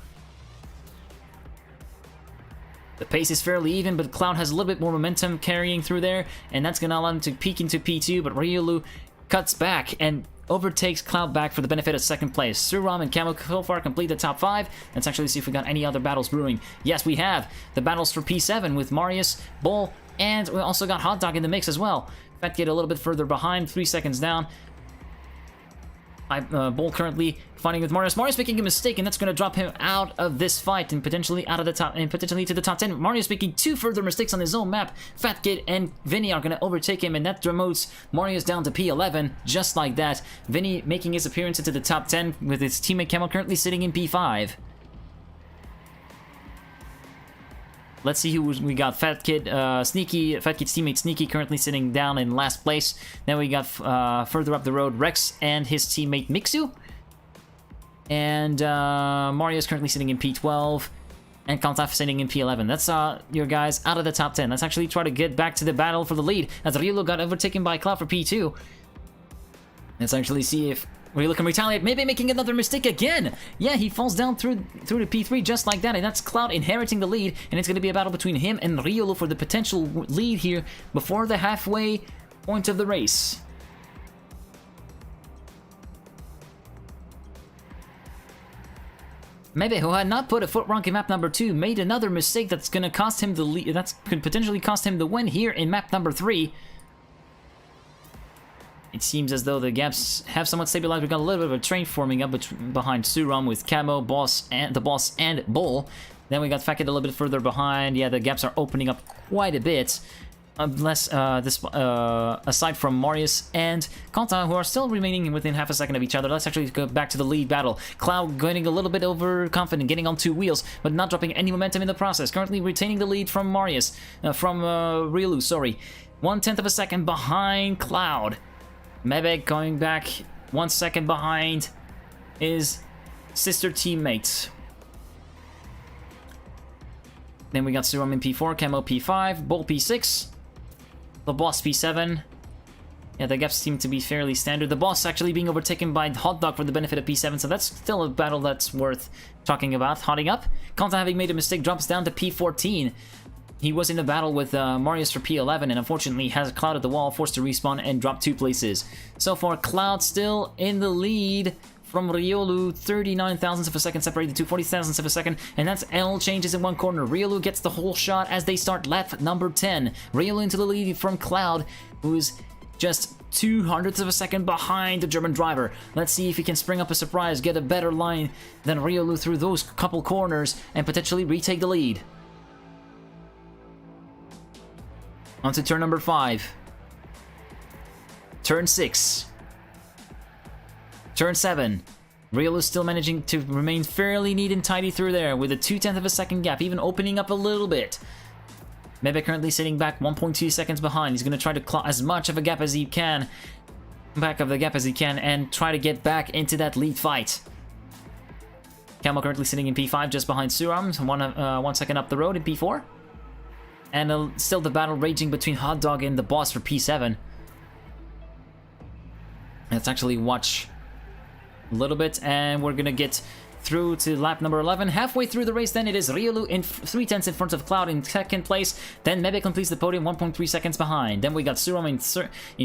The pace is fairly even, but Cloud has a little bit more momentum carrying through there, and that's going to allow him to peek into P2, but Ryulu cuts back and overtakes Cloud back for the benefit of second place. Suram and Camo so far complete the top 5. Let's actually see if we got any other battles brewing. Yes, we have. The battles for P7 with Marius, Bull, and we also got Hot Dog in the mix as well. Fat Kid a little bit further behind, 3 seconds down. Bull currently fighting with Marius. Marius making a mistake, and that's going to drop him out of this fight and potentially out of the top, and potentially to the top 10. Marius making 2 further mistakes on his own map. Fat Kid and Vinny are going to overtake him, and that demotes Marius down to P11, just like that. Vinny making his appearance into the top 10 with his teammate Camel currently sitting in P5. Let's see who we got. Fat Kid's teammate Sneaky currently sitting down in last place. Then we got further up the road Rex and his teammate Mixu. And Marius currently sitting in P12. And Kantaf sitting in P11. That's your guys out of the top 10. Let's actually try to get back to the battle for the lead, as Riolo got overtaken by Cloud for P2. Let's actually see if Riolo can retaliate, maybe making another mistake again. Yeah, he falls down through to P3 just like that, and that's Cloud inheriting the lead, and it's going to be a battle between him and Riolo for the potential lead here before the halfway point of the race. Mebe, who had not put a foot wrong in map number 2, made another mistake that's going to cost him the lead. That could potentially cost him the win here in map number 3. It seems as though the gaps have somewhat stabilized. We've got a little bit of a train forming up behind Suram with Camo, the Boss, and Bull. Then we got Fat Kid a little bit further behind. Yeah, the gaps are opening up quite a bit. Aside from Marius and Kanta, who are still remaining within half a second of each other. Let's actually go back to the lead battle. Cloud getting a little bit overconfident, getting on 2 wheels, but not dropping any momentum in the process. Currently retaining the lead from Marius, Riolu, sorry. 1/10 of a second behind Cloud. Mebek going back 1 second behind his sister teammates. Then we got Suram in P4, Camo P5, Bull P6, the Boss P7. Yeah, the gaps seem to be fairly standard. The Boss actually being overtaken by Hot Dog for the benefit of P7, so that's still a battle that's worth talking about. Hotting up. Kanta, having made a mistake, drops down to P14. He was in a battle with Marius for P11, and unfortunately has Cloud at the wall, forced to respawn and drop 2 places. So far, Cloud still in the lead from Riolu, 39 thousandths of a second separated to 40 thousandths of a second, and that's L changes in one corner. Riolu gets the whole shot as they start lap number 10. Riolu into the lead from Cloud, who's just 200ths of a second behind the German driver. Let's see if he can spring up a surprise, get a better line than Riolu through those couple corners, and potentially retake the lead. On to turn number 5. Turn 6. Turn 7. Riolu is still managing to remain fairly neat and tidy through there with a 2/10 of a second gap, even opening up a little bit. Mebe currently sitting back 1.2 seconds behind. He's going to try to claw as much of a gap as he can, and try to get back into that lead fight. Camo currently sitting in P5 just behind Suram, 1 second up the road in P4. And still the battle raging between Hot Dog and the Boss for P7. Let's actually watch a little bit, and we're gonna get through to lap number 11. Halfway through the race, then it is Riolu in 3/10 in front of Cloud in second place. Then Mebe completes the podium 1.3 seconds behind. Then we got Suram in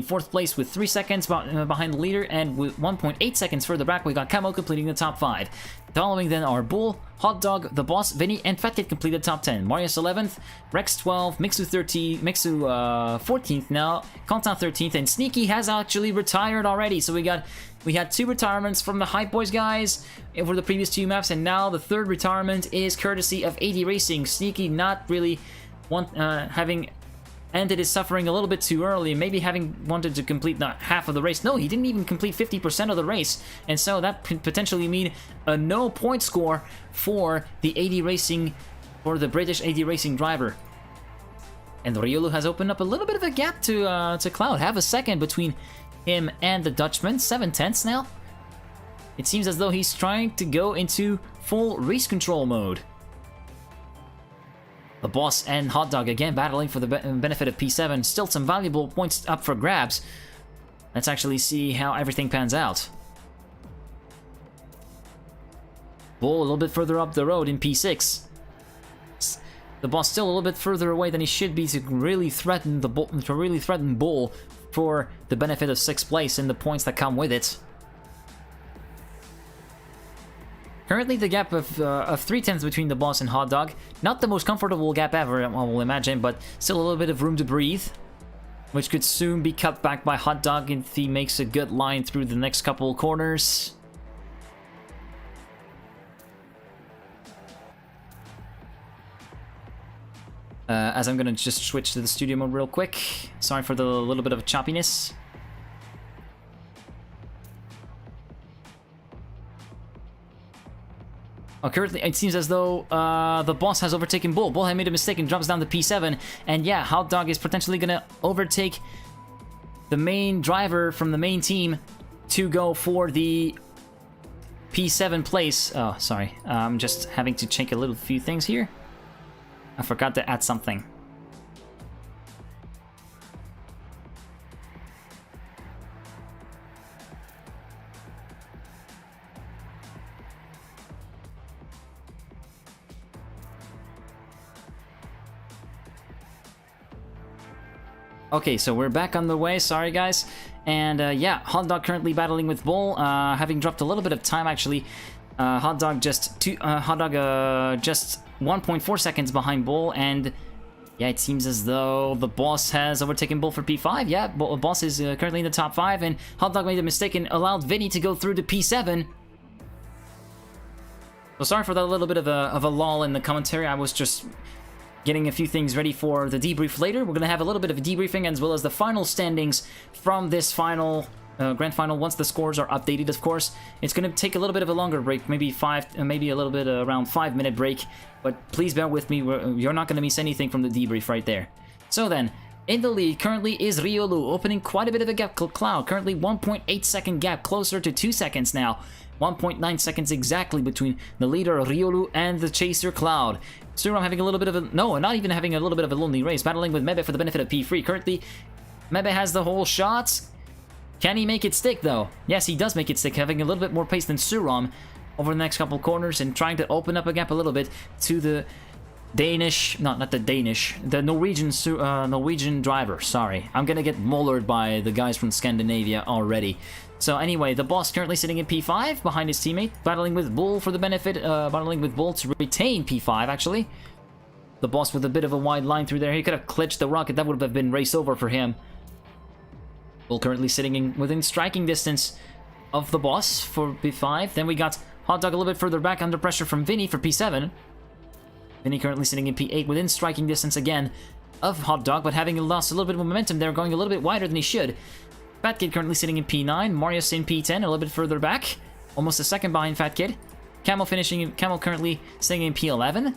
4th place with 3 seconds behind the leader, and with 1.8 seconds further back, we got Camo completing the top 5. Following then are Bull, Hot Dog, the Boss, Vinny, and Fat Kid completed top 10. Marius 11th, Rex 12, Mixu 14th now, Quentin 13th, and Sneaky has actually retired already. So we had 2 retirements from the Hype Boys guys for the previous 2 maps, and now the 3rd retirement is courtesy of AD Racing. Sneaky not really having ended his suffering a little bit too early, maybe having wanted to complete not half of the race. No, he didn't even complete 50% of the race, and so that could potentially mean a no point score for the AD Racing, for the British AD Racing driver. And Riolu has opened up a little bit of a gap to Cloud, half a second between him and the Dutchman, 7/10 now. It seems as though he's trying to go into full race control mode. The Boss and Hot Dog again battling for the benefit of P7. Still some valuable points up for grabs. Let's actually see how everything pans out. Bull a little bit further up the road in P6. The Boss still a little bit further away than he should be to really threaten Bull for the benefit of 6th place and the points that come with it. Currently the gap of 3/10 between the Boss and Hot Dog. Not the most comfortable gap ever, I will imagine, but still a little bit of room to breathe. which could soon be cut back by Hot Dog if he makes a good line through the next couple corners. As I'm gonna just switch to the studio mode real quick. Sorry for the little bit of choppiness. Oh, currently, it seems as though the boss has overtaken Bull. Bull had made a mistake and drops down to P7. And yeah, Hot Dog is potentially gonna overtake the main driver from the main team to go for the P7 place. Oh, sorry. I'm just having to check a little few things here. I forgot to add something. Okay, so we're back on the way. Sorry, guys. And yeah, Hot Dog currently battling with Bull, having dropped a little bit of time actually. Hot Dog just 1.4 seconds behind Bull, and yeah, it seems as though the boss has overtaken Bull for P5. Yeah, boss is currently in the top 5, and Hot Dog made a mistake and allowed Vinny to go through to P7. So sorry for that little bit of a lull in the commentary. I was just getting a few things ready for the debrief later. We're gonna have a little bit of a debriefing as well as the final standings from this final grand final. Once the scores are updated, of course, it's gonna take a little bit of a longer break, maybe a little bit around 5-minute break. But please bear with me. You're not gonna miss anything from the debrief right there. So then, in the lead currently is Riolu, opening quite a bit of a gap. Cloud currently 1.8 second gap, closer to 2 seconds now. 1.9 seconds exactly between the leader Riolu and the chaser Cloud. Suram having a little bit of a... No, not even having a little bit of a lonely race, battling with Mebe for the benefit of P3. Currently, Mebe has the whole shot. Can he make it stick, though? Yes, he does make it stick, having a little bit more pace than Suram over the next couple corners and trying to open up a gap a little bit to the Danish... Not the Danish. The Norwegian driver, sorry. I'm gonna get mollered by the guys from Scandinavia already. So anyway, the boss currently sitting in P5 behind his teammate, battling with Bull for the benefit, battling with Bull to retain P5, actually. The boss with a bit of a wide line through there. He could have glitched the rocket. That would have been race over for him. Bull currently sitting within striking distance of the boss for P5. Then we got Hot Dog a little bit further back under pressure from Vinny for P7. Vinny currently sitting in P8 within striking distance again of Hot Dog, but having lost a little bit of momentum there, going a little bit wider than he should. Fat Kid currently sitting in P9, Marius in P10, a little bit further back, almost a second behind Fat Kid. Camel currently sitting in P11,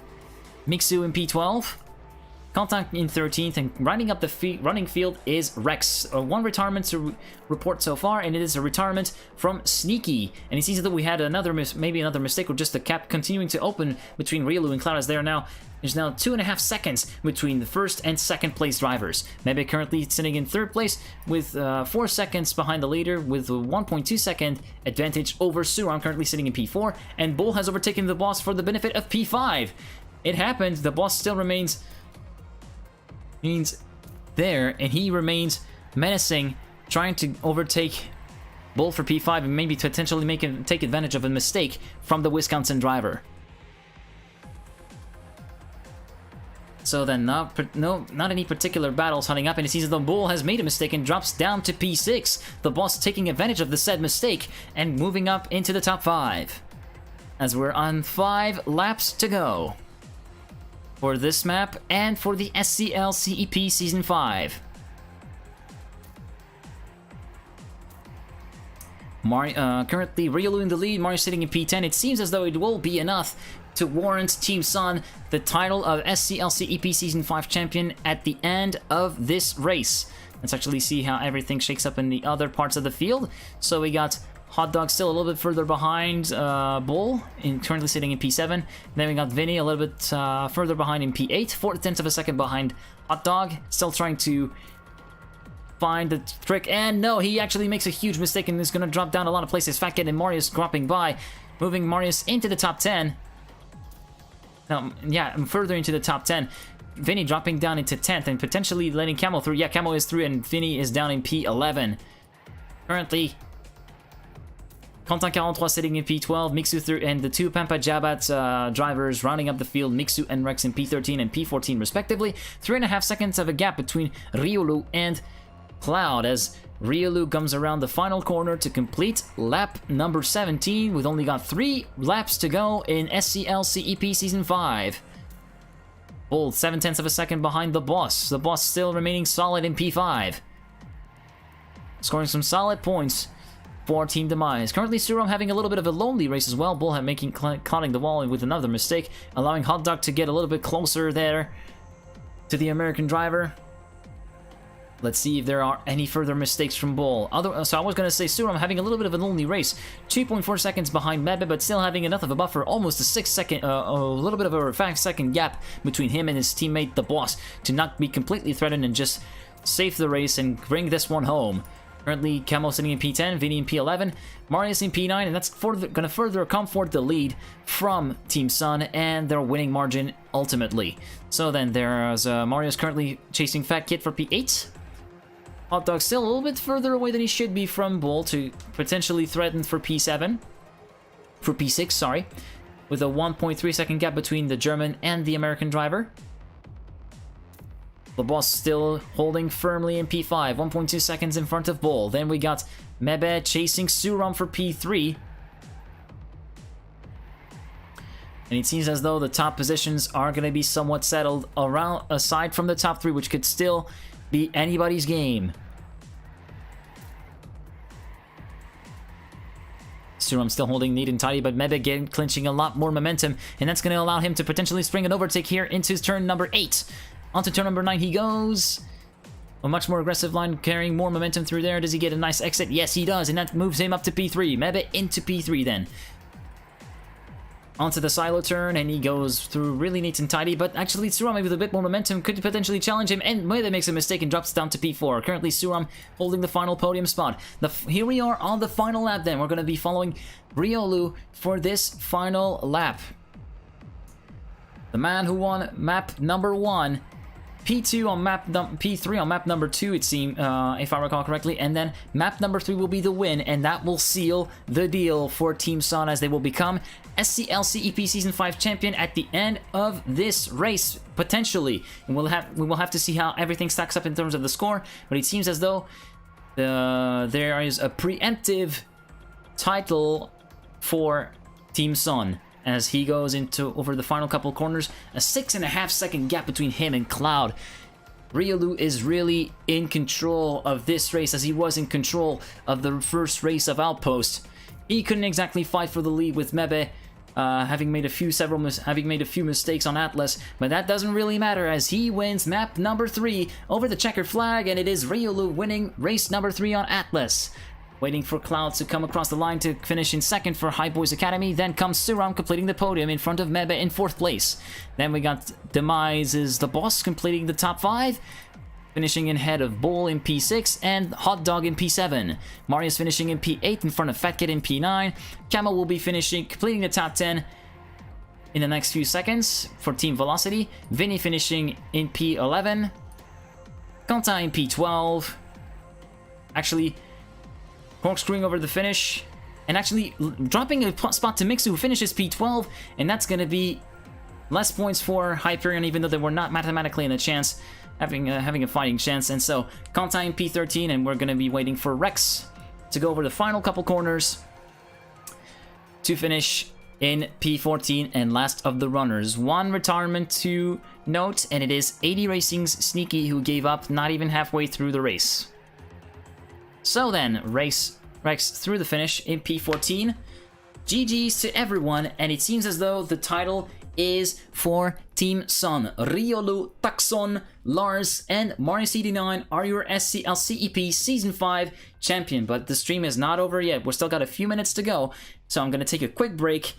Mixu in P12, Contact in 13th, and running up the running field is Rex. One retirement to report so far, and it is a retirement from Sneaky. And it seems that we had maybe another mistake, or just the gap continuing to open between Riolu and Cloud, as there's now 2.5 seconds between the first and second place drivers. Mebe currently sitting in third place with 4 seconds behind the leader, with a 1.2 second advantage over Suram, currently sitting in P4, and Bull has overtaken the boss for the benefit of P5. It happened. The boss still remains there, and he remains menacing, trying to overtake Bull for P5 and maybe potentially take advantage of a mistake from the Wisconsin driver. So then, not any particular battles hunting up, and it seems that the Bull has made a mistake and drops down to P6. The boss taking advantage of the said mistake and moving up into the top 5. As we're on 5 laps to go for this map and for the SCL CEP Season 5. Currently, Riolu in the lead, Mario sitting in P10. It seems as though it will be enough to warrant Team Sun the title of SCL CEP Season 5 champion at the end of this race. Let's actually see how everything shakes up in the other parts of the field. So we got Hot Dog still a little bit further behind Bull, currently sitting in P7. Then we got Vinny a little bit further behind in P8, 4/10 of a second behind Hot Dog, still trying to find the trick. And no, he actually makes a huge mistake and is going to drop down a lot of places. Fat Kid and Marius dropping by, moving Marius into the top 10. Yeah, further into the top 10. Vinny dropping down into 10th and potentially letting Camel through. Yeah, Camel is through and Vinny is down in P11. Currently, Contact 43 sitting in P12, Mixu through, and the two Pampa Jabat drivers rounding up the field, Mixu and Rex in P13 and P14 respectively. 3.5 seconds of a gap between Riolu and Cloud as Riolu comes around the final corner to complete lap number 17. We've only got 3 laps to go in SCL CEP Season 5. Bull 0.7 of a second behind the boss. The boss still remaining solid in P5. Scoring some solid points for Team Demise. Currently, Suram having a little bit of a lonely race as well. Bull cutting the wall with another mistake, allowing Hot Dog to get a little bit closer there to the American driver. Let's see if there are any further mistakes from Bull. So I was going to say Suram having a little bit of a lonely race. 2.4 seconds behind Mebe, but still having enough of a buffer. Almost a 6-second, a little bit of a 5-second gap between him and his teammate, the boss, to not be completely threatened and just save the race and bring this one home. Currently, Camo sitting in P10, Vinny in P11, Marius in P9, and that's going to further comfort the lead from Team Sun and their winning margin ultimately. So then there's Marius currently chasing Fat Kid for P8. Hot Dog still a little bit further away than he should be from Bull to potentially threaten for P7. For P6, sorry. With a 1.3 second gap between the German and the American driver. The boss still holding firmly in P5, 1.2 seconds in front of Bull. Then we got Mebe chasing Suram for P3. And it seems as though the top positions are going to be somewhat settled around, aside from the top 3, which could still be anybody's game. Suram still holding neat and tidy, but Mebe clinching a lot more momentum, and that's going to allow him to potentially spring an overtake here into turn number 8. Onto turn number 9 he goes. A much more aggressive line, carrying more momentum through there. Does he get a nice exit? Yes, he does, and that moves him up to P3. Mebe into P3 then. Onto the silo turn, and he goes through really neat and tidy, but actually Suram with a bit more momentum could potentially challenge him, and Mebe makes a mistake and drops down to P4. Currently Suram holding the final podium spot. Here we are on the final lap then. We're going to be following Riolu for this final lap. The man who won map number 1, P2 on P3 on map number 2, it seemed, if I recall correctly, and then map number 3 will be the win, and that will seal the deal for Team Sun as they will become SCL CEP Season 5 champion at the end of this race, potentially. And we will have to see how everything stacks up in terms of the score, but it seems as though there is a preemptive title for Team Sun. As he goes into over the final couple corners, a 6.5 second gap between him and Cloud. Riolu is really in control of this race, as he was in control of the first race of Outpost. He couldn't exactly fight for the lead with Mebe, having made a few mistakes on Atlas, but that doesn't really matter as he wins map number 3 over the checkered flag, and it is Riolu winning race number 3 on Atlas. Waiting for Cloud to come across the line to finish in second for High Boys Academy. Then comes Suram completing the podium in front of Mebe in 4th place. Then we got Demise's The Boss completing the top 5. Finishing in head of Bull in P6 and Hot Dog in P7. Marius finishing in P8 in front of Fat Kid in P9. Camo will be completing the top 10 in the next few seconds for Team Velocity. Vinny finishing in P11. Quentin in P12. Actually, corkscrewing over the finish, and actually dropping a spot to Mixu, who finishes P12, and that's going to be less points for Hyperion, even though they were not mathematically in a chance, having a fighting chance. And so Quentin in P13, and we're going to be waiting for Rex to go over the final couple corners to finish in P14 and last of the runners. One retirement to note, and it is 80 Racing's Sneaky, who gave up not even halfway through the race. So then, Rex through the finish in P14. GG's to everyone, and it seems as though the title is for Team Sun. Riolu, Taxon, Lars, and Marius89 are your SCL CEP Season 5 champion. But the stream is not over yet. We've still got a few minutes to go, so I'm going to take a quick break.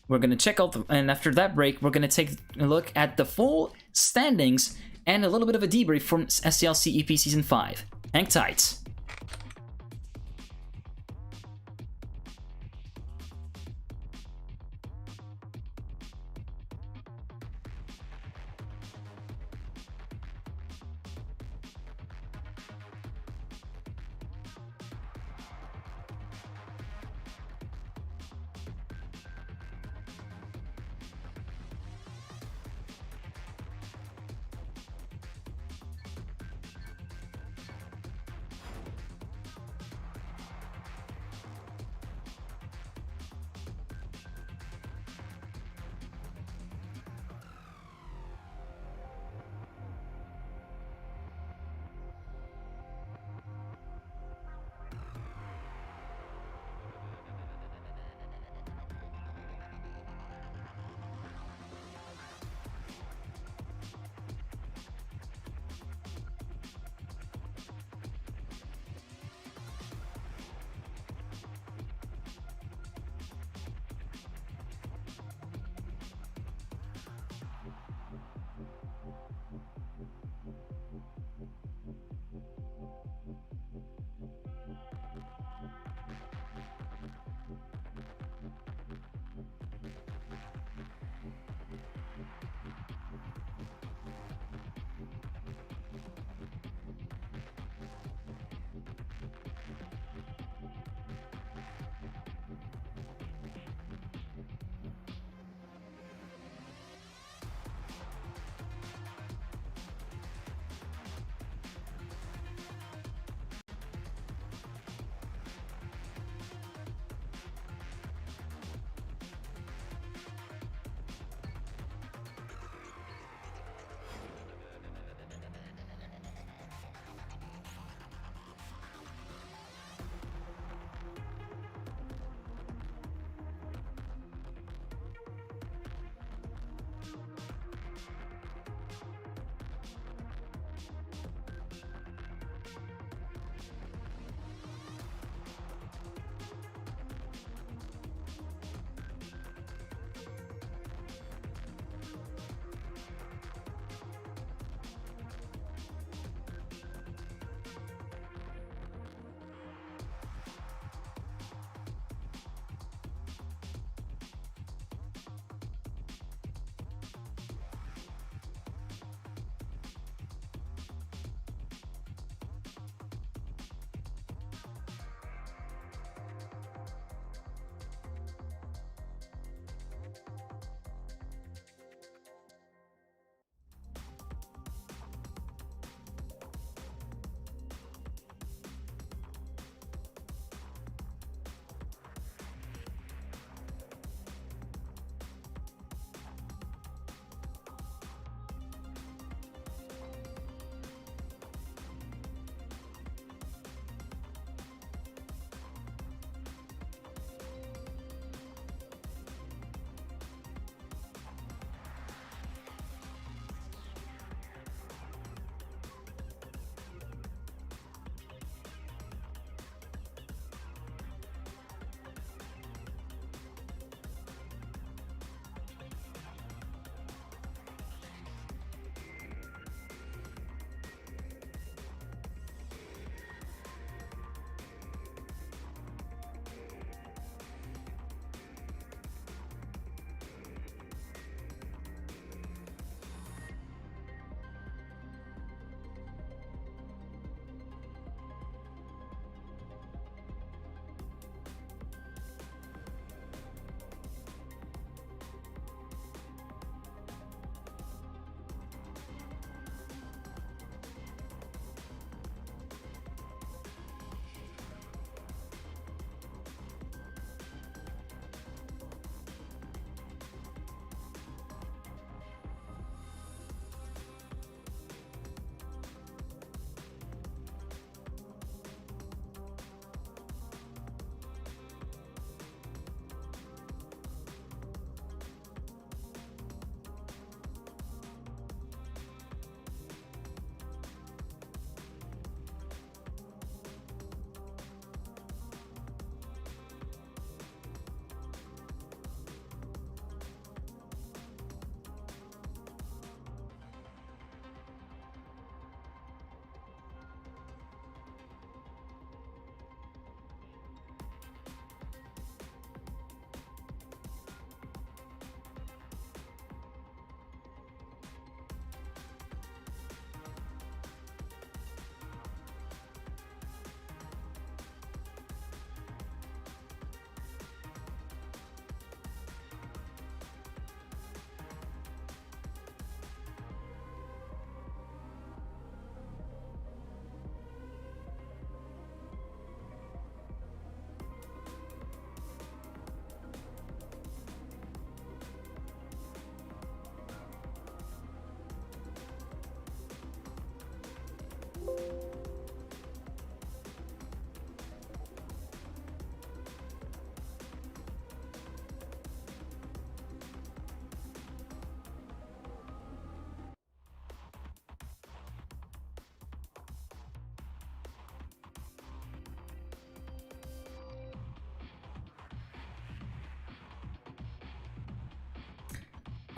We're going to check out, and after that break, we're going to take a look at the full standings and a little bit of a debrief from SCL CEP Season 5. Hang tight.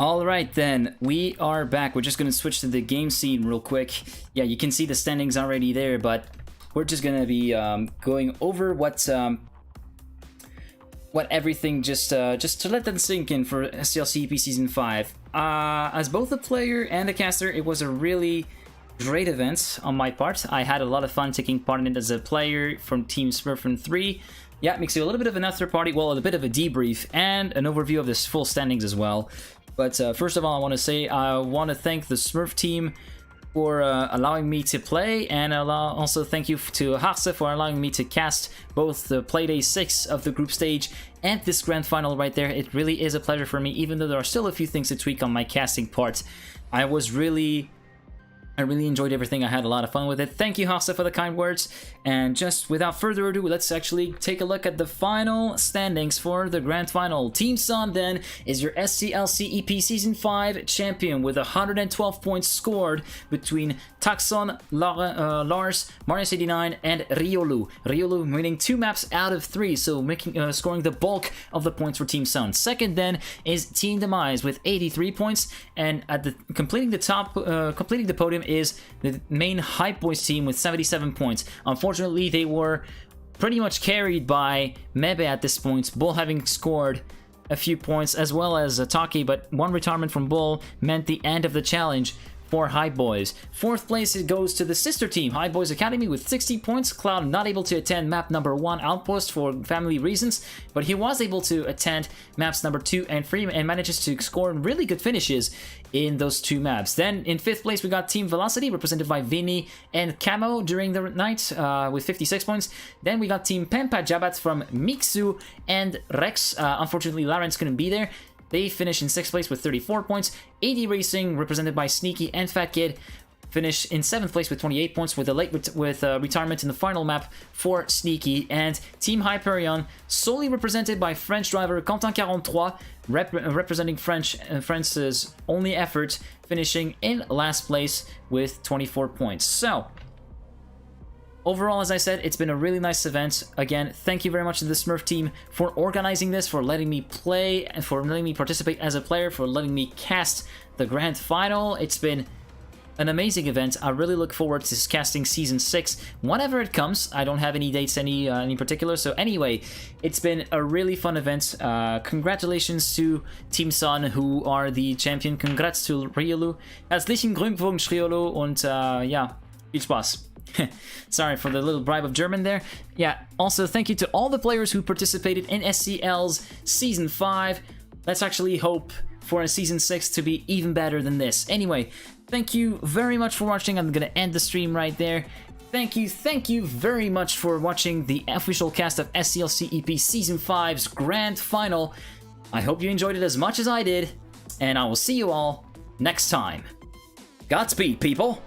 Alright then, we are back. We're just going to switch to the game scene real quick. Yeah, you can see the standings already there, but we're just going to be going over what everything, just to let them sink in for SCL CEP Season 5. As both a player and a caster, it was a really great event on my part. I had a lot of fun taking part in it as a player from Team Smurfin 3. Yeah, it makes you a little bit of an after party, well, a bit of a debrief, and an overview of this full standings as well. But first of all, I want to say I want to thank the Smurf team for allowing me to play, and also thank you to Harse for allowing me to cast both the Playday 6 of the group stage and this grand final right there. It really is a pleasure for me, even though there are still a few things to tweak on my casting part. I really enjoyed everything. I had a lot of fun with it. Thank you, Hassa, for the kind words. And just without further ado, let's actually take a look at the final standings for the grand final. Team Sun, then, is your SCL CEP Season 5 champion with 112 points scored between Taxon, Lars, Marius89, and Riolu. Riolu winning 2 maps out of 3, so scoring the bulk of the points for Team Sun. Second, then, is Team Demise with 83 points, and at completing the podium is the main Hype Boys team with 77 points. Unfortunately, they were pretty much carried by Mebe at this point, Bull having scored a few points as well as Taki, but one retirement from Bull meant the end of the challenge for Hype Boys. Fourth place, it goes to the sister team, Hype Boys Academy, with 60 points. Cloud not able to attend map number 1, Outpost, for family reasons, but he was able to attend maps number 2 and 3 and manages to score really good finishes in those 2 maps. Then in 5th place, we got Team Velocity, represented by Vinny and Camo during the night with 56 points. Then we got Team Pempa Jabat from Mixu and Rex. Unfortunately, Lawrence couldn't be there. They finished in 6th place with 34 points. AD Racing, represented by Sneaky and Fat Kid, finished in 7th place with 28 points with a late retirement in the final map for Sneaky. And Team Hyperion, solely represented by French driver Quentin 43, representing France's only effort, finishing in last place with 24 points. So overall, as I said, it's been a really nice event. Again, thank you very much to the Smurf team for organizing this, for letting me play, and for letting me participate as a player, for letting me cast the grand final. It's been an amazing event. I really look forward to casting Season 6 whenever it comes. I don't have any dates any particular, so anyway, it's been a really fun event. Congratulations to Team Sun, who are the champion. Congrats to Riolu. Herzlichen Glückwunsch, Riolu, und ja, viel Spaß. Sorry for the little bribe of German there. Yeah, also thank you to all the players who participated in SCL's Season 5. Let's actually hope for a Season 6 to be even better than this. Anyway, thank you very much for watching. I'm gonna end the stream right there. Thank you very much for watching the official cast of SCL CEP Season 5's Grand Final. I hope you enjoyed it as much as I did, and I will see you all next time. Godspeed, people!